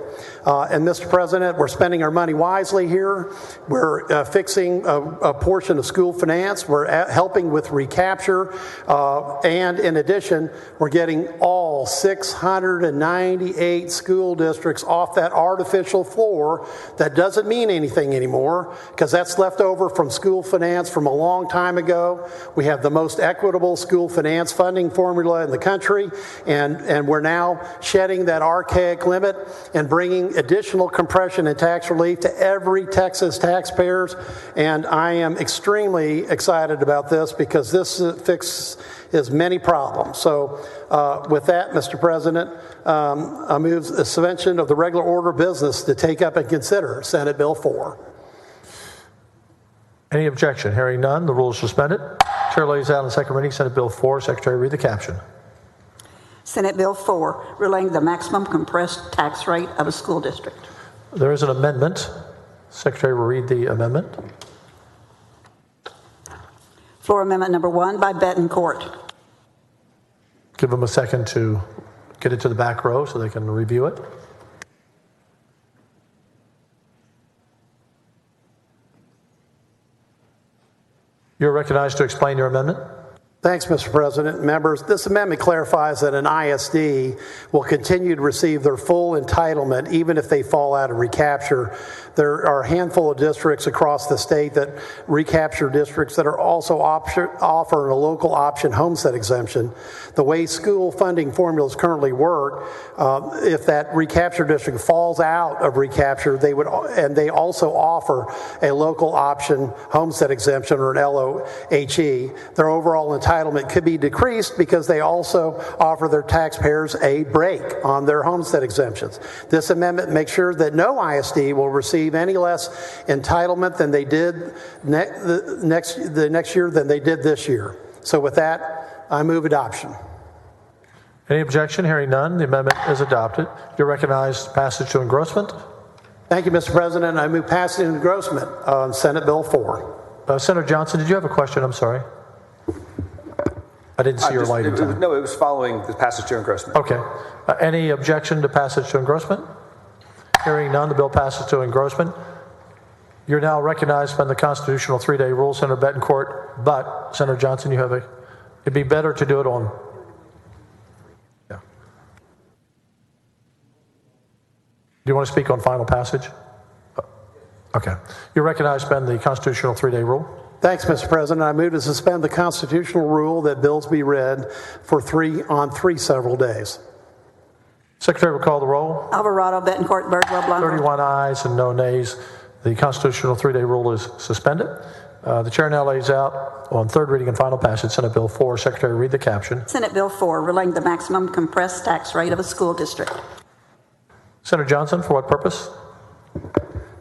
And Mr. President, we're spending our money wisely here. We're fixing a portion of school finance. We're helping with recapture. And in addition, we're getting all 698 school districts off that artificial floor that doesn't mean anything anymore, because that's left over from school finance from a long time ago. We have the most equitable school finance funding formula in the country, and we're now shedding that archaic limit and bringing additional compression and tax relief to every Texas taxpayers. And I am extremely excited about this, because this fixes many problems. So with that, Mr. President, I move the suspension of the regular order of business to take up and consider Senate Bill 4. Any objection? Hearing none, the rule is suspended. Chair lays out on second reading Senate Bill 4. Secretary, read the caption. Senate Bill 4, relating the maximum compressed tax rate of a school district. There is an amendment. Secretary will read the amendment. Floor amendment number 1 by Bettencourt. Give them a second to get it to the back row so they can review it. You're recognized to explain your amendment. Thanks, Mr. President. Members, this amendment clarifies that an ISD will continue to receive their full entitlement even if they fall out of recapture. There are a handful of districts across the state that recapture districts that are also offer a local option homestead exemption. The way school funding formulas currently work, if that recapture district falls out of recapture, they also offer a local option homestead exemption, or an LOHE. Their overall entitlement could be decreased because they also offer their taxpayers a break on their homestead exemptions. This amendment makes sure that no ISD will receive any less entitlement than they did the next year than they did this year. So with that, I move adoption. Any objection? Hearing none, the amendment is adopted. You're recognized passage to engrossment. Thank you, Mr. President. I move passage to engrossment on Senate Bill 4. Senator Johnson, did you have a question? I'm sorry. I didn't see your light in time. No, it was following the passage to engrossment. Okay. Any objection to passage to engrossment? Hearing none, the bill passes to engrossment. You're now recognized by the constitutional 3-day rule, Senator Bettencourt, but Senator Johnson, it'd be better to do it on. Yeah. Do you want to speak on final passage? Okay. You're recognized by the constitutional 3-day rule. Thanks, Mr. President. I move to suspend the constitutional rule that bills be read on three several days. Secretary will call the roll. Alvarado, Bettencourt, Birdwell, Blanco. 31 ayes and no nays. The constitutional 3-day rule is suspended. The chair now lays out on third reading and final passage Senate Bill 4. Secretary, read the caption. Senate Bill 4, relating the maximum compressed tax rate of a school district. Senator Johnson, for what purpose?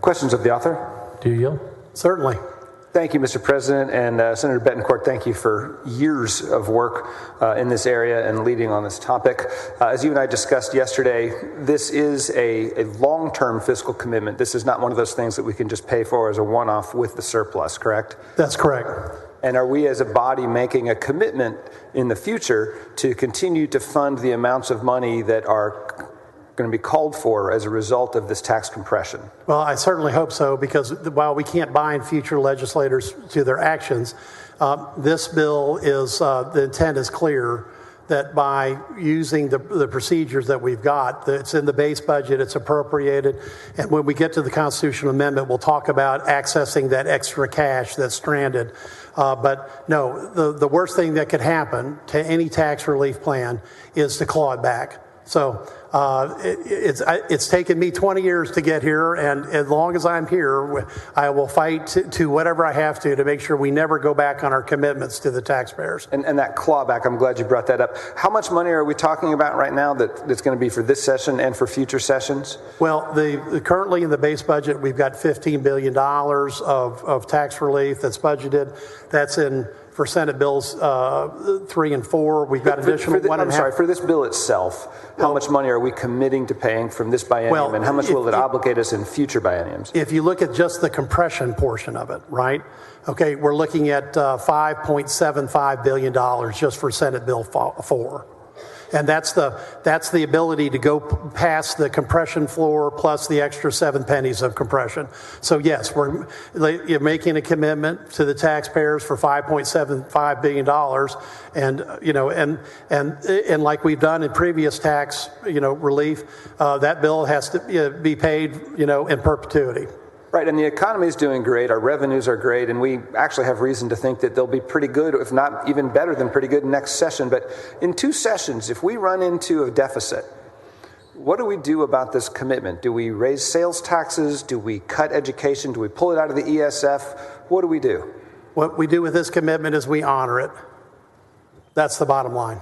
Questions of the author? Do you yield? Certainly. Thank you, Mr. President, and Senator Bettencourt, thank you for years of work in this area and leading on this topic. As you and I discussed yesterday, this is a long-term fiscal commitment. This is not one of those things that we can just pay for as a one-off with the surplus, correct? That's correct. And are we as a body making a commitment in the future to continue to fund the amounts of money that are going to be called for as a result of this tax compression? Well, I certainly hope so, because while we can't bind future legislators to their actions, this bill is, the intent is clear that by using the procedures that we've got, it's in the base budget, it's appropriated, and when we get to the constitutional amendment, we'll talk about accessing that extra cash that's stranded. But no, the worst thing that could happen to any tax relief plan is to claw it back. So it's taken me 20 years to get here, and as long as I'm here, I will fight to whatever I have to make sure we never go back on our commitments to the taxpayers. And that clawback, I'm glad you brought that up. How much money are we talking about right now that's going to be for this session and for future sessions? Well, currently in the base budget, we've got $15 billion of tax relief that's budgeted. That's for Senate bills 3 and 4. We've got additional for this bill itself, how much money are we committing to paying from this biennium, and how much will it obligate us in future bienniums? If you look at just the compression portion of it, right? Okay, we're looking at $5.75 billion just for Senate Bill 4. And that's the ability to go past the compression floor plus the extra 7 pennies of compression. So yes, you're making a commitment to the taxpayers for $5.75 billion, and like we've done in previous tax relief, that bill has to be paid in perpetuity. Right, and the economy is doing great, our revenues are great, and we actually have reason to think that they'll be pretty good, if not even better than pretty good next session. But in 2 sessions, if we run into a deficit, what do we do about this commitment? Do we raise sales taxes? Do we cut education? Do we pull it out of the ESF? What do we do? What we do with this commitment is we honor it. That's the bottom line.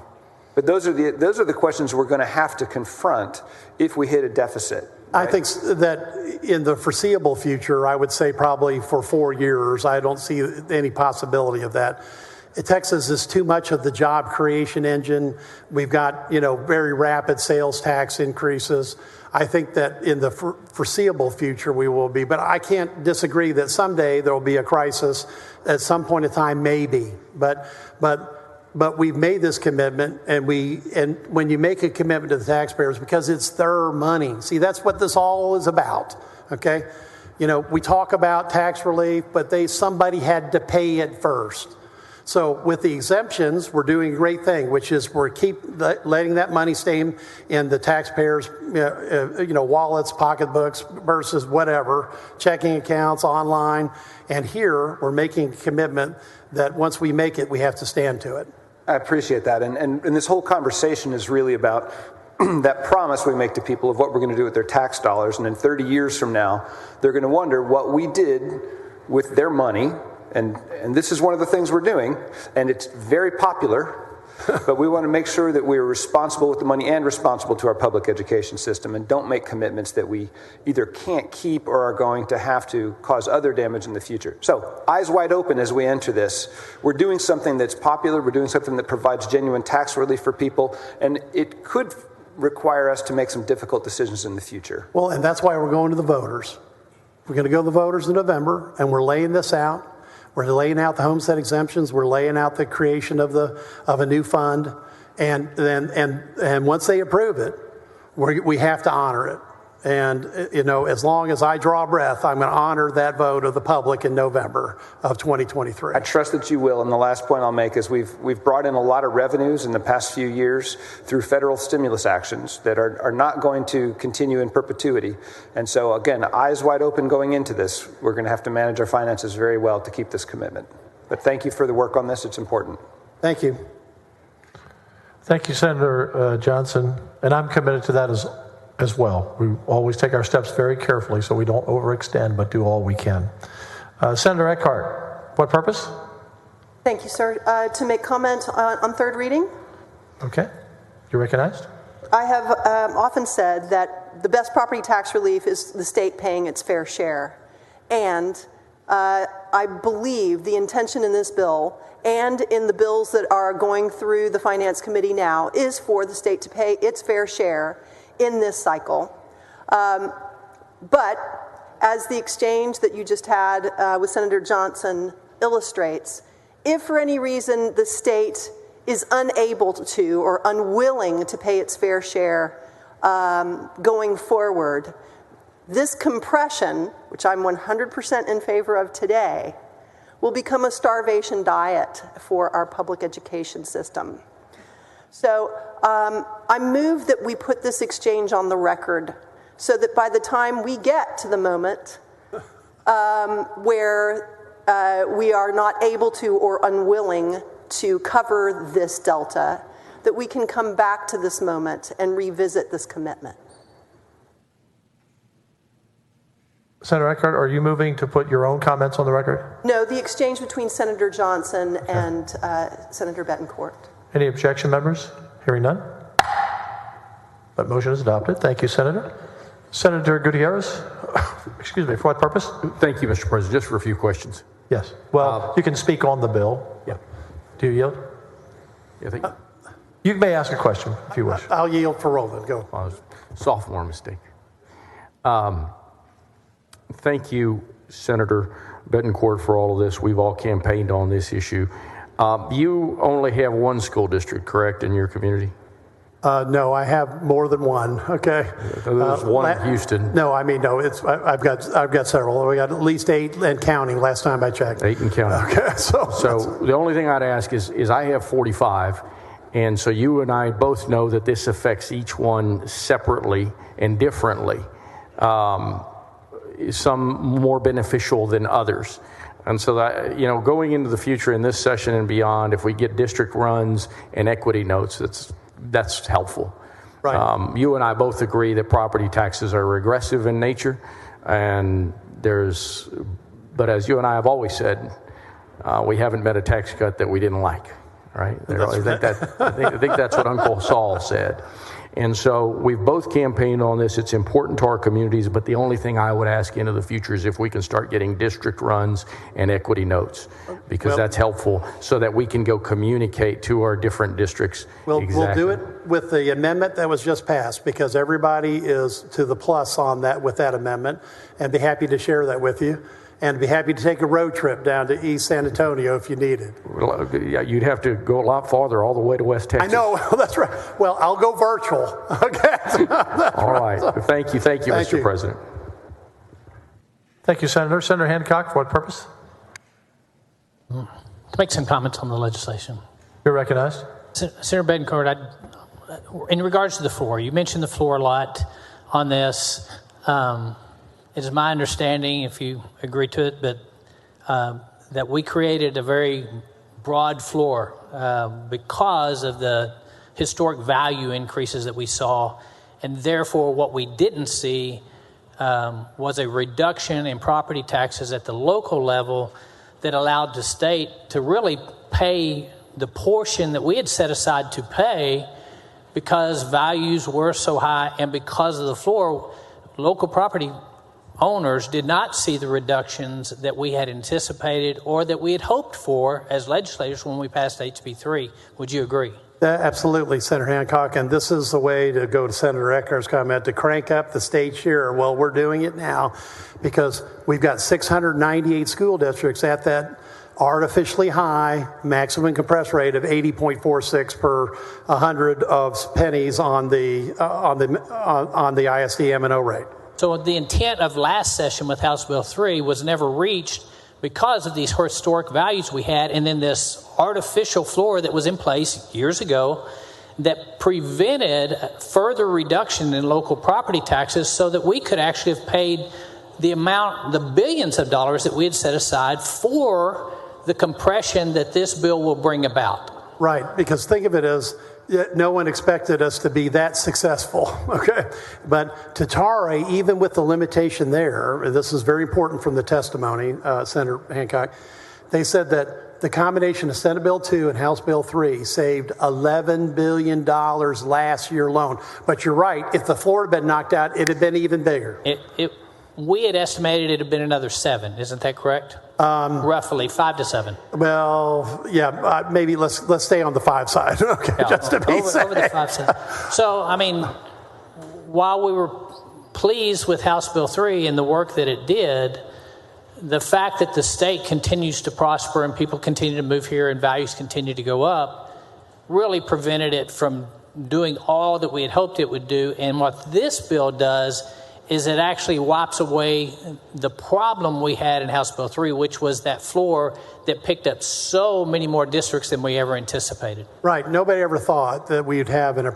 But those are the questions we're going to have to confront if we hit a deficit. Right? I think that in the foreseeable future, I would say probably for 4 years, I don't see any possibility of that. Texas is too much of the job creation engine. We've got, very rapid sales tax increases. I think that in the foreseeable future we will be, but I can't disagree that someday there will be a crisis at some point in time, maybe. But we've made this commitment, and when you make a commitment to the taxpayers, because it's their money. See, that's what this all is about. Okay, we talk about tax relief, but somebody had to pay it first. So with the exemptions, we're doing a great thing, which is we're letting that money stay in the taxpayers' wallets, pocketbooks versus whatever, checking accounts, online. And here we're making a commitment that once we make it, we have to stand to it. I appreciate that. And this whole conversation is really about that promise we make to people of what we're going to do with their tax dollars. And in 30 years from now, they're going to wonder what we did with their money. And this is one of the things we're doing. And it's very popular. But we want to make sure that we're responsible with the money and responsible to our public education system, and don't make commitments that we either can't keep or are going to have to cause other damage in the future. So eyes wide open as we enter this. We're doing something that's popular. We're doing something that provides genuine tax relief for people, and it could require us to make some difficult decisions in the future. Well, and that's why we're going to the voters. We're going to go to the voters in November, and we're laying this out. We're laying out the homestead exemptions. We're laying out the creation of a new fund, and once they approve it, we have to honor it. And as long as I draw breath, I'm going to honor that vote of the public in November of 2023. I trust that you will. And the last point I'll make is we've brought in a lot of revenues in the past few years through federal stimulus actions that are not going to continue in perpetuity. And so again, eyes wide open going into this. We're going to have to manage our finances very well to keep this commitment. But thank you for the work on this. It's important. Thank you. Thank you, Senator Johnson. And I'm committed to that as well. We always take our steps very carefully so we don't overextend, but do all we can. Senator Eckhart, what purpose? Thank you, sir. To make comment on third reading. Okay, you're recognized. I have often said that the best property tax relief is the state paying its fair share. And I believe the intention in this bill and in the bills that are going through the Finance Committee now is for the state to pay its fair share in this cycle. But as the exchange that you just had with Senator Johnson illustrates, if for any reason the state is unable to or unwilling to pay its fair share going forward, this compression, which I'm 100% in favor of today, will become a starvation diet for our public education system. So I move that we put this exchange on the record so that by the time we get to the moment where we are not able to or unwilling to cover this delta, that we can come back to this moment and revisit this commitment. Senator Eckhart, are you moving to put your own comments on the record? No, the exchange between Senator Johnson and Senator Betancourt. Any objection, members? Hearing none. That motion is adopted. Thank you, Senator. Senator Gutierrez, excuse me, for what purpose? Thank you, Mr. President. Just for a few questions. Yes. Well, you can speak on the bill. Yeah. Do you yield? Yeah, thank you. You may ask a question if you wish. I'll yield for Roland. Go. Sophomore mistake. Thank you, Senator Betancourt, for all of this. We've all campaigned on this issue. You only have one school district, correct, in your community? No, I have more than one. Okay. There's one in Houston. No, I mean, no. I've got several. We got at least 8 and counting. Last time I checked. 8 and counting. Okay. So the only thing I'd ask is I have 45, and so you and I both know that this affects each one separately and differently. Some more beneficial than others. And so that, going into the future in this session and beyond, if we get district runs and equity notes, that's helpful. Right. You and I both agree that property taxes are regressive in nature, but as you and I have always said, we haven't met a tax cut that we didn't like, right? I think that's what Uncle Saul said. And so we've both campaigned on this. It's important to our communities, but the only thing I would ask into the future is if we can start getting district runs and equity notes, because that's helpful so that we can go communicate to our different districts. We'll do it with the amendment that was just passed, because everybody is to the plus on that with that amendment, and be happy to share that with you. And be happy to take a road trip down to East San Antonio if you need it. Well, yeah, you'd have to go a lot farther, all the way to West Texas. I know, that's right. Well, I'll go virtual. Okay. All right. Thank you, Mr. President. Thank you, Senator. Senator Hancock, for what purpose? To make some comments on the legislation. You're recognized. Senator Betancourt, in regards to the floor, you mentioned the floor a lot on this. It is my understanding, if you agree to it, but that we created a very broad floor because of the historic value increases that we saw, and therefore what we didn't see was a reduction in property taxes at the local level that allowed the state to really pay the portion that we had set aside to pay, because values were so high, and because of the floor, local property owners did not see the reductions that we had anticipated or that we had hoped for as legislators when we passed HB 3. Would you agree? Absolutely, Senator Hancock, and this is the way to go to Senator Eckhart's comment, to crank up the state share. Well, we're doing it now because we've got 698 school districts at that artificially high maximum compressed rate of 80.46 per 100 of pennies on the ISD M&O rate. So the intent of last session with House Bill 3 was never reached because of these historic values we had, and then this artificial floor that was in place years ago that prevented further reduction in local property taxes so that we could actually have paid the billions of dollars that we had set aside for the compression that this bill will bring about. Right, because think of it as no one expected us to be that successful, okay? But Tatare, even with the limitation there, and this is very important from the testimony, Senator Hancock, they said that the combination of Senate Bill 2 and House Bill 3 saved $11 billion last year alone. But you're right, if the floor had been knocked out, it had been even bigger. We had estimated it had been another 7, isn't that correct? Roughly 5 to 7. Well, yeah, maybe let's stay on the 5 side, okay, yeah, just to be safe. Over the 5 side. So, I mean, while we were pleased with House Bill 3 and the work that it did, the fact that the state continues to prosper and people continue to move here and values continue to go up really prevented it from doing all that we had hoped it would do. And what this bill does is it actually wipes away the problem we had in House Bill 3, which was that floor that picked up so many more districts than we ever anticipated. Right. Nobody ever thought that we'd have an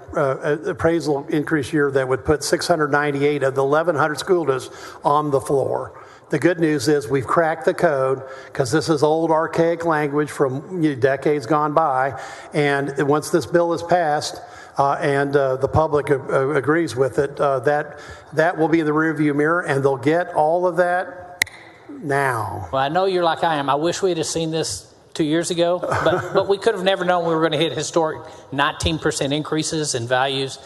appraisal increase year that would put 698 of the 1,100 school districts on the floor. The good news is we've cracked the code, because this is old archaic language from decades gone by. And once this bill is passed, and the public agrees with it, that will be in the rearview mirror, and they'll get all of that now. Well, I know you're like I am. I wish we'd have seen this 2 years ago, but we could have never known we were going to hit historic 19% increases in values.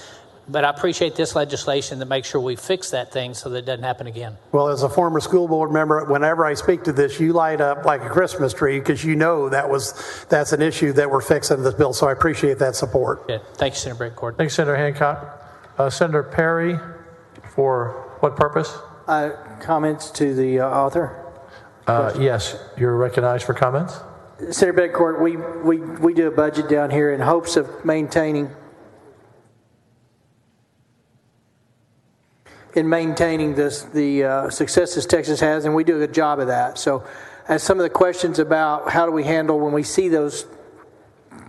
But I appreciate this legislation that makes sure we fix that thing so that it doesn't happen again. Well, as a former school board member, whenever I speak to this, you light up like a Christmas tree, because you know that's an issue that we're fixing in this bill. So I appreciate that support. Yeah. Thank you, Senator Betancourt. Thank you, Senator Hancock. Senator Perry, for what purpose? Comments to the author? Yes, you're recognized for comments. Senator Betancourt, we do a budget down here in hopes of maintaining the successes Texas has, and we do a good job of that. So as some of the questions about how do we handle when we see those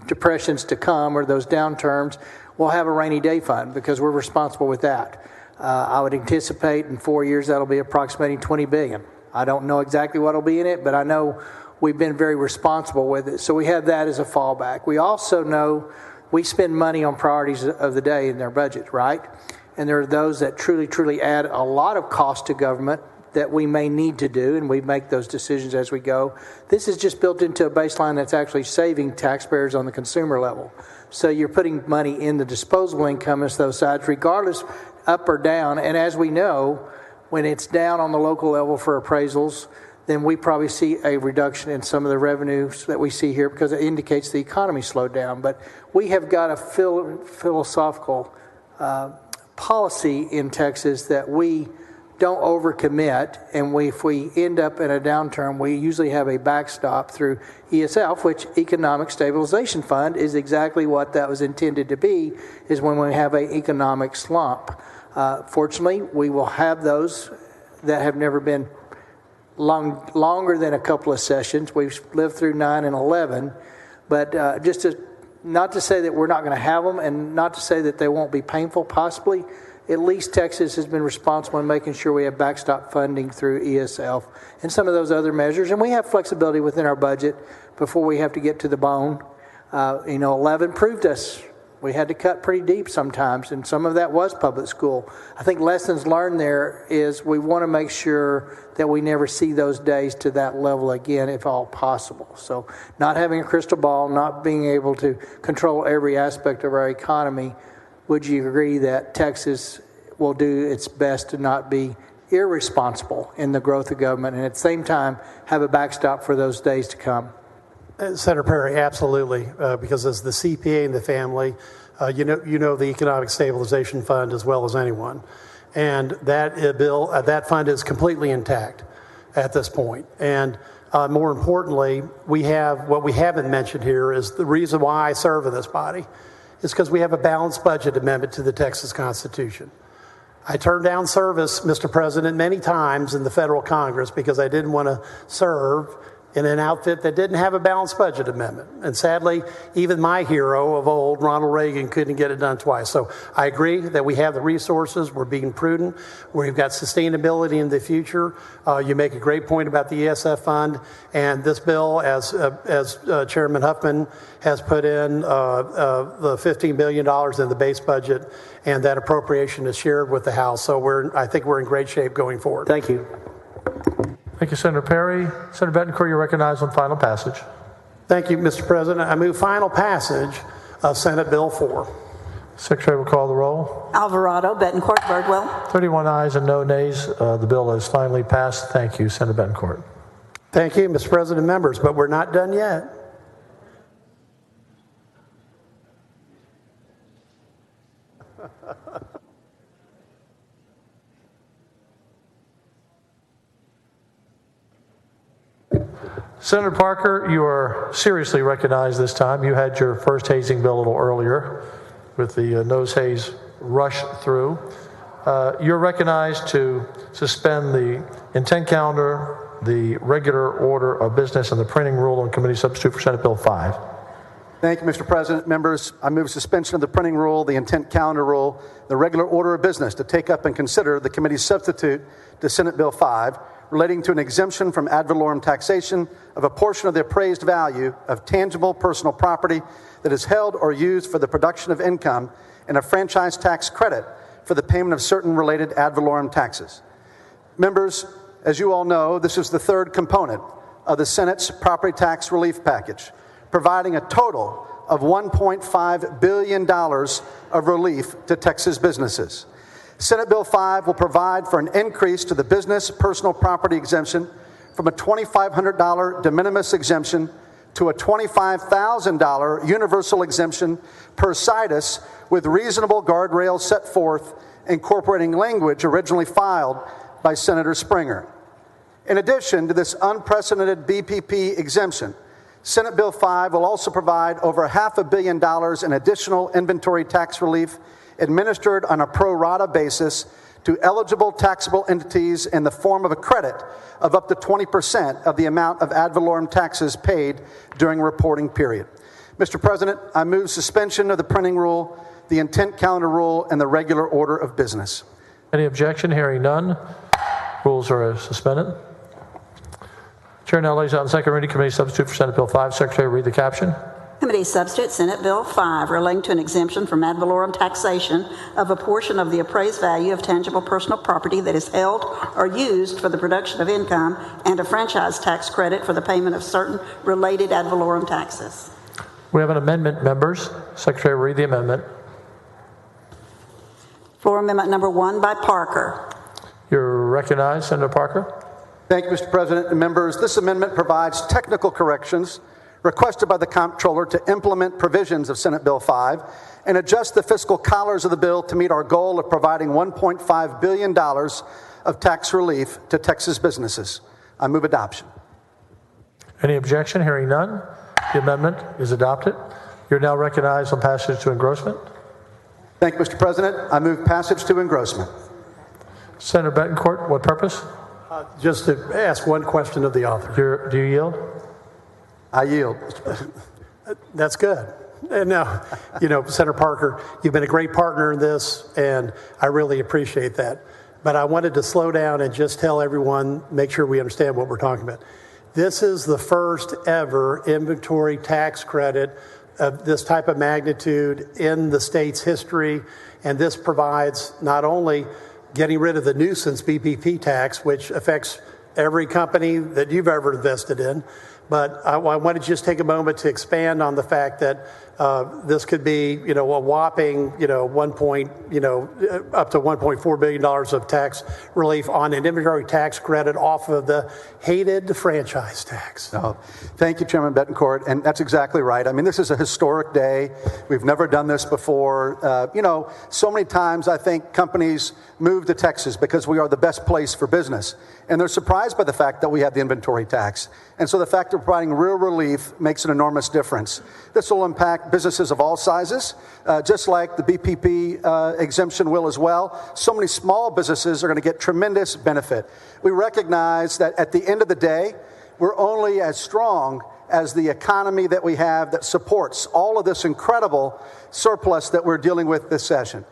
depressions to come or those downturns, we'll have a rainy day fund because we're responsible with that. I would anticipate in 4 years that'll be approximating $20 billion. I don't know exactly what will be in it, but I know we've been very responsible with it. So we have that as a fallback. We also know we spend money on priorities of the day in their budget, right? And there are those that truly add a lot of cost to government that we may need to do, and we make those decisions as we go. This is just built into a baseline that's actually saving taxpayers on the consumer level. So you're putting money in the disposable income as those sides, regardless up or down. And as we know, when it's down on the local level for appraisals, then we probably see a reduction in some of the revenues that we see here because it indicates the economy slowed down. But we have got a philosophical policy in Texas that we don't overcommit, and if we end up in a downturn, we usually have a backstop through ESF, which Economic Stabilization Fund is exactly what that was intended to be, is when we have an economic slump. Fortunately, we will have those that have never been longer than a couple of sessions. We've lived through 9 and 11, but not to say that we're not going to have them, and not to say that they won't be painful, possibly. At least Texas has been responsible in making sure we have backstop funding through ESF and some of those other measures. And we have flexibility within our budget before we have to get to the bone. 11 proved us. We had to cut pretty deep sometimes, and some of that was public school. I think lessons learned there is we want to make sure that we never see those days to that level again, if all possible. So not having a crystal ball, not being able to control every aspect of our economy, would you agree that Texas will do its best to not be irresponsible in the growth of government and at the same time have a backstop for those days to come? Senator Perry, absolutely, because as the CPA in the family, you know the Economic Stabilization Fund as well as anyone. And that fund is completely intact at this point. And more importantly, what we haven't mentioned here is the reason why I serve in this body is because we have a balanced budget amendment to the Texas Constitution. I turned down service, Mr. President, many times in the federal Congress because I didn't want to serve in an outfit that didn't have a balanced budget amendment. And sadly, even my hero of old, Ronald Reagan, couldn't get it done twice. So I agree that we have the resources, we're being prudent, we've got sustainability in the future. You make a great point about the ESF fund, and this bill, as Chairman Huffman has put in the $15 billion in the base budget, and that appropriation is shared with the House. So I think we're in great shape going forward. Thank you. Thank you, Senator Perry. Senator Betancourt, you're recognized on final passage. Thank you, Mr. President. I move final passage of Senate Bill 4. Secretary will call the roll. Alvarado, Betancourt, Birdwell. 31 ayes and no nays. The bill is finally passed. Thank you, Senator Betancourt. Thank you, Mr. President and members, but we're not done yet. Senator Parker, you are seriously recognized this time. You had your first hazing bill a little earlier with the nose haze rush through. You're recognized to suspend the intent calendar, the regular order of business, and the printing rule on committee substitute for Senate Bill 5. Thank you, Mr. President. Members, I move suspension of the printing rule, the intent calendar rule, the regular order of business to take up and consider the committee substitute to Senate Bill 5, relating to an exemption from ad valorem taxation of a portion of the appraised value of tangible personal property that is held or used for the production of income, and a franchise tax credit for the payment of certain related ad valorem taxes. Members, as you all know, this is the third component of the Senate's property tax relief package, providing a total of $1.5 billion of relief to Texas businesses. Senate Bill 5 will provide for an increase to the business personal property exemption from a $2,500 de minimis exemption to a $25,000 universal exemption per situs, with reasonable guardrails set forth, incorporating language originally filed by Senator Springer. In addition to this unprecedented BPP exemption, Senate Bill 5 will also provide over $500 million in additional inventory tax relief administered on a pro rata basis to eligible taxable entities in the form of a credit of up to 20% of the amount of ad valorem taxes paid during a reporting period. Mr. President, I move suspension of the printing rule, the intent calendar rule, and the regular order of business. Any objection? Hearing none. Rules are suspended. Chair now lays out on second reading committee substitute for Senate Bill 5. Secretary, read the caption. Committee substitute Senate Bill 5 relating to an exemption from ad valorem taxation of a portion of the appraised value of tangible personal property that is held or used for the production of income, and a franchise tax credit for the payment of certain related ad valorem taxes. We have an amendment, members. Secretary, read the amendment. Floor amendment number 1 by Parker. You're recognized, Senator Parker. Thank you, Mr. President and members. This amendment provides technical corrections requested by the Comptroller to implement provisions of Senate Bill 5 and adjust the fiscal collars of the bill to meet our goal of providing $1.5 billion of tax relief to Texas businesses. I move adoption. Any objection? Hearing none. The amendment is adopted. You're now recognized on passage to engrossment. Thank you, Mr. President. I move passage to engrossment. Senator Betancourt, what purpose? Just to ask one question of the author. Do you yield? I yield. That's good. And now, Senator Parker, you've been a great partner in this, and I really appreciate that. But I wanted to slow down and just tell everyone, make sure we understand what we're talking about. This is the first ever inventory tax credit of this type of magnitude in the state's history, and this provides not only getting rid of the nuisance BPP tax, which affects every company that you've ever invested in. But I want to just take a moment to expand on the fact that this could be, a whopping, up to $1.4 billion of tax relief on an inventory tax credit off of the hated franchise tax. Thank you, Chairman Betancourt, and that's exactly right. I mean, this is a historic day. We've never done this before. So many times I think companies move to Texas because we are the best place for business, and they're surprised by the fact that we have the inventory tax. And so the fact of providing real relief makes an enormous difference. This will impact businesses of all sizes, just like the BPP exemption will as well. So many small businesses are going to get tremendous benefit. We recognize that at the end of the day, we're only as strong as the economy that we have that supports all of this incredible surplus that we're dealing with this session.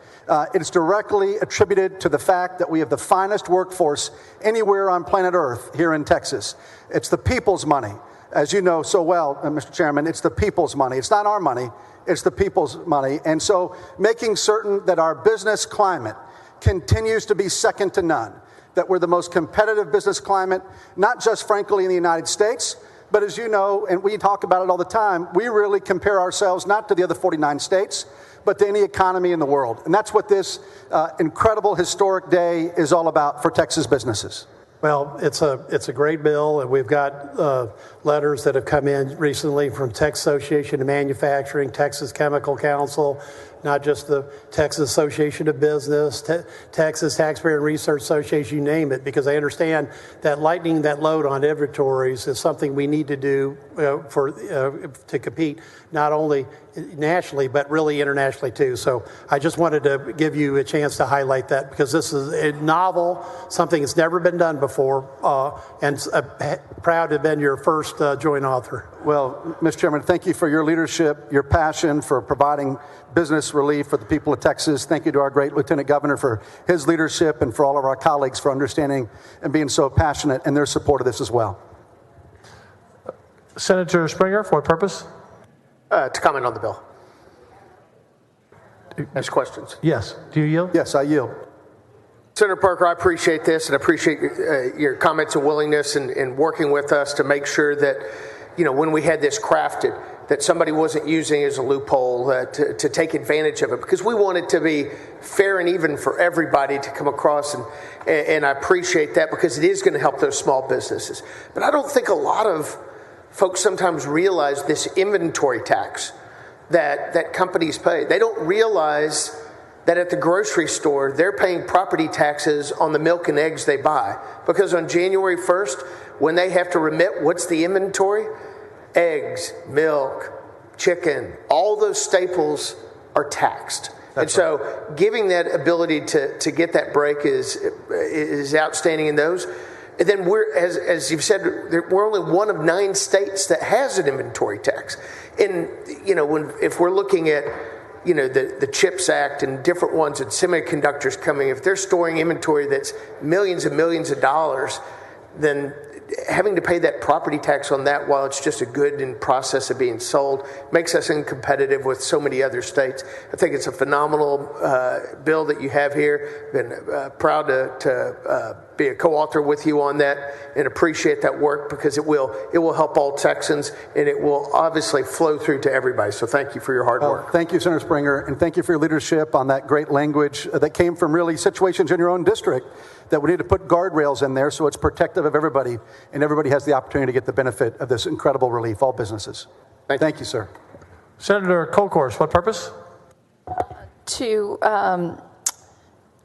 It's directly attributed to the fact that we have the finest workforce anywhere on planet Earth here in Texas. It's the people's money. As you know so well, Mr. Chairman, it's the people's money. It's not our money. It's the people's money. And so making certain that our business climate continues to be second to none, that we're the most competitive business climate, not just, frankly, in the United States, but as you know, and we talk about it all the time, we really compare ourselves not to the other 49 states, but to any economy in the world. And that's what this incredible historic day is all about for Texas businesses. Well, it's a great bill, and we've got letters that have come in recently from Texas Association of Manufacturing, Texas Chemical Council, not just the Texas Association of Business, Texas Taxpayer and Research Association, you name it, because I understand that lightening that load on inventories is something we need to do to compete not only nationally, but really internationally too. So I just wanted to give you a chance to highlight that, because this is a novel, something that's never been done before, and proud to have been your first joint author. Well, Mr. Chairman, thank you for your leadership, your passion for providing business relief for the people of Texas. Thank you to our great Lieutenant Governor for his leadership and for all of our colleagues for understanding and being so passionate in their support of this as well. Senator Springer, for what purpose? To comment on the bill. Ask questions. Yes. Do you yield? Yes, I yield. Senator Parker, I appreciate this and appreciate your comments and willingness in working with us to make sure that, when we had this crafted, that somebody wasn't using it as a loophole to take advantage of it, because we want it to be fair and even for everybody to come across, and I appreciate that because it is going to help those small businesses. But I don't think a lot of folks sometimes realize this inventory tax that companies pay. They don't realize that at the grocery store, they're paying property taxes on the milk and eggs they buy. Because on January 1st, when they have to remit, what's the inventory? Eggs, milk, chicken, all those staples are taxed. And so giving that ability to get that break is outstanding in those. And then as you've said, we're only one of 9 states that has an inventory tax. And, if we're looking at, the CHIPS Act and different ones and semiconductors coming, if they're storing inventory that's millions and millions of dollars, then having to pay that property tax on that while it's just a good in process of being sold makes us uncompetitive with so many other states. I think it's a phenomenal bill that you have here. Been proud to be a co-author with you on that and appreciate that work, because it will help all Texans, and it will obviously flow through to everybody. So thank you for your hard work. Thank you, Senator Springer, and thank you for your leadership on that great language that came from really situations in your own district that we need to put guardrails in there so it's protective of everybody, and everybody has the opportunity to get the benefit of this incredible relief, all businesses. Thank you, sir. Senator Kolkhorst, what purpose? To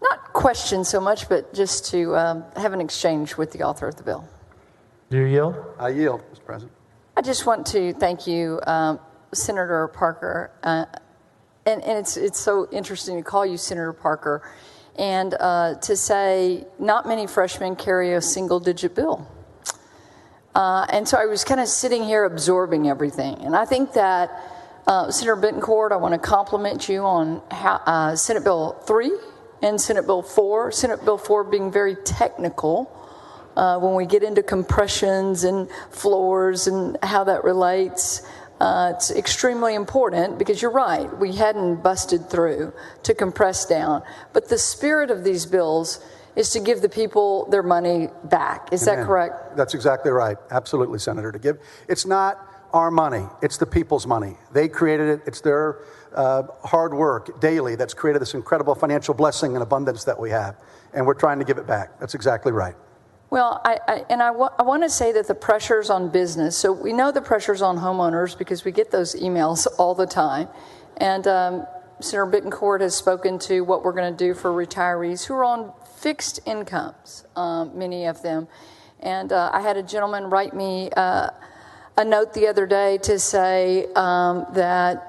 not question so much, but just to have an exchange with the author of the bill. Do you yield? I yield, Mr. President. I just want to thank you, Senator Parker. And it's so interesting to call you Senator Parker, and to say not many freshmen carry a single-digit bill. And so I was kind of sitting here absorbing everything. And I think that, Senator Bettencourt, I want to compliment you on how, Senate Bill 3 and Senate Bill 4. Senate Bill 4 being very technical when we get into compressions and floors and how that relates. It's extremely important because you're right, we hadn't busted through to compress down. But the spirit of these bills is to give the people their money back. Is that correct? That's exactly right. Absolutely, Senator. It's not our money, it's the people's money. They created it. It's their hard work daily that's created this incredible financial blessing and abundance that we have. And we're trying to give it back. That's exactly right. Well, I want to say that the pressures on business, so we know the pressures on homeowners because we get those emails all the time. And Senator Bettencourt has spoken to what we're going to do for retirees who are on fixed incomes, many of them. And I had a gentleman write me a note the other day to say that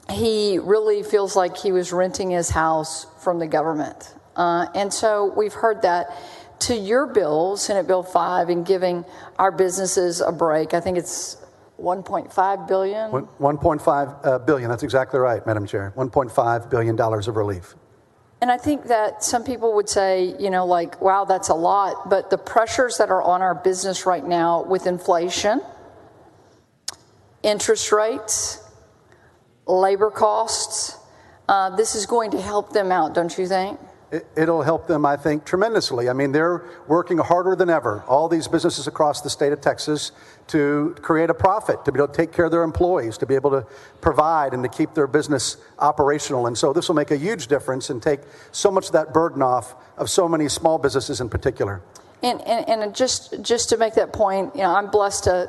he really feels like he was renting his house from the government. And so we've heard that. To your bill, Senate Bill 5, and giving our businesses a break, I think it's $1.5 billion. 1.5 billion. That's exactly right, Madam Chair. $1.5 billion of relief. And I think that some people would say, wow, that's a lot. But the pressures that are on our business right now with inflation, interest rates, labor costs, this is going to help them out, don't you think? It'll help them, I think, tremendously. I mean, they're working harder than ever, all these businesses across the state of Texas, to create a profit, to be able to take care of their employees, to be able to provide and to keep their business operational. And so this will make a huge difference and take so much of that burden off of so many small businesses in particular. And just to make that point, I'm blessed to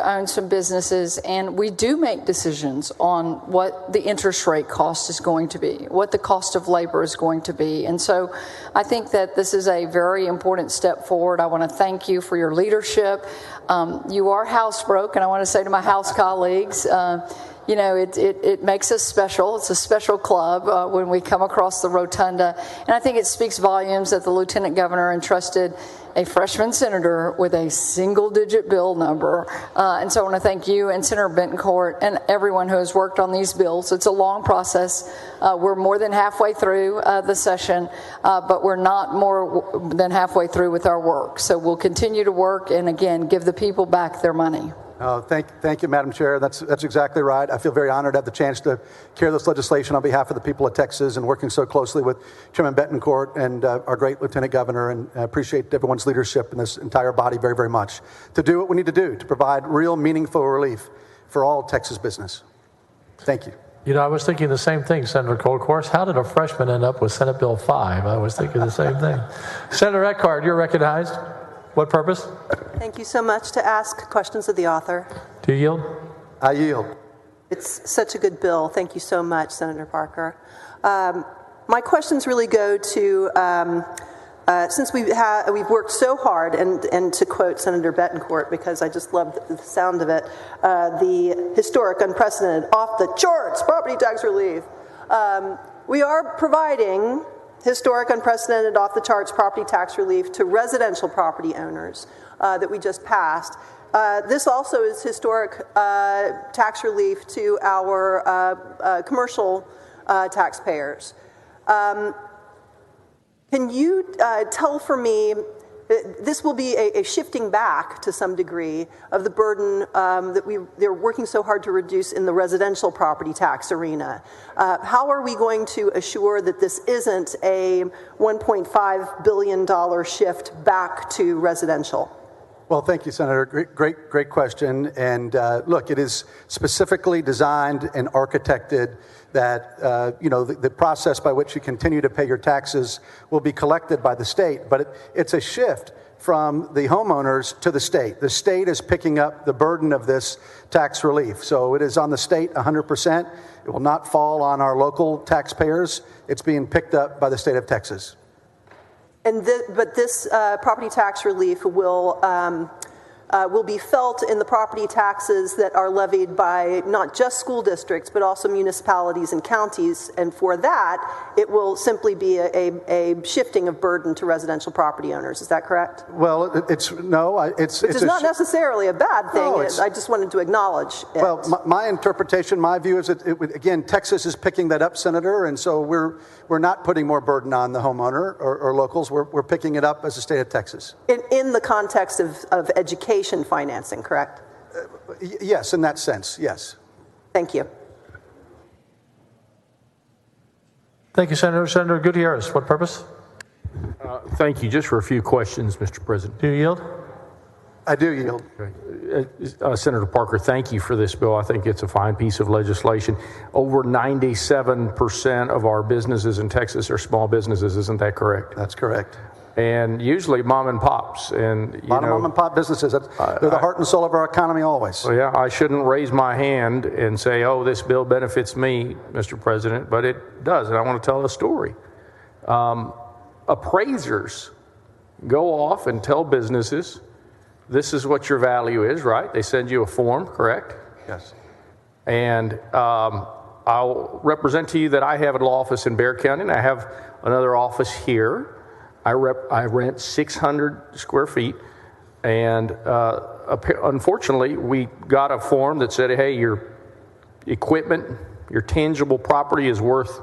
own some businesses, and we do make decisions on what the interest rate cost is going to be, what the cost of labor is going to be. And so I think that this is a very important step forward. I want to thank you for your leadership. You are housebroke, and I want to say to my House colleagues, it makes us special. It's a special club when we come across the rotunda. And I think it speaks volumes that the Lieutenant Governor entrusted a freshman senator with a single-digit bill number. And so I want to thank you and Senator Betancourt and everyone who has worked on these bills. It's a long process. We're more than halfway through the session, but we're not more than halfway through with our work. So we'll continue to work and, again, give the people back their money. Thank you, Madam Chair. That's exactly right. I feel very honored to have the chance to carry this legislation on behalf of the people of Texas and working so closely with Chairman Betancourt and our great Lieutenant Governor, and I appreciate everyone's leadership in this entire body very, very much to do what we need to do to provide real meaningful relief for all Texas business. Thank you. You know, I was thinking the same thing, Senator Colcourse. How did a freshman end up with Senate Bill 5? I was thinking the same thing. Senator Eckhart, you're recognized. What purpose? Thank you so much. To ask questions of the author. Do you yield? I yield. It's such a good bill. Thank you so much, Senator Parker. My questions really go to, since we've worked so hard, and to quote Senator Betancourt, because I just love the sound of it, the historic, unprecedented, off the charts property tax relief. We are providing historic, unprecedented, off-the-charts property tax relief to residential property owners that we just passed. This also is historic tax relief to our commercial taxpayers. Can you tell for me, this will be a shifting back to some degree of the burden that they're working so hard to reduce in the residential property tax arena. How are we going to assure that this isn't a $1.5 billion shift back to residential? Well, thank you, Senator. Great question. And look, it is specifically designed and architected that the process by which you continue to pay your taxes will be collected by the state, but it's a shift from the homeowners to the state. The state is picking up the burden of this tax relief, so it is on the state 100%. It will not fall on our local taxpayers. It's being picked up by the state of Texas. But this property tax relief will be felt in the property taxes that are levied by not just school districts, but also municipalities and counties. And for that, it will simply be a shifting of burden to residential property owners. Is that correct? Well, it's Which is not necessarily a bad thing. No, I just wanted to acknowledge it. Well, my interpretation, my view is that, again, Texas is picking that up, Senator, and so we're not putting more burden on the homeowner or locals. We're picking it up as the state of Texas. In the context of education financing, correct? Yes, in that sense, yes. Thank you. Thank you, Senator. Senator Gutierrez, what purpose? Thank you. Just for a few questions, Mr. President. Do you yield? I do yield. Okay. Senator Parker, thank you for this bill. I think it's a fine piece of legislation. Over 97% of our businesses in Texas are small businesses. Isn't that correct? That's correct. And usually mom and pops. And a lot of mom and pop businesses. They're the heart and soul of our economy always. Well, yeah, I shouldn't raise my hand and say, oh, this bill benefits me, Mr. President, but it does. And I want to tell a story. Appraisers go off and tell businesses, this is what your value is, right? They send you a form, correct? Yes. And I'll represent to you that I have a law office in Bexar County, and I have another office here. I rent 600 square feet, and unfortunately, we got a form that said, hey, your equipment, your tangible property is worth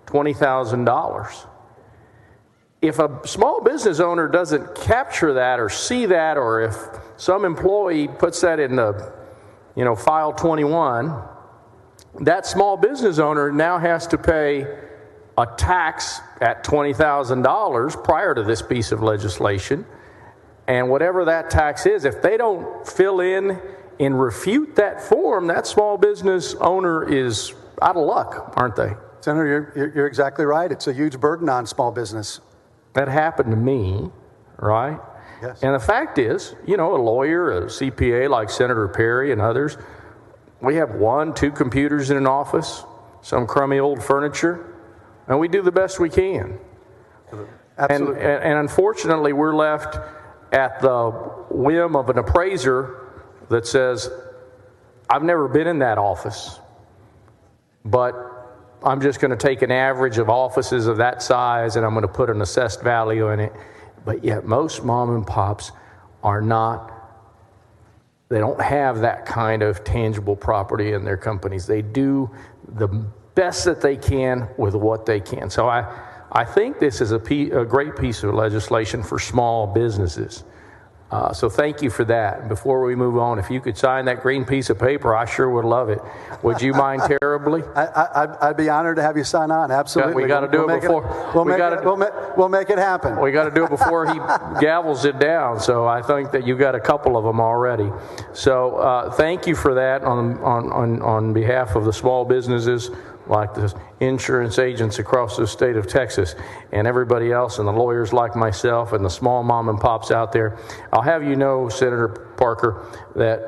$20,000. If a small business owner doesn't capture that or see that, or if some employee puts that in the, file 21, that small business owner now has to pay a tax at $20,000 prior to this piece of legislation. And whatever that tax is, if they don't fill in and refute that form, that small business owner is out of luck, aren't they? Senator, you're exactly right. It's a huge burden on small business. That happened to me, right? Yes. And the fact is, a lawyer, a CPA like Senator Perry and others, we have 1-2 computers in an office, some crummy old furniture, and we do the best we can. Absolutely. And unfortunately, we're left at the whim of an appraiser that says, I've never been in that office, but I'm just going to take an average of offices of that size and I'm going to put an assessed value in it. but yet most mom and pops are not, they don't have that kind of tangible property in their companies. They do the best that they can with what they can. So I think this is a great piece of legislation for small businesses. So thank you for that. Before we move on, if you could sign that green piece of paper, I sure would love it. Would you mind terribly? I'd be honored to have you sign on. Absolutely. We got to do it before. We'll make it happen. We got to do it before he gavels it down. So I think that you got a couple of them already. So thank you for that on behalf of the small businesses like the insurance agents across the state of Texas and everybody else, and the lawyers like myself and the small mom and pops out there. I'll have you know, Senator Parker, that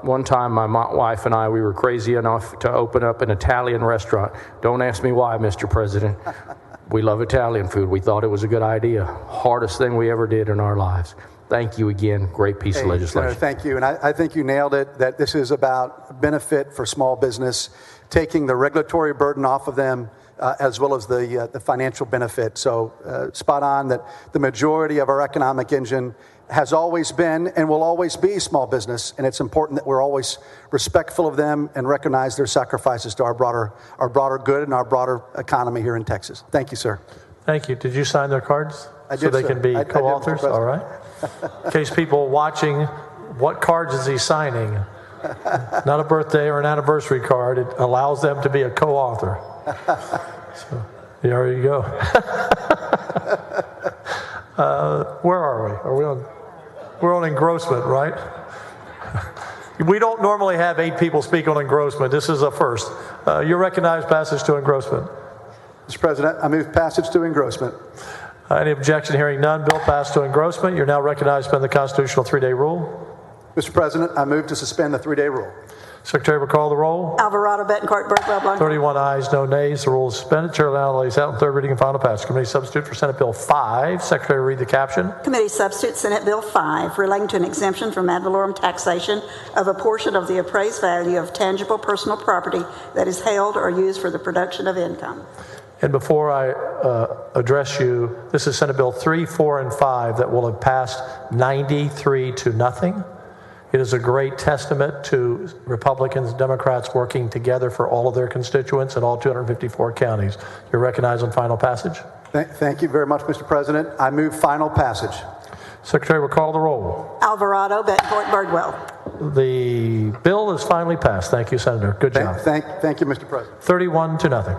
one time my wife and I, we were crazy enough to open up an Italian restaurant. Don't ask me why, Mr. President. We love Italian food. We thought it was a good idea. Hardest thing we ever did in our lives. Thank you again. Great piece of legislation. Senator, thank you. And I think you nailed it, that this is about benefit for small business, taking the regulatory burden off of them, as well as the financial benefit. So spot on that the majority of our economic engine has always been and will always be small business, and it's important that we're always respectful of them and recognize their sacrifices to our broader good and our broader economy here in Texas. Thank you, sir. Thank you. Did you sign their cards? I did, so they sir. can be I did, co-authors? Mr. All right. In case people watching, what cards is he signing? Not a birthday or an anniversary card. It allows them to be a co-author. So there you go. Where are we? Are we on? We're on engrossment, right? We don't normally have 8 people speak on engrossment. This is a first. You're recognized passage to engrossment. Mr. President, I move passage to engrossment. Any objection? Hearing none. Bill passed to engrossment. You're now recognized to suspend the constitutional 3-day rule. Mr. President, I move to suspend the 3-day rule. Secretary will call the roll. Alvarado, Betancourt, Birdwell, Blanco. 31 ayes, no nays. The rule is suspended. Chair now lays out in third reading and final passage. Committee substitute for Senate Bill 5. Secretary will read the caption. Committee substitute Senate Bill 5 relating to an exemption from ad valorem taxation of a portion of the appraised value of tangible personal property that is held or used for the production of income. And before I address you, this is Senate Bill 3, 4, and 5 that will have passed 93 to nothing. It is a great testament to Republicans and Democrats working together for all of their constituents in all 254 counties. You're recognized on final passage. Thank you very much, Mr. President. I move final passage. Secretary will call the roll. Alvarado, Betancourt, Birdwell. The bill is finally passed. Thank you, Senator. Good job. Thank you, Mr. President. 31 to nothing.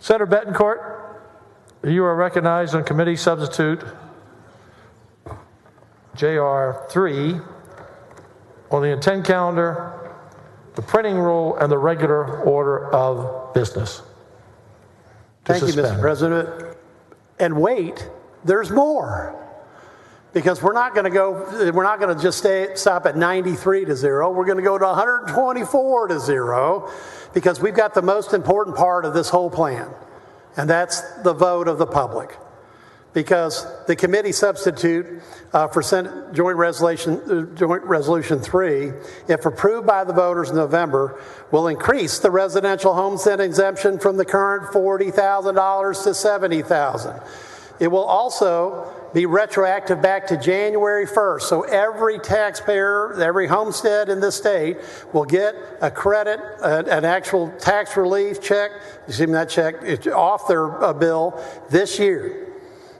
Senator Betancourt, you are recognized on committee substitute JR 3 on the intent calendar, the printing rule, and the regular order of business. Thank you, Mr. President. And wait, there's more. Because we're not going to just stop at 93 to 0. We're going to go to 124 to 0 because we've got the most important part of this whole plan, and that's the vote of the public. Because the committee substitute for Senate Joint Resolution 3, if approved by the voters in November, will increase the residential homestead exemption from the current $40,000 to $70,000. It will also be retroactive back to January 1st. So every taxpayer, every homestead in this state will get a credit, an actual tax relief check, off their bill this year.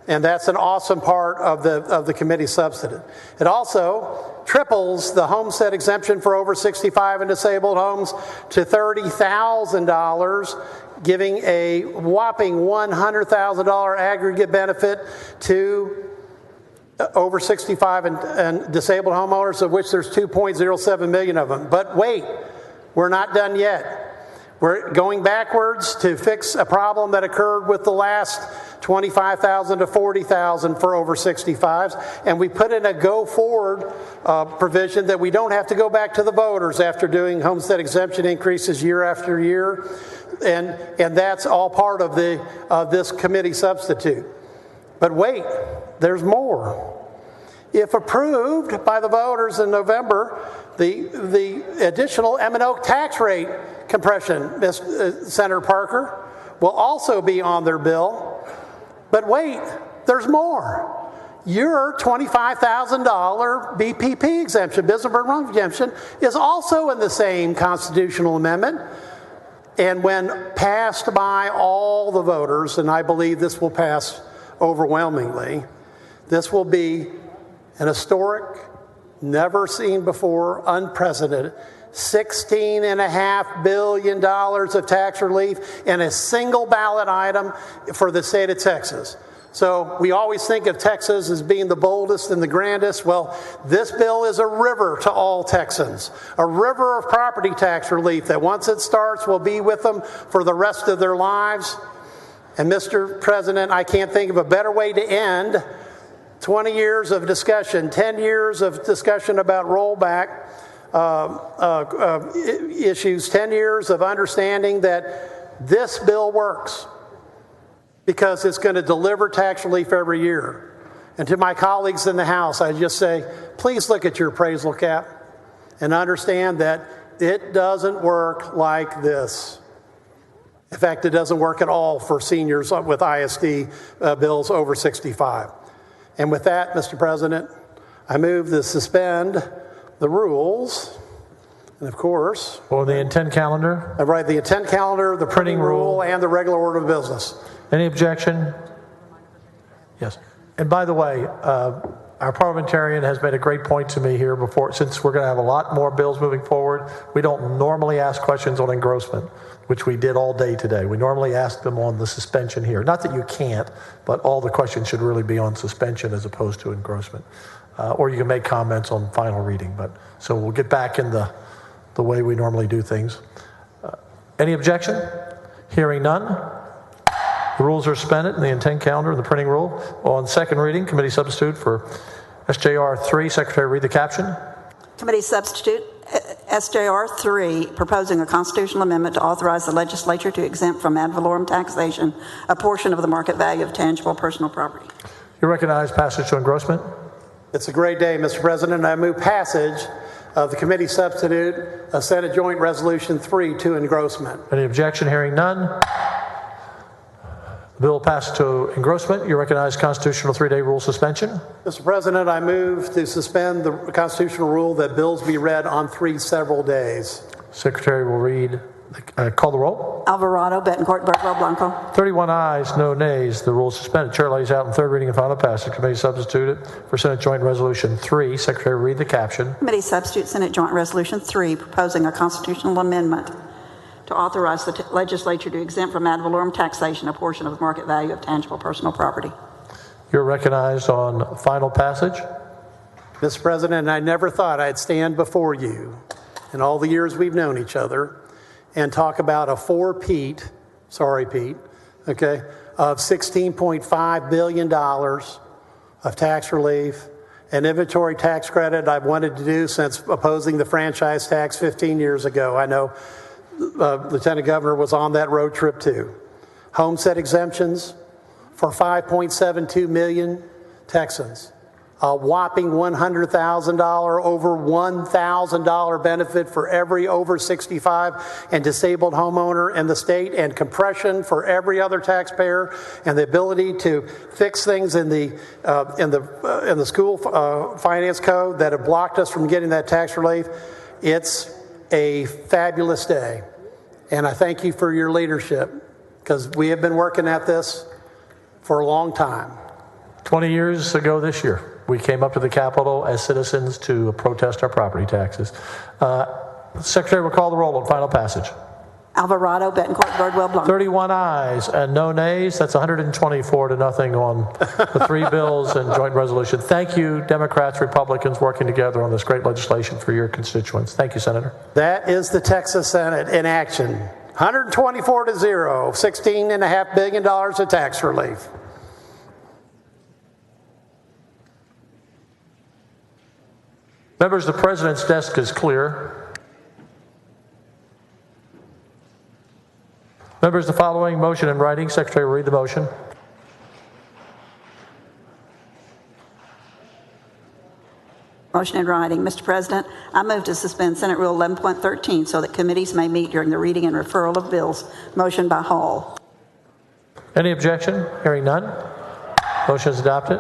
And that's an awesome part of the committee substitute. It also triples the homestead exemption for over 65 and disabled homes to $30,000, giving a whopping $100,000 aggregate benefit to over 65 and disabled homeowners, of which there's 2.07 million of them. But wait, we're not done yet. We're going backwards to fix a problem that occurred with the last 25,000 to 40,000 for over 65s, and we put in a go-forward provision that we don't have to go back to the voters after doing homestead exemption increases year after year, and that's all part of this committee substitute. But wait, there's more. If approved by the voters in November, the additional M&O tax rate compression, Senator Parker, will also be on their bill. But wait, there's more. Your $25,000 BPP exemption, business purpose exemption, is also in the same constitutional amendment. And when passed by all the voters, and I believe this will pass overwhelmingly, this will be an historic, never seen before, unprecedented $16.5 billion of tax relief in a single ballot item for the state of Texas. So we always think of Texas as being the boldest and the grandest. Well, this bill is a river to all Texans, a river of property tax relief that once it starts will be with them for the rest of their lives. And Mr. President, I can't think of a better way to end 20 years of discussion, 10 years of discussion about rollback issues, 10 years of understanding that this bill works because it's going to deliver tax relief every year. And to my colleagues in the House, I just say, please look at your appraisal cap and understand that it doesn't work like this. In fact, it doesn't work at all for seniors with ISD bills over 65. And with that, Mr. President, I move to suspend the rules, and of course... Or the intent calendar? Right, the intent calendar, the printing rule, and the regular order of business. Any objection? Yes. And by the way, our parliamentarian has made a great point to me here before, since we're going to have a lot more bills moving forward, we don't normally ask questions on engrossment, which we did all day today. We normally ask them on the suspension here. Not that you can't, but all the questions should really be on suspension as opposed to engrossment. Or you can make comments on final reading. But so we'll get back in the way we normally do things. Any objection? Hearing none. The rules are suspended in the intent calendar and the printing rule. On second reading, committee substitute for SJR 3. Secretary, read the caption. Committee substitute SJR 3, proposing a constitutional amendment to authorize the legislature to exempt from ad valorem taxation a portion of the market value of tangible personal property. You recognize passage to engrossment. It's a great day, Mr. President. I move passage of the committee substitute of Senate Joint Resolution 3 to engrossment. Any objection? Hearing none. The bill passed to engrossment. You recognize constitutional 3-day rule suspension. Mr. President, I move to suspend the constitutional rule that bills be read on 3 several days. Secretary will read. Call the roll. Alvarado, Betancourt, Birdwell, Blanco. 31 ayes, no nays. The rule is suspended. Chair lays out in third reading and final passage. Committee substituted for Senate Joint Resolution 3. Secretary, read the caption. Committee substitute Senate Joint Resolution 3, proposing a constitutional amendment to authorize the legislature to exempt from ad valorem taxation a portion of the market value of tangible personal property. You're recognized on final passage. Mr. President, I never thought I'd stand before you in all the years we've known each other and talk about a Pete, okay, of $16.5 billion of tax relief, an inventory tax credit I've wanted to do since opposing the franchise tax 15 years ago. I know Lieutenant Governor was on that road trip too. Homestead exemptions for 5.72 million Texans. A whopping $100,000, over $1,000 benefit for every over 65 and disabled homeowner in the state, and compression for every other taxpayer, and the ability to fix things in the school finance code that have blocked us from getting that tax relief. It's a fabulous day, and I thank you for your leadership, because we have been working at this for a long time. 20 years ago this year, we came up to the Capitol as citizens to protest our property taxes. Secretary will call the roll on final passage. Alvarado, Betancourt, Birdwell, Blanc. 31 ayes and no nays. That's 124 to nothing on the three bills and joint resolution. Thank you, Democrats, Republicans, working together on this great legislation for your constituents. Thank you, Senator. That is the Texas Senate in action. 124 to 0, $16.5 billion of tax relief. Members, the President's desk is clear. Members, the following motion in writing. Secretary will read the motion. Motion in writing. Mr. President, I move to suspend Senate Rule 11.13 so that committees may meet during the reading and referral of bills. Motion by Hall. Any objection? Hearing none. Motion is adopted.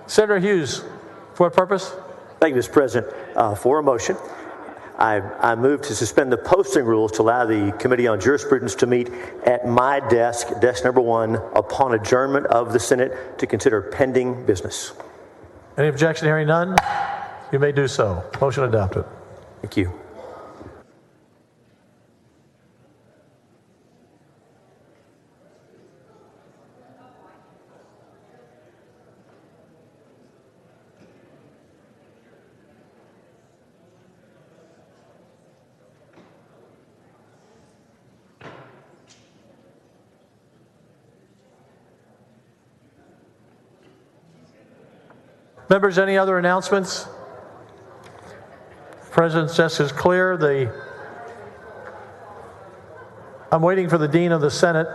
Senator Hughes, for what purpose? Thank you, Mr. President. For a motion, I move to suspend the posting rules to allow the Committee on Jurisprudence to meet at my desk, desk number 1, upon adjournment of the Senate to consider pending business. Any objection? Hearing none. You may do so. Motion adopted. Thank you. Members, any other announcements? President's desk is clear. I'm waiting for the Dean of the Senate,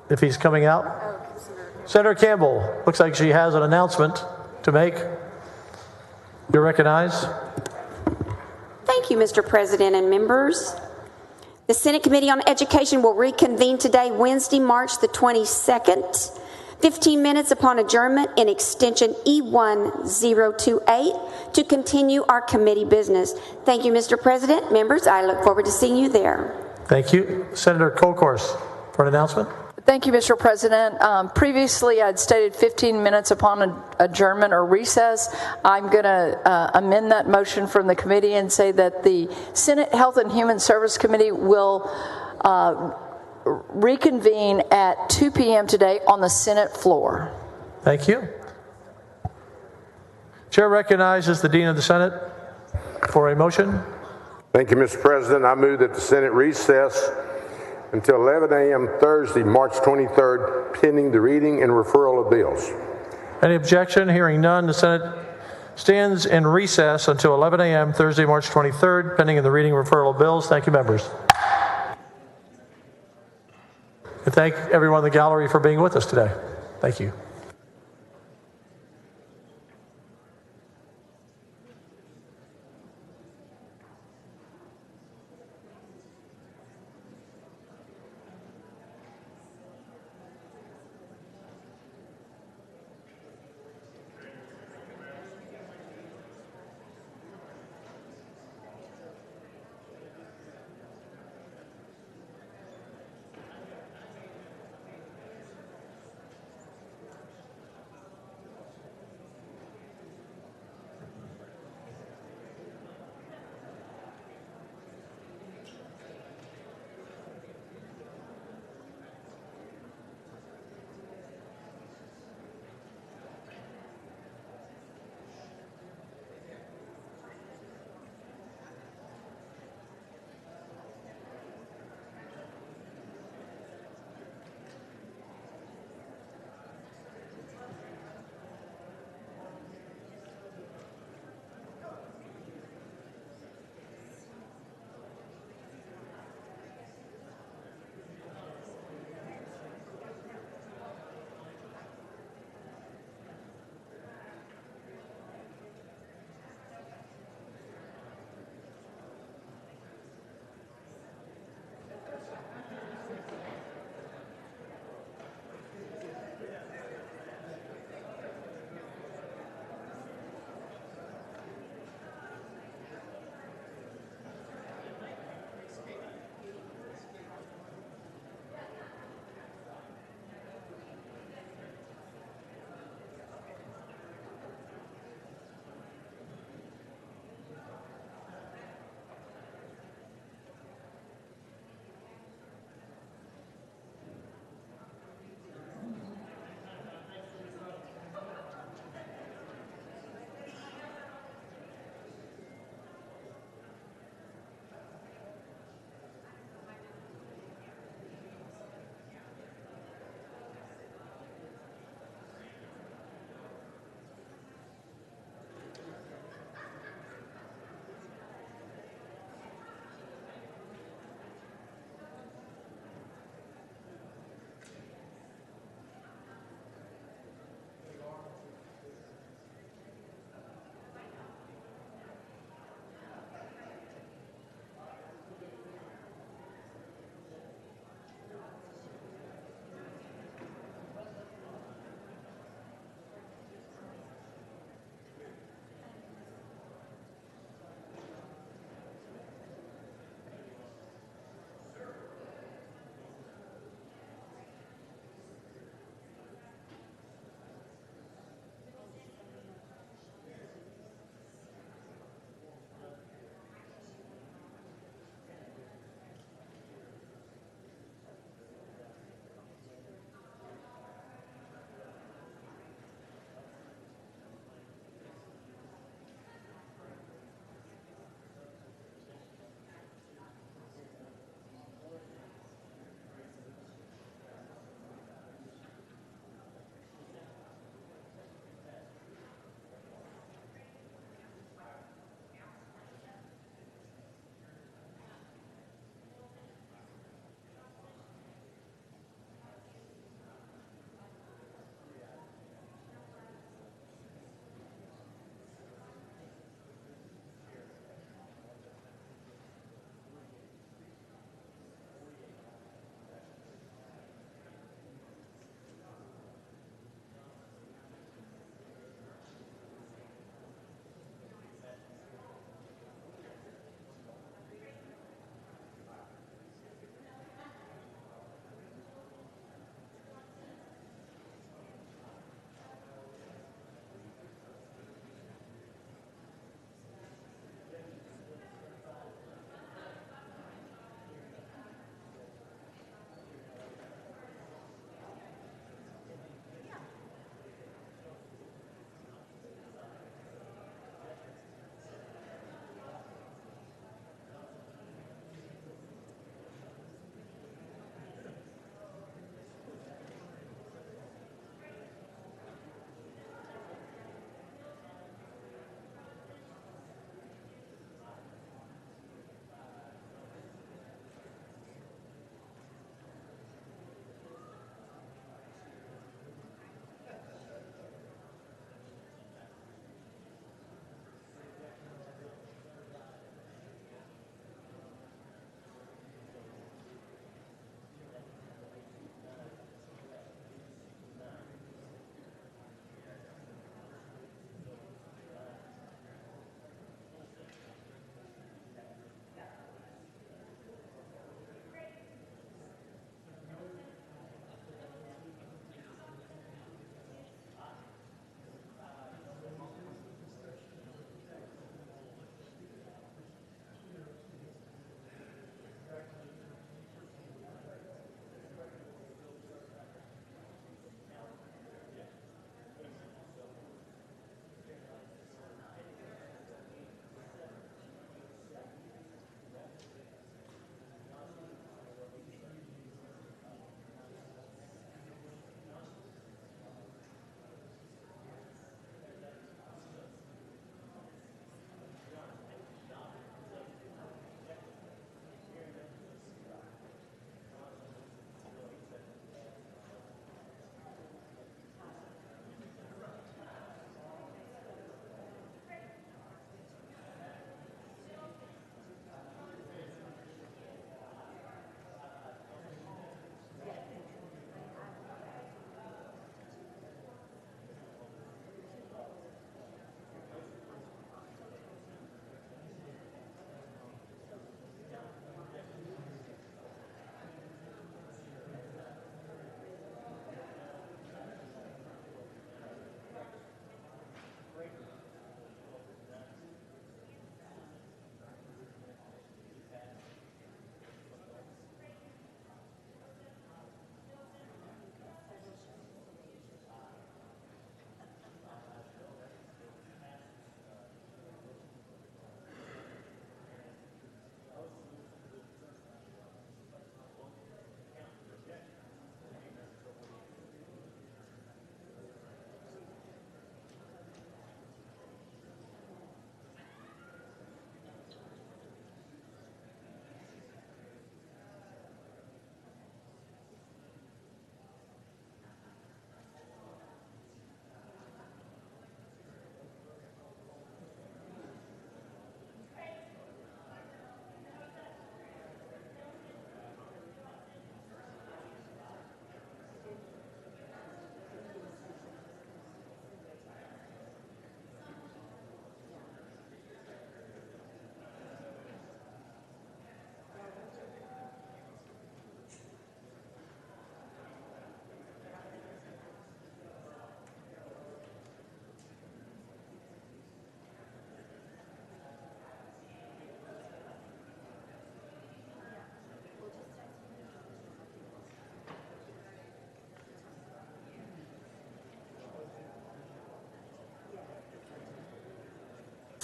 if he's coming out. Senator Campbell, looks like she has an announcement to make. You're recognized. Thank you, Mr. President and members. The Senate Committee on Education will reconvene today, Wednesday, March the 22nd. 15 minutes upon adjournment in extension E1028 to continue our committee business. Thank you, Mr. President. Members, I look forward to seeing you there. Thank you. Senator Kolkhorst for an announcement. Thank you, Mr. President. Previously, I'd stated 15 minutes upon adjournment or recess. I'm going to amend that motion from the committee and say that the Senate Health and Human Service Committee will reconvene at 2 p.m. today on the Senate floor. Thank you. Chair recognizes the Dean of the Senate for a motion. Thank you, Mr. President. I move that the Senate recess until 11 a.m. Thursday, March 23rd, pending the reading and referral of bills. Any objection? Hearing none, the Senate stands in recess until 11 a.m. Thursday, March 23rd, pending the reading and referral of bills. Thank you, members. And thank everyone in the gallery for being with us today. Thank you.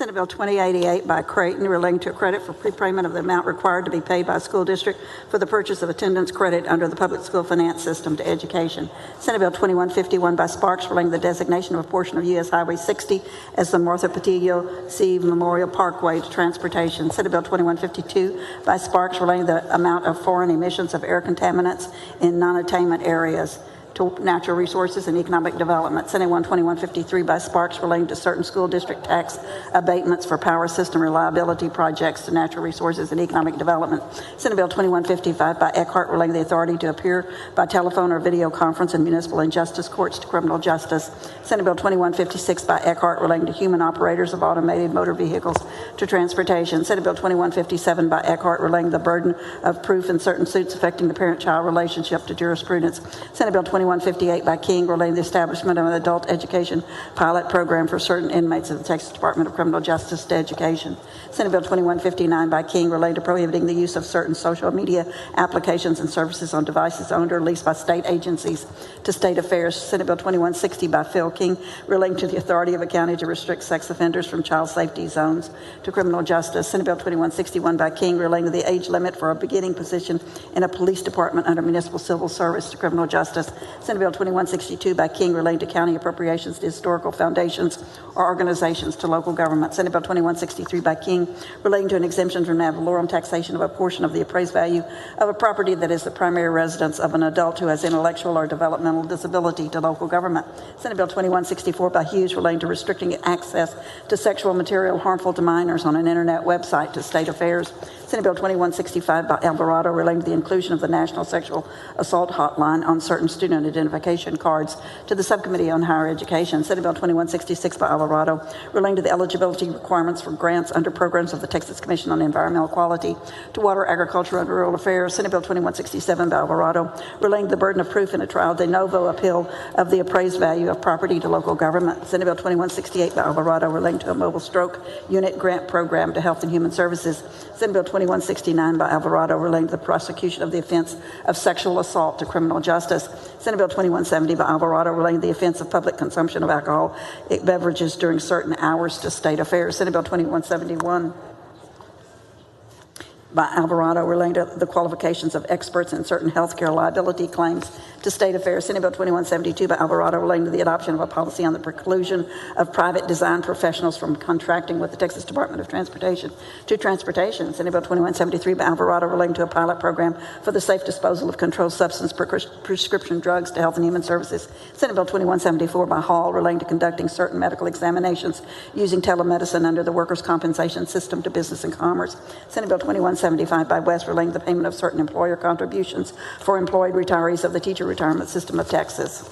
Senate Bill 2088 by Creighton relating to a credit for prepayment of the amount required to be paid by a school district for the purchase of attendance credit under the public school finance system to education. Senate Bill 2151 by Sparks relating to the designation of a portion of U.S. Highway 60 as the Martha Patillo C. Memorial Parkway to transportation. Senate Bill 2152 by Sparks relating to the amount of foreign emissions of air contaminants in non-attainment areas to natural resources and economic development. Senate 2153 by Sparks relating to certain school district tax abatements for power system reliability projects to natural resources and economic development. Senate Bill 2155 by Eckhart relating to the authority to appear by telephone or video conference in municipal and justice courts to criminal justice. Senate Bill 2156 by Eckhart relating to human operators of automated motor vehicles to transportation. Senate Bill 2157 by Eckhart relating to the burden of proof in certain suits affecting the parent-child relationship to jurisprudence. Senate Bill 2158 by King relating to the establishment of an adult education pilot program for certain inmates of the Texas Department of Criminal Justice to education. Senate Bill 2159 by King relating to prohibiting the use of certain social media applications and services on devices owned or leased by state agencies to state affairs. Senate Bill 2160 by Phil King relating to the authority of a county to restrict sex offenders from child safety zones to criminal justice. Senate Bill 2161 by King relating to the age limit for a beginning position in a police department under municipal civil service to criminal justice. Senate Bill 2162 by King relating to county appropriations to historical foundations or organizations to local government. Senate Bill 2163 by King relating to an exemption from ad valorem taxation of a portion of the appraised value of a property that is the primary residence of an adult who has intellectual or developmental disability to local government. Senate Bill 2164 by Hughes relating to restricting access to sexual material harmful to minors on an internet website to state affairs. Senate Bill 2165 by Alvarado relating to the inclusion of the National Sexual Assault Hotline on certain student identification cards to the Subcommittee on Higher Education. Senate Bill 2166 by Alvarado relating to the eligibility requirements for grants under programs of the Texas Commission on Environmental Quality to Water, Agriculture, and Rural Affairs. Senate Bill 2167 by Alvarado relating to the burden of proof in a trial de novo appeal of the appraised value of property to local government. Senate Bill 2168 by Alvarado relating to a mobile stroke unit grant program to Health and Human Services. Senate Bill 2169 by Alvarado relating to the prosecution of the offense of sexual assault to criminal justice. Senate Bill 2170 by Alvarado relating to the offense of public consumption of alcoholic beverages during certain hours to state affairs. Senate Bill 2171 by Alvarado relating to the qualifications of experts in certain healthcare liability claims to state affairs. Senate Bill 2172 by Alvarado relating to the adoption of a policy on the preclusion of private design professionals from contracting with the Texas Department of Transportation to transportation. Senate Bill 2173 by Alvarado relating to a pilot program for the safe disposal of controlled substance prescription drugs to Health and Human Services. Senate Bill 2174 by Hall relating to conducting certain medical examinations using telemedicine under the workers' compensation system to business and commerce. Senate Bill 2175 by West relating to the payment of certain employer contributions for employed retirees of the teacher retirement system of Texas.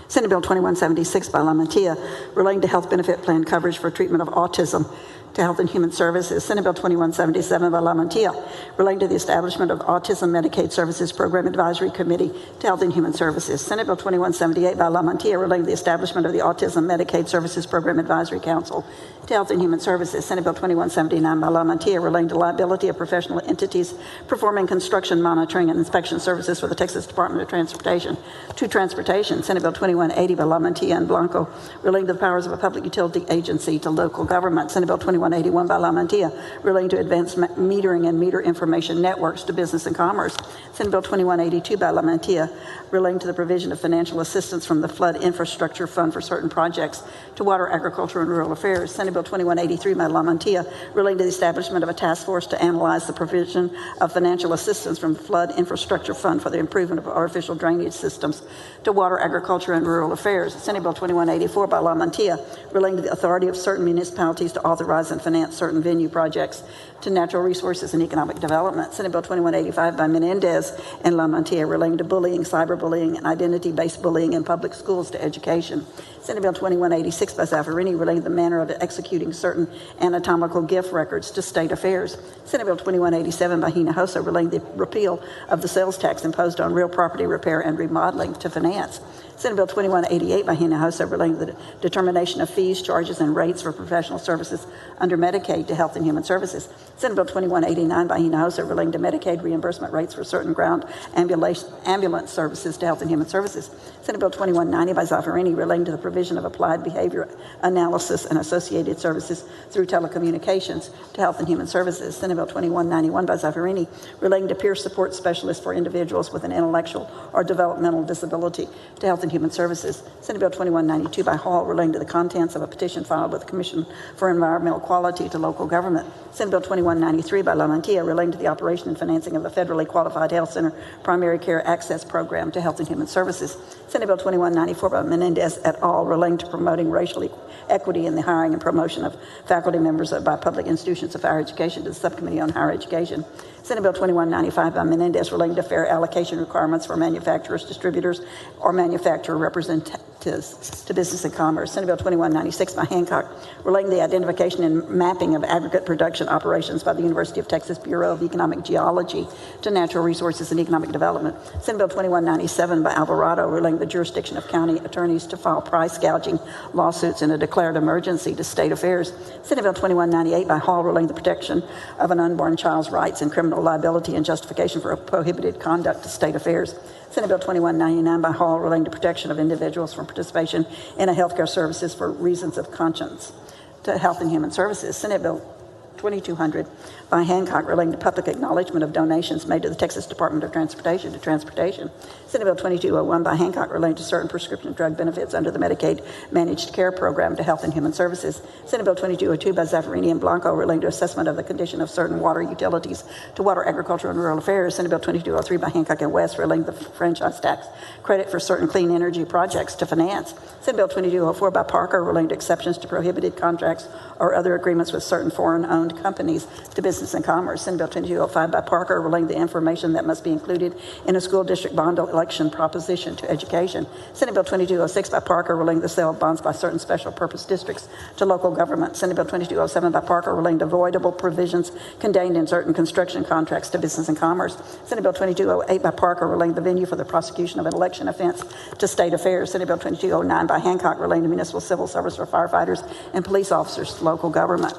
Senate Bill 2176 by LaMantia relating to health benefit plan coverage for treatment of autism to Health and Human Services. Senate Bill 2177 by LaMantia relating to the establishment of Autism Medicaid Services Program Advisory Committee to Health and Human Services. Senate Bill 2178 by LaMantia relating to the establishment of the Autism Medicaid Services Program Advisory Council to Health and Human Services. Senate Bill 2179 by LaMantia relating to liability of professional entities performing construction monitoring and inspection services for the Texas Department of Transportation to transportation. Senate Bill 2180 by LaMantia and Blanco relating to the powers of a public utility agency to local government. Senate Bill 2181 by LaMantia relating to advanced metering and meter information networks to business and commerce. Senate Bill 2182 by LaMantia relating to the provision of financial assistance from the Flood Infrastructure Fund for certain projects to Water, Agriculture, and Rural Affairs. Senate Bill 2183 by LaMantia relating to the establishment of a task force to analyze the provision of financial assistance from the Flood Infrastructure Fund for the improvement of artificial drainage systems to Water, Agriculture, and Rural Affairs. Senate Bill 2184 by LaMantia relating to the authority of certain municipalities to authorize and finance certain venue projects to natural resources and economic development. Senate Bill 2185 by Menendez and LaMantia relating to bullying, cyberbullying, and identity-based bullying in public schools to education. Senate Bill 2186 by Zaffarini relating to the manner of executing certain anatomical gift records to state affairs. Senate Bill 2187 by Hinojosa relating to the repeal of the sales tax imposed on real property repair and remodeling to finance. Senate Bill 2188 by Hinojosa relating to the determination of fees, charges, and rates for professional services under Medicaid to Health and Human Services. Senate Bill 2189 by Hinojosa relating to Medicaid reimbursement rates for certain ground ambulance services to Health and Human Services. Senate Bill 2190 by Zaffarini relating to the provision of applied behavior analysis and associated services through telecommunications to Health and Human Services. Senate Bill 2191 by Zaffarini relating to peer support specialists for individuals with an intellectual or developmental disability to Health and Human Services. Senate Bill 2192 by Hall relating to the contents of a petition filed with the Commission for Environmental Quality to local government. Senate Bill 2193 by La Mantilla relating to the operation and financing of the federally qualified health center primary care access program to Health and Human Services. Senate Bill 2194 by Menendez et al. Relating to promoting racial equity in the hiring and promotion of faculty members by public institutions of higher education to the Subcommittee on Higher Education. Senate Bill 2195 by Menendez relating to fair allocation requirements for manufacturers, distributors, or manufacturer representatives to business and commerce. Senate Bill 2196 by Hancock relating to the identification and mapping of aggregate production operations by the University of Texas Bureau of Economic Geology to natural resources and economic development. Senate Bill 2197 by Alvarado relating to the jurisdiction of county attorneys to file price gouging lawsuits in a declared emergency to state affairs. Senate Bill 2198 by Hall relating to the protection of an unborn child's rights and criminal liability and justification for prohibited conduct to state affairs. Senate Bill 2199 by Hall relating to protection of individuals from participation in a healthcare services for reasons of conscience to Health and Human Services. Senate Bill 2200 by Hancock relating to public acknowledgement of donations made to the Texas Department of Transportation to transportation. Senate Bill 2201 by Hancock relating to certain prescription drug benefits under the Medicaid Managed Care Program to Health and Human Services. Senate Bill 2202 by Zaffarini and Blanco relating to assessment of the condition of certain water utilities to Water, Agriculture, and Rural Affairs. Senate Bill 2203 by Hancock and West relating to the franchise tax credit for certain clean energy projects to finance. Senate Bill 2204 by Parker relating to exceptions to prohibited contracts or other agreements with certain foreign-owned companies to business and commerce. Senate Bill 2205 by Parker relating to the information that must be included in a school district bond election proposition to education. Senate Bill 2206 by Parker relating to the sale of bonds by certain special purpose districts to local government. Senate Bill 2207 by Parker relating to voidable provisions contained in certain construction contracts to business and commerce. Senate Bill 2208 by Parker relating to the venue for the prosecution of an election offense to state affairs. Senate Bill 2209 by Hancock relating to municipal civil service for firefighters and police officers to local government.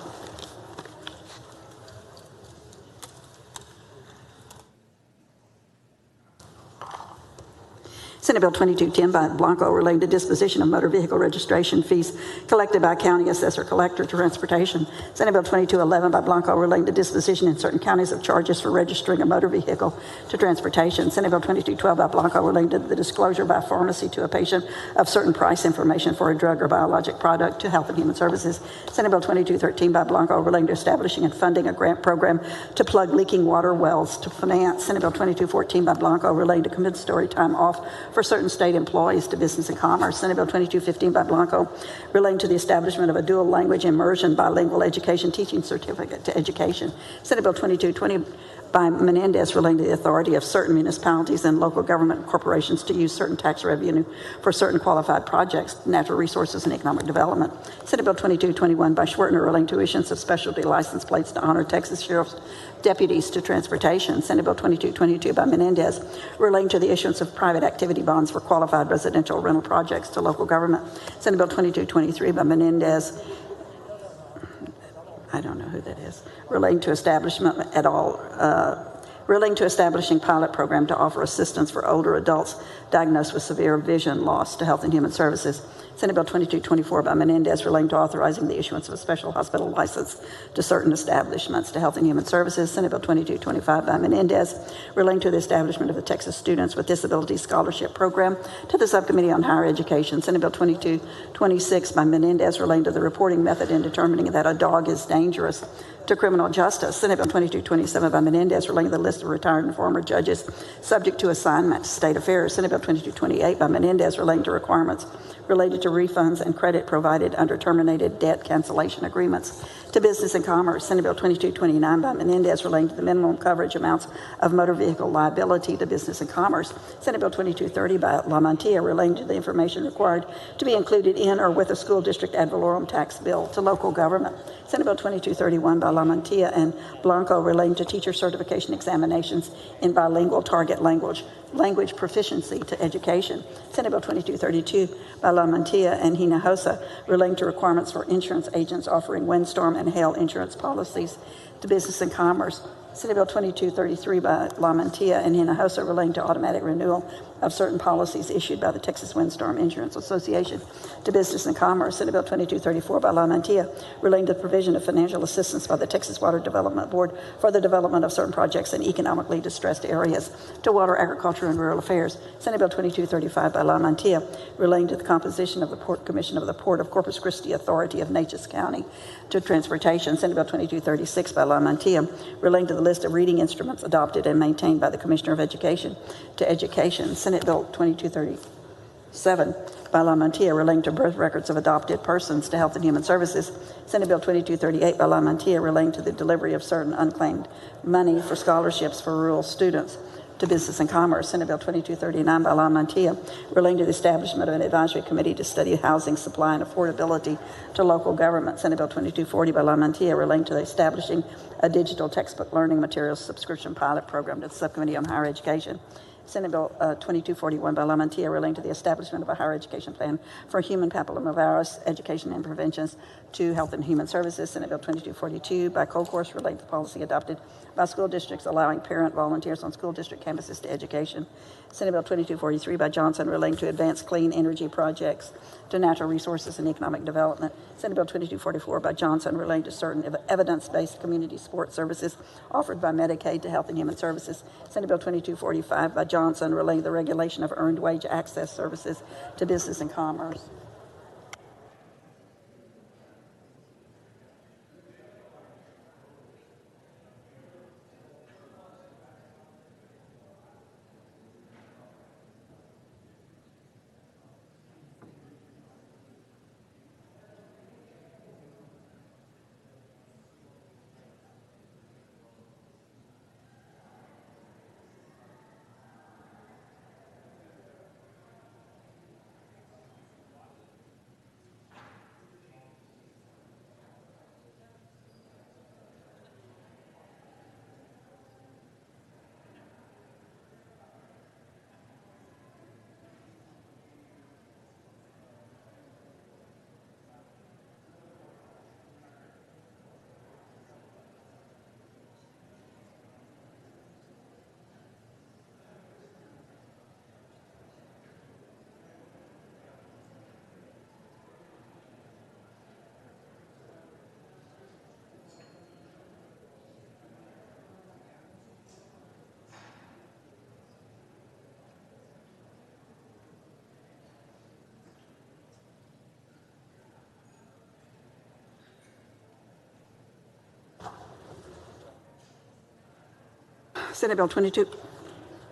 Senate Bill 2210 by Blanco relating to disposition of motor vehicle registration fees collected by county assessor collector to transportation. Senate Bill 2211 by Blanco relating to disposition in certain counties of charges for registering a motor vehicle to transportation. Senate Bill 2212 by Blanco relating to the disclosure by a pharmacy to a patient of certain price information for a drug or biologic product to Health and Human Services. Senate Bill 2213 by Blanco relating to establishing and funding a grant program to plug leaking water wells to finance. Senate Bill 2214 by Blanco relating to compensatory time off for certain state employees to business and commerce. Senate Bill 2215 by Blanco relating to the establishment of a dual language immersion bilingual education teaching certificate to education. Senate Bill 2220 by Menendez relating to the authority of certain municipalities and local government corporations to use certain tax revenue for certain qualified projects, natural resources, and economic development. Senate Bill 2221 by Schwertner relating to issuance of specialty license plates to honor Texas Sheriff's deputies to transportation. Senate Bill 2222 by Menendez relating to the issuance of private activity bonds for qualified residential rental projects to local government. Senate Bill 2223 by Menendez, I don't know who that is, relating to establishment at all, relating to establishing pilot program to offer assistance for older adults diagnosed with severe vision loss to Health and Human Services. Senate Bill 2224 by Menendez relating to authorizing the issuance of a special hospital license to certain establishments to Health and Human Services. Senate Bill 2225 by Menendez relating to the establishment of the Texas Students with Disabilities Scholarship Program to the Subcommittee on Higher Education. Senate Bill 2226 by Menendez relating to the reporting method in determining that a dog is dangerous to criminal justice. Senate Bill 2227 by Menendez relating to the list of retired and former judges subject to assignment to state affairs. Senate Bill 2228 by Menendez relating to requirements related to refunds and credit provided under terminated debt cancellation agreements to Business and Commerce. Senate Bill 2229 by Menendez relating to the minimum coverage amounts of motor vehicle liability to Business and Commerce. Senate Bill 2230 by LaMantia relating to the information required to be included in or with a school district ad valorem tax bill to local government. Senate Bill 2231 by LaMantia and Blanco relating to teacher certification examinations in bilingual target language proficiency to education. Senate Bill 2232 by LaMantia and Hinojosa relating to requirements for insurance agents offering windstorm and hail insurance policies to Business and Commerce. Senate Bill 2233 by LaMantia and Hinojosa relating to automatic renewal of certain policies issued by the Texas Windstorm Insurance Association to Business and Commerce. Senate Bill 2234 by LaMantia relating to the provision of financial assistance by the Texas Water Development Board for the development of certain projects in economically distressed areas to Water, Agriculture, and Rural Affairs. Senate Bill 2235 by LaMantia relating to the composition of the Port Commission of the Port of Corpus Christi Authority of Natchez County to Transportation. Senate Bill 2236 by LaMantia relating to the list of reading instruments adopted and maintained by the Commissioner of Education to Education. Senate Bill 2237 by LaMantia relating to birth records of adopted persons to Health and Human Services. Senate Bill 2238 by LaMantia relating to the delivery of certain unclaimed money for scholarships for rural students to Business and Commerce. Senate Bill 2239 by LaMantia relating to the establishment of an advisory committee to study housing supply and affordability to local government. Senate Bill 2240 by LaMantia relating to the establishing a digital textbook learning materials subscription pilot program to the Subcommittee on Higher Education. Senate Bill 2241 by LaMantia relating to the establishment of a higher education plan for human papillomavirus education and preventions to Health and Human Services. Senate Bill 2242 by Colcourse relating to policy adopted by school districts allowing parent volunteers on school district campuses to education. Senate Bill 2243 by Johnson relating to advanced clean energy projects to natural resources and economic development. Senate Bill 2244 by Johnson relating to certain evidence-based community support services offered by Medicaid to Health and Human Services. Senate Bill 2245 by Johnson relating to the regulation of earned wage access services to Business and Commerce. Senate Bill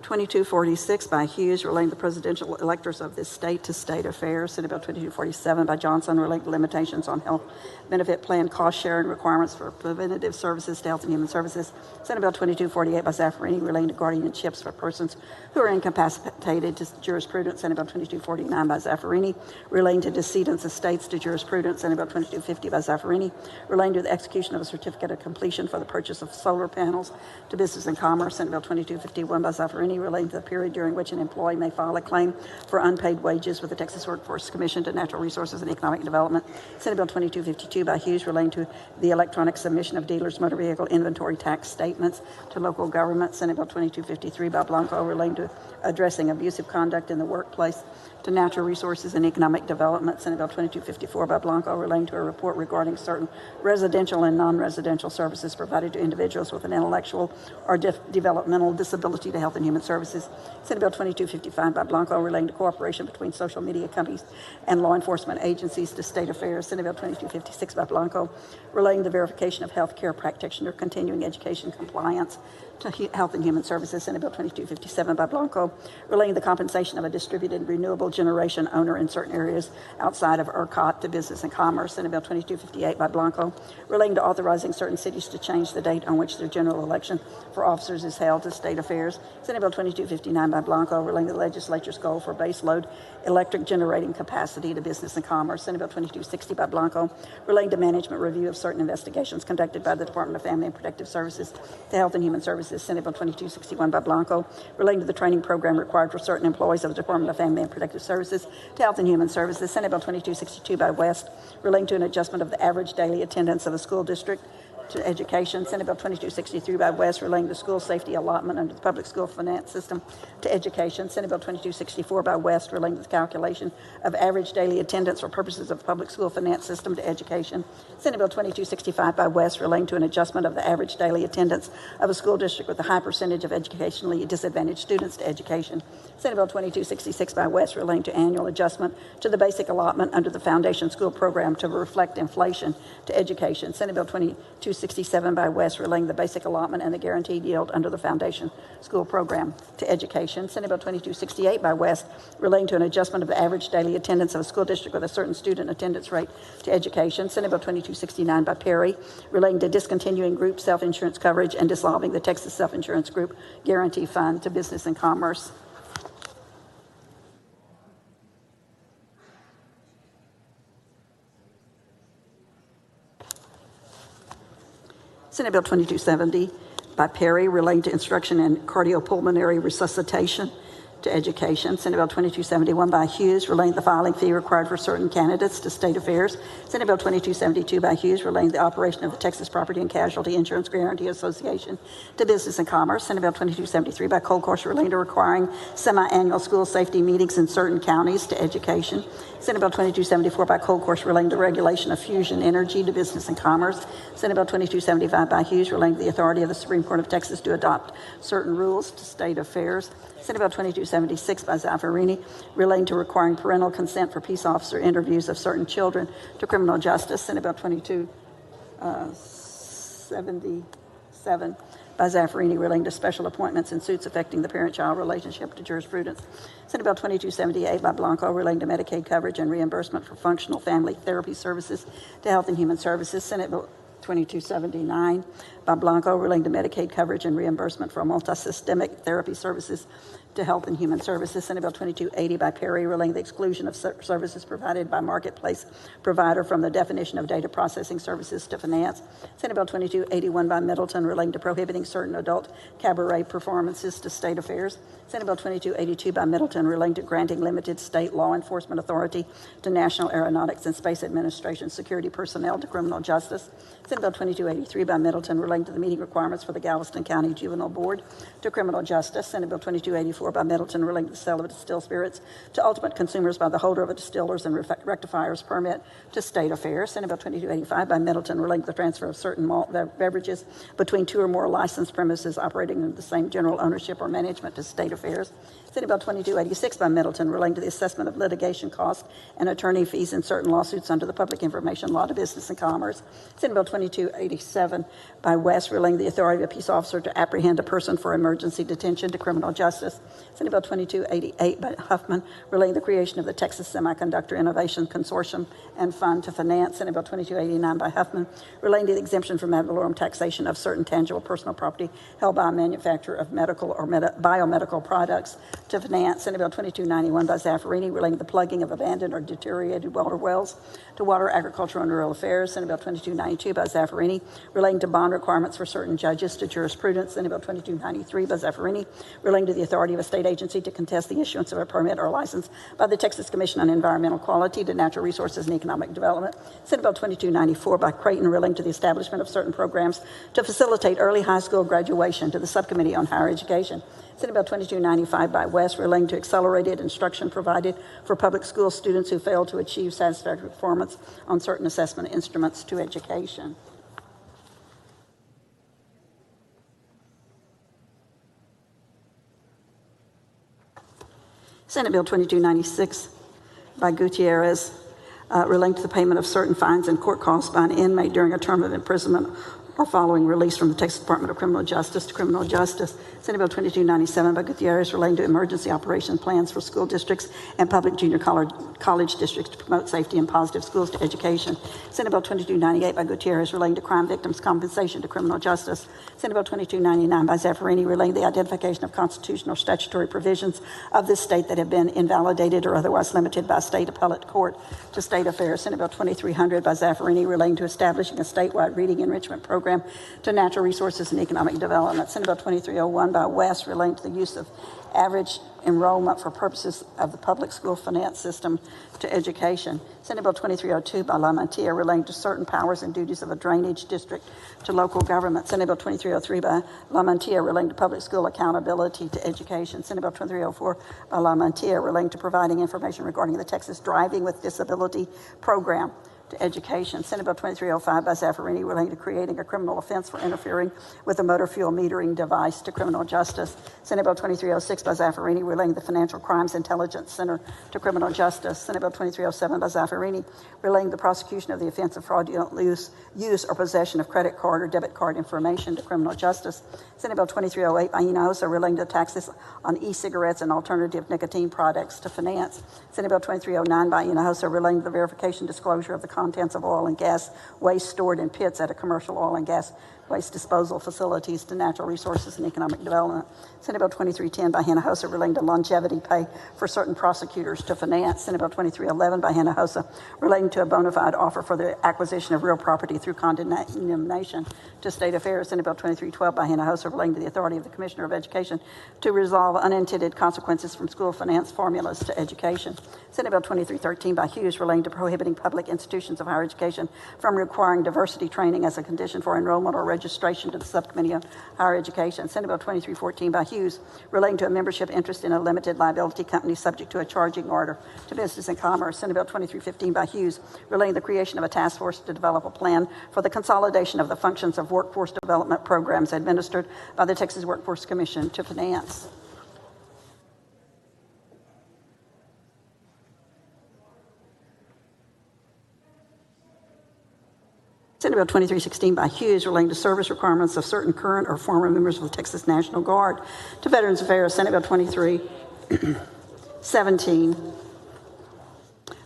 2246 by Hughes relating to the presidential electors of this state to state affairs. Senate Bill 2247 by Johnson relating to limitations on health benefit plan cost sharing requirements for preventative services to Health and Human Services. Senate Bill 2248 by Zaffarini relating to guardianships for persons who are incapacitated to jurisprudence. Senate Bill 2249 by Zaffarini relating to decedents' estates to jurisprudence. Senate Bill 2250 by Zaffarini relating to the execution of a certificate of completion for the purchase of solar panels to Business and Commerce. Senate Bill 2251 by Zaffarini relating to the period during which an employee may file a claim for unpaid wages with the Texas Workforce Commission to Natural Resources and Economic Development. Senate Bill 2252 by Hughes relating to the electronic submission of dealers' motor vehicle inventory tax statements to local government. Senate Bill 2253 by Blanco relating to addressing abusive conduct in the workplace to Natural Resources and Economic Development. Senate Bill 2254 by Blanco relating to a report regarding certain residential and non-residential services provided to individuals with an intellectual or developmental disability to Health and Human Services. Senate Bill 2255 by Blanco relating to cooperation between social media companies and law enforcement agencies to state affairs. Senate Bill 2256 by Blanco relating to the verification of health care practitioner continuing education compliance to Health and Human Services, Senate Bill 2257 by Blanco, relating to the compensation of a distributed renewable generation owner in certain areas outside of ERCOT to Business and Commerce, Senate Bill 2258 by Blanco, relating to authorizing certain cities to change the date on which their general election for officers is held to State Affairs, Senate Bill 2259 by Blanco, relating to the legislature's goal for base load electric generating capacity to Business and Commerce, Senate Bill 2260 by Blanco, relating to management review of certain investigations conducted by the Department of Family and Protective Services to Health and Human Services, Senate Bill 2261 by Blanco, relating to the training program required for certain employees of the Department of Family and Protective Services to Health and Human Services, Senate Bill 2262 by West, relating to an adjustment of the average daily attendance of a school district to education, Senate Bill 2263 by West, relating to school safety allotment under the public school finance system to education, Senate Bill 2264 by West, relating to the calculation of average daily attendance for purposes of the public school finance system to education, Senate Bill 2265 by West, relating to an adjustment of the average daily attendance of a school district with a high percentage of educationally disadvantaged students to education, Senate Bill 2266 by West, relating to annual adjustment to the basic allotment under the foundation school program to reflect inflation to education, Senate Bill 2267 by West, relating the basic allotment and the guaranteed yield under the foundation school program to education, Senate Bill 2268 by West, relating to an adjustment of the average daily attendance of a school district with a certain student attendance rate to education, Senate Bill 2269 by Perry, relating to discontinuing group self-insurance coverage and dissolving the Texas Self-Insurance Group Guarantee Fund to Business and Commerce. Senate Bill 2270 by Perry, relating to instruction in cardiopulmonary resuscitation to education, Senate Bill 2271 by Hughes, relating the filing fee required for certain candidates to State Affairs, Senate Bill 2272 by Hughes, relating the operation of the Texas Property and Casualty Insurance Guarantee Association to Business and Commerce, Senate Bill 2273 by Colcourse, relating to requiring semi-annual school safety meetings in certain counties to education, Senate Bill 2274 by Colcourse, relating to regulation of fusion energy to Business and Commerce, Senate Bill 2275 by Hughes, relating to the authority of the Supreme Court of Texas to adopt certain rules to State Affairs, Senate Bill 2276 by Zaffirini, relating to requiring parental consent for peace officer interviews of certain children to criminal justice, Senate Bill 2277 by Zaffirini, relating to special appointments in suits affecting the parent-child relationship to jurisprudence, Senate Bill 2278 by Blanco, relating to Medicaid coverage and reimbursement for functional family therapy services to Health and Human Services, Senate Bill 2279 by Blanco, relating to Medicaid coverage and reimbursement for multisystemic therapy services to Health and Human Services, Senate Bill 2280 by Perry, relating to the exclusion of services provided by marketplace provider from the definition of data processing services to finance, Senate Bill 2281 by Middleton, relating to prohibiting certain adult cabaret performances to State Affairs, Senate Bill 2282 by Middleton, relating to granting limited state law enforcement authority to National Aeronautics and Space Administration security personnel to criminal justice, Senate Bill 2283 by Middleton, relating to the meeting requirements for the Galveston County Juvenile Board to criminal justice, Senate Bill 2284 by Middleton, relating to the sale of distilled spirits to ultimate consumers by the holder of a distiller's and rectifier's permit to State Affairs, Senate Bill 2285 by Middleton, relating to the transfer of certain malt beverages between two or more licensed premises operating under the same general ownership or management to State Affairs, Senate Bill 2286 by Middleton, relating to the assessment of litigation costs and attorney fees in certain lawsuits under the Public Information Law to Business and Commerce, Senate Bill 2287 by West, relating to the authority of a peace officer to apprehend a person for emergency detention to criminal justice, Senate Bill 2288 by Huffman, relating to the creation of the Texas Semiconductor Innovation Consortium and Fund to finance, Senate Bill 2289 by Huffman, relating to the exemption from ad valorem taxation of certain tangible personal property held by a manufacturer of medical or biomedical products to finance, Senate Bill 2291 by Zaffirini, relating to the plugging of abandoned or deteriorated water wells to Water, Agriculture, and Rural Affairs, Senate Bill 2292 by Zaffirini, relating to bond requirements for certain judges to jurisprudence, Senate Bill 2293 by Zaffirini, relating to the authority of a state agency to contest the issuance of a permit or license by the Texas Commission on Environmental Quality to Natural Resources and Economic Development, Senate Bill 2294 by Creighton, relating to the establishment of certain programs to facilitate early high school graduation to the Subcommittee on Higher Education, Senate Bill 2295 by West, relating to accelerated instruction provided for public school students who fail to achieve satisfactory performance on certain assessment instruments to education. Senate Bill 2296 by Gutierrez, relating to the payment of certain fines and court costs by an inmate during a term of imprisonment or following release from the Texas Department of Criminal Justice to criminal justice. Senate Bill 2297 by Gutierrez relating to emergency operation plans for school districts and public junior college districts to promote safety and positive schools to education. Senate Bill 2298 by Gutierrez relating to crime victims' compensation to criminal justice. Senate Bill 2299 by Zaffarini relating to the identification of constitutional or statutory provisions of this state that have been invalidated or otherwise limited by state appellate court to state affairs. Senate Bill 2300 by Zaffarini relating to establishing a statewide reading enrichment program to natural resources and economic development. Senate Bill 2301 by West relating to the use of average enrollment for purposes of the public school finance system to education. Senate Bill 2302 by LaMantia relating to certain powers and duties of a drainage district to local government. Senate Bill 2303 by LaMantia relating to public school accountability to education. Senate Bill 2304 by LaMantia relating to providing information regarding the Texas Driving with Disability program to education. Senate Bill 2305 by Zaffarini relating to creating a criminal offense for interfering with a motor fuel metering device to criminal justice. Senate Bill 2306 by Zaffarini relating to the Financial Crimes Intelligence Center to criminal justice. Senate Bill 2307 by Zaffarini relating to the prosecution of the offense of fraudulent use or possession of credit card or debit card information to criminal justice. Senate Bill 2308 by Hinojosa relating to taxes on e-cigarettes and alternative nicotine products to finance. Senate Bill 2309 by Hinojosa relating to the verification disclosure of the contents of oil and gas waste stored in pits at a commercial oil and gas waste disposal facilities to natural resources and economic development. Senate Bill 2310 by Hinojosa relating to longevity pay for certain prosecutors to finance. Senate Bill 2311 by Hinojosa relating to a bona fide offer for the acquisition of real property through condemnation to state affairs. Senate Bill 2312 by Hinojosa relating to the authority of the Commissioner of Education to resolve unintended consequences from school finance formulas to education. Senate Bill 2313 by Hughes relating to prohibiting public institutions of higher education from requiring diversity training as a condition for enrollment or registration to the Subcommittee on Higher Education. Senate Bill 2314 by Hughes relating to a membership interest in a limited liability company subject to a charging order to Business and Commerce. Senate Bill 2315 by Hughes relating to the creation of a task force to develop a plan for the consolidation of the functions of workforce development programs administered by the Texas Workforce Commission to finance. Senate Bill 2316 by Hughes relating to service requirements of certain current or former members of the Texas National Guard to Veterans Affairs. Senate Bill 2317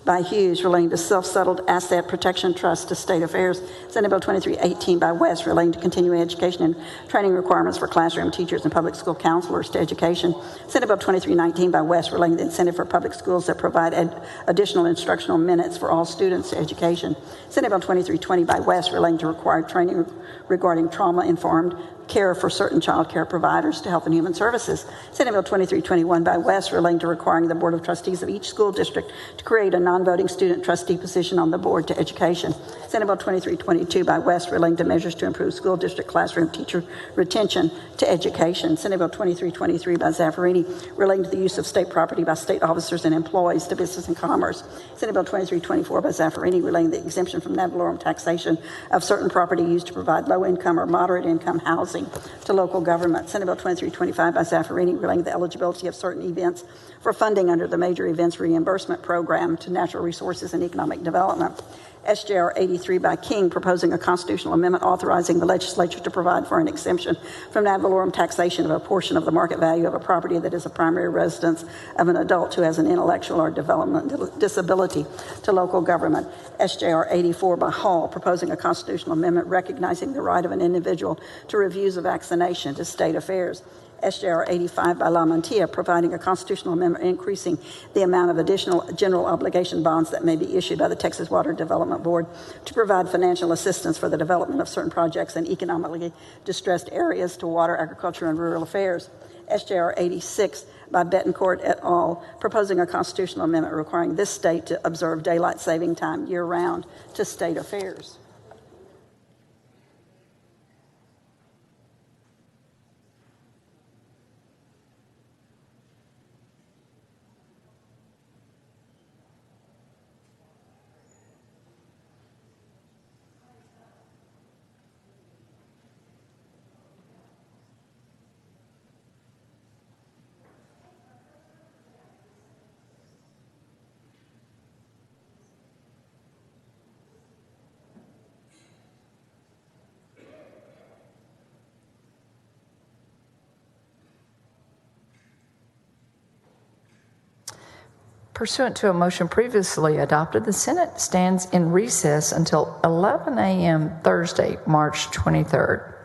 by Hughes relating to self-settled asset protection trust to state affairs. Senate Bill 2318 by West relating to continuing education and training requirements for classroom teachers and public school counselors to education. Senate Bill 2319 by West relating to the incentive for public schools that provide additional instructional minutes for all students to education. Senate Bill 2320 by West relating to required training regarding trauma-informed care for certain child care providers to Health and Human Services. Senate Bill 2321 by West relating to requiring the Board of Trustees of each school district to create a non-voting student trustee position on the board to education. Senate Bill 2322 by West relating to measures to improve school district classroom teacher retention to education. Senate Bill 2323 by Zaffarini relating to the use of state property by state officers and employees to Business and Commerce. Senate Bill 2324 by Zaffarini relating to the exemption from ad valorem taxation of certain property used to provide low-income or moderate-income housing to local government. Senate Bill 2325 by Zaffarini relating to the eligibility of certain events for funding under the Major Events Reimbursement Program to natural resources and economic development. SJR 83 by King proposing a constitutional amendment authorizing the legislature to provide for an exemption from ad valorem taxation of a portion of the market value of a property that is a primary residence of an adult who has an intellectual or developmental disability to local government. SJR 84 by Hall proposing a constitutional amendment recognizing the right of an individual to refuse a vaccination to state affairs. SJR 85 by LaMantia providing a constitutional amendment increasing the amount of additional general obligation bonds that may be issued by the Texas Water Development Board to provide financial assistance for the development of certain projects in economically distressed areas to Water, Agriculture, and Rural Affairs. SJR 86 by Betancourt et al. Proposing a constitutional amendment requiring this state to observe daylight saving time year-round to state affairs. Pursuant to a motion previously adopted, the Senate stands in recess until 11 a.m. Thursday, March 23rd.